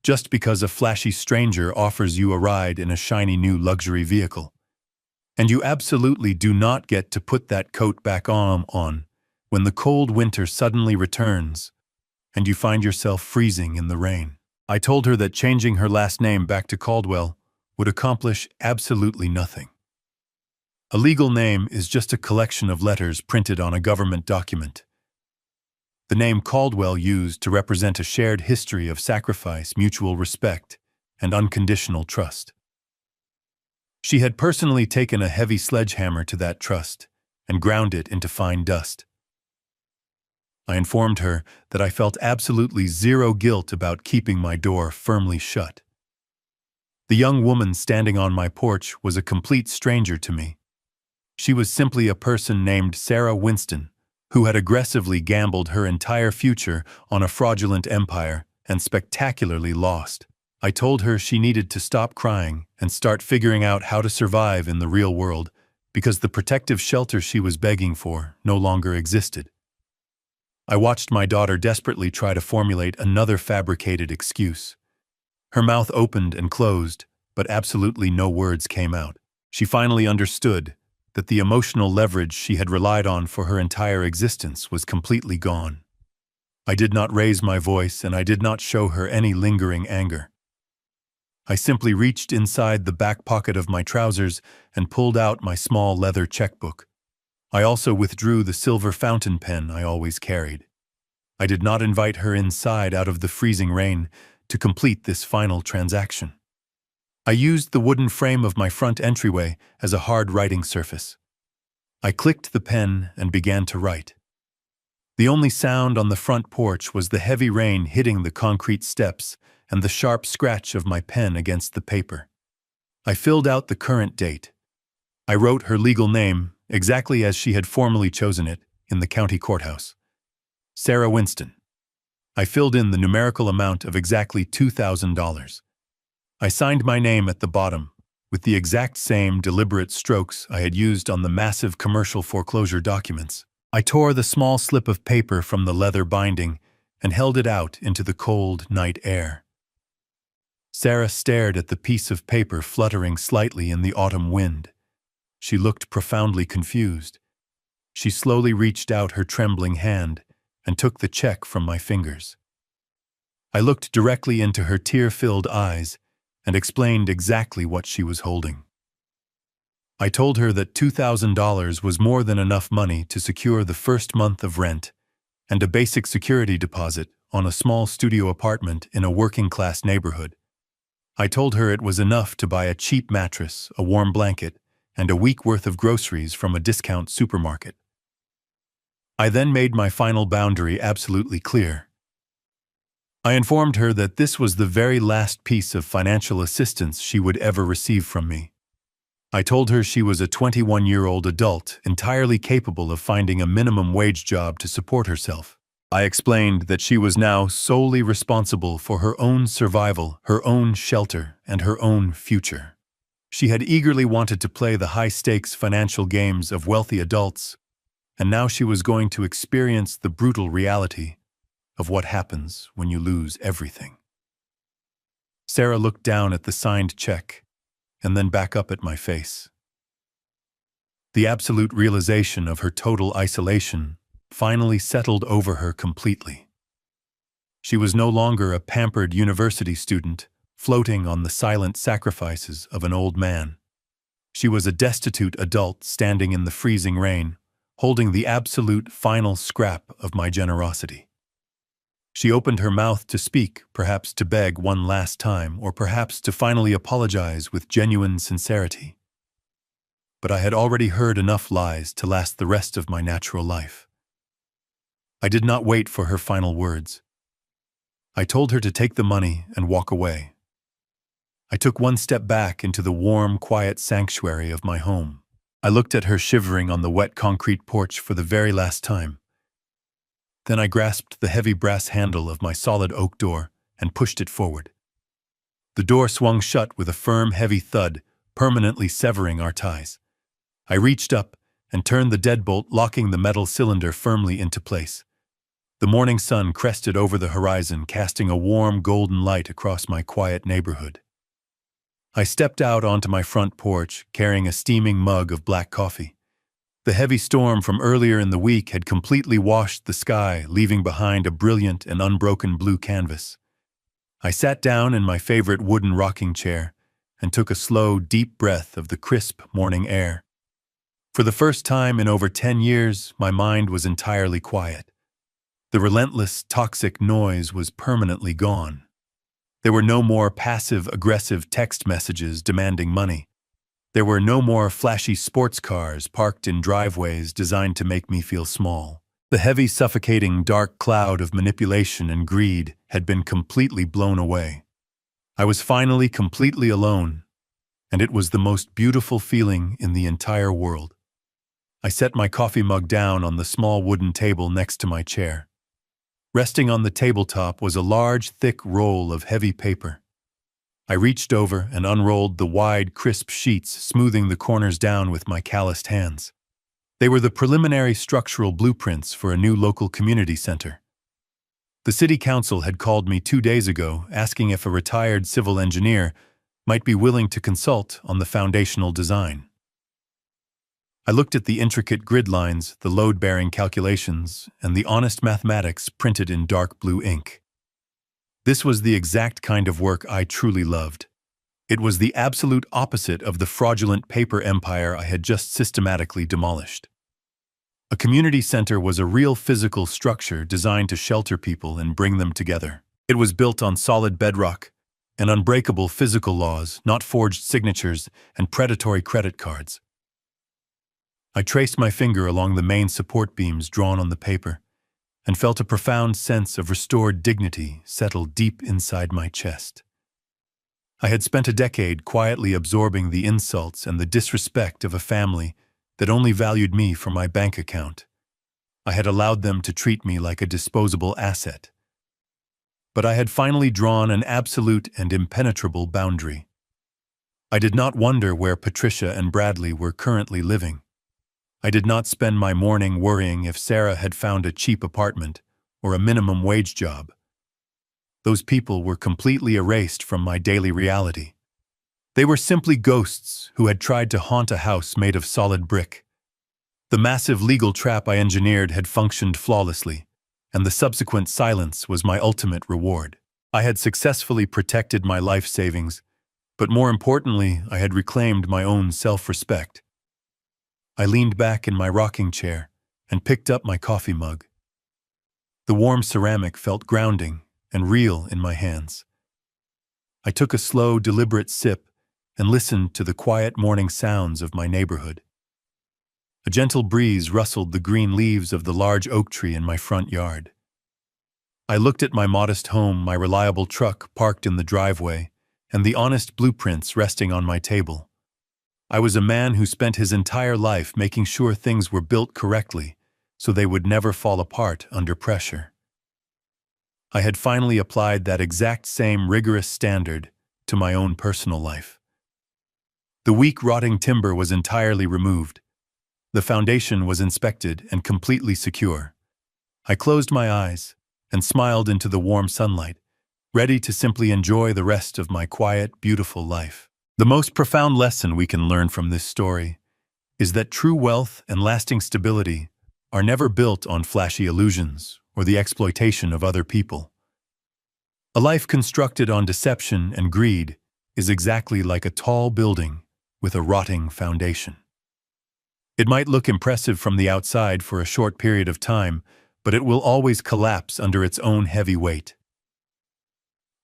A: just because a flashy stranger offers you a ride in a shiny new luxury vehicle. And you absolutely do not get to put that coat back on when the cold winter suddenly returns and you find yourself freezing in the rain. I told her that changing her last name back to Caldwell would accomplish absolutely nothing. A legal name is just a collection of letters printed on a government document. The name Caldwell used to represent a shared history of sacrifice, mutual respect, and unconditional trust. She had personally taken a heavy sledgehammer to that trust and ground it into fine dust. I informed her that I felt absolutely zero guilt about keeping my door firmly shut. The young woman standing on my porch was a complete stranger to me. She was simply a person named Sarah Winston, who had aggressively gambled her entire future on a fraudulent empire and spectacularly lost. I told her she needed to stop crying and start figuring out how to survive in the real world because the protective shelter she was begging for no longer existed. I watched my daughter desperately try to formulate another fabricated excuse. Her mouth opened and closed, but absolutely no words came out. She finally understood that the emotional leverage she had relied on for her entire existence was completely gone. I did not raise my voice and I did not show her any lingering anger. I simply reached inside the back pocket of my trousers and pulled out my small leather checkbook. I also withdrew the silver fountain pen I always carried. I did not invite her inside out of the freezing rain to complete this final transaction. I used the wooden frame of my front entryway as a hard writing surface. I clicked the pen and began to write. The only sound on the front porch was the heavy rain hitting the concrete steps and the sharp scratch of my pen against the paper. I filled out the current date. I wrote her legal name exactly as she had formally chosen it in the county courthouse. Sarah Winston. I filled in the numerical amount of exactly $2,000. I signed my name at the bottom, with the exact same deliberate strokes I had used on the massive commercial foreclosure documents. I tore the small slip of paper from the leather binding and held it out into the cold night air. Sarah stared at the piece of paper fluttering slightly in the autumn wind. She looked profoundly confused. She slowly reached out her trembling hand and took the check from my fingers. I looked directly into her tear-filled eyes and explained exactly what she was holding. I told her that $2,000 was more than enough money to secure the first month of rent and a basic security deposit on a small studio apartment in a working-class neighborhood. I told her it was enough to buy a cheap mattress, a warm blanket, and a week worth of groceries from a discount supermarket. I then made my final boundary absolutely clear. I informed her that this was the very last piece of financial assistance she would ever receive from me. I told her she was a 21-year-old adult entirely capable of finding a minimum wage job to support herself. I explained that she was now solely responsible for her own survival, her own shelter, and her own future. She had eagerly wanted to play the high-stakes financial games of wealthy adults, and now she was going to experience the brutal reality of what happens when you lose everything. Sarah looked down at the signed check and then back up at my face. The absolute realization of her total isolation finally settled over her completely. She was no longer a pampered university student floating on the silent sacrifices of an old man. She was a destitute adult standing in the freezing rain, holding the absolute final scrap of my generosity. She opened her mouth to speak, perhaps to beg one last time, or perhaps to finally apologize with genuine sincerity. But I had already heard enough lies to last the rest of my natural life. I did not wait for her final words. I told her to take the money and walk away. I took one step back into the warm, quiet sanctuary of my home. I looked at her shivering on the wet concrete porch for the very last time. Then I grasped the heavy brass handle of my solid oak door and pushed it forward. The door swung shut with a firm, heavy thud, permanently severing our ties. I reached up and turned the deadbolt, locking the metal cylinder firmly into place. The morning sun crested over the horizon, casting a warm, golden light across my quiet neighborhood. I stepped out onto my front porch, carrying a steaming mug of black coffee. The heavy storm from earlier in the week had completely washed the sky, leaving behind a brilliant and unbroken blue canvas. I sat down in my favorite wooden rocking chair and took a slow, deep breath of the crisp morning air. For the first time in over 10 years, my mind was entirely quiet. The relentless, toxic noise was permanently gone. There were no more passive-aggressive text messages demanding money. There were no more flashy sports cars parked in driveways designed to make me feel small. The heavy, suffocating, dark cloud of manipulation and greed had been completely blown away. I was finally completely alone, and it was the most beautiful feeling in the entire world. I set my coffee mug down on the small wooden table next to my chair. Resting on the tabletop was a large, thick roll of heavy paper. I reached over and unrolled the wide, crisp sheets, smoothing the corners down with my calloused hands. They were the preliminary structural blueprints for a new local community center. The city council had called me 2 days ago, asking if a retired civil engineer might be willing to consult on the foundational design. I looked at the intricate grid lines, the load-bearing calculations, and the honest mathematics printed in dark blue ink. This was the exact kind of work I truly loved. It was the absolute opposite of the fraudulent paper empire I had just systematically demolished. A community center was a real physical structure designed to shelter people and bring them together. It was built on solid bedrock and unbreakable physical laws, not forged signatures and predatory credit cards. I traced my finger along the main support beams drawn on the paper and felt a profound sense of restored dignity settle deep inside my chest. I had spent a decade quietly absorbing the insults and the disrespect of a family that only valued me for my bank account. I had allowed them to treat me like a disposable asset. But I had finally drawn an absolute and impenetrable boundary. I did not wonder where Patricia and Bradley were currently living. I did not spend my morning worrying if Sarah had found a cheap apartment or a minimum wage job. Those people were completely erased from my daily reality. They were simply ghosts who had tried to haunt a house made of solid brick. The massive legal trap I engineered had functioned flawlessly, and the subsequent silence was my ultimate reward. I had successfully protected my life savings, but more importantly, I had reclaimed my own self-respect. I leaned back in my rocking chair and picked up my coffee mug. The warm ceramic felt grounding and real in my hands. I took a slow, deliberate sip and listened to the quiet morning sounds of my neighborhood. A gentle breeze rustled the green leaves of the large oak tree in my front yard. I looked at my modest home, my reliable truck parked in the driveway, and the honest blueprints resting on my table. I was a man who spent his entire life making sure things were built correctly so they would never fall apart under pressure. I had finally applied that exact same rigorous standard to my own personal life. The weak, rotting timber was entirely removed. The foundation was inspected and completely secure. I closed my eyes and smiled into the warm sunlight, ready to simply enjoy the rest of my quiet, beautiful life. The most profound lesson we can learn from this story is that true wealth and lasting stability are never built on flashy illusions or the exploitation of other people. A life constructed on deception and greed is exactly like a tall building with a rotting foundation. It might look impressive from the outside for a short period of time, but it will always collapse under its own heavy weight.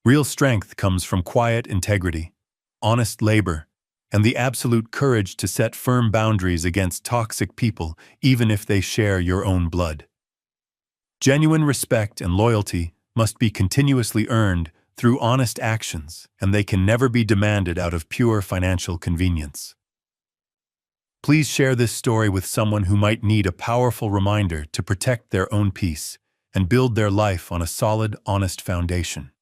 A: Real strength comes from quiet integrity, honest labor, and the absolute courage to set firm boundaries against toxic people, even if they share your own blood. Genuine respect and loyalty must be continuously earned through honest actions, and they can never be demanded out of pure financial convenience. Please share this story with someone who might need a powerful reminder to protect their own peace and build their life on a solid, honest foundation.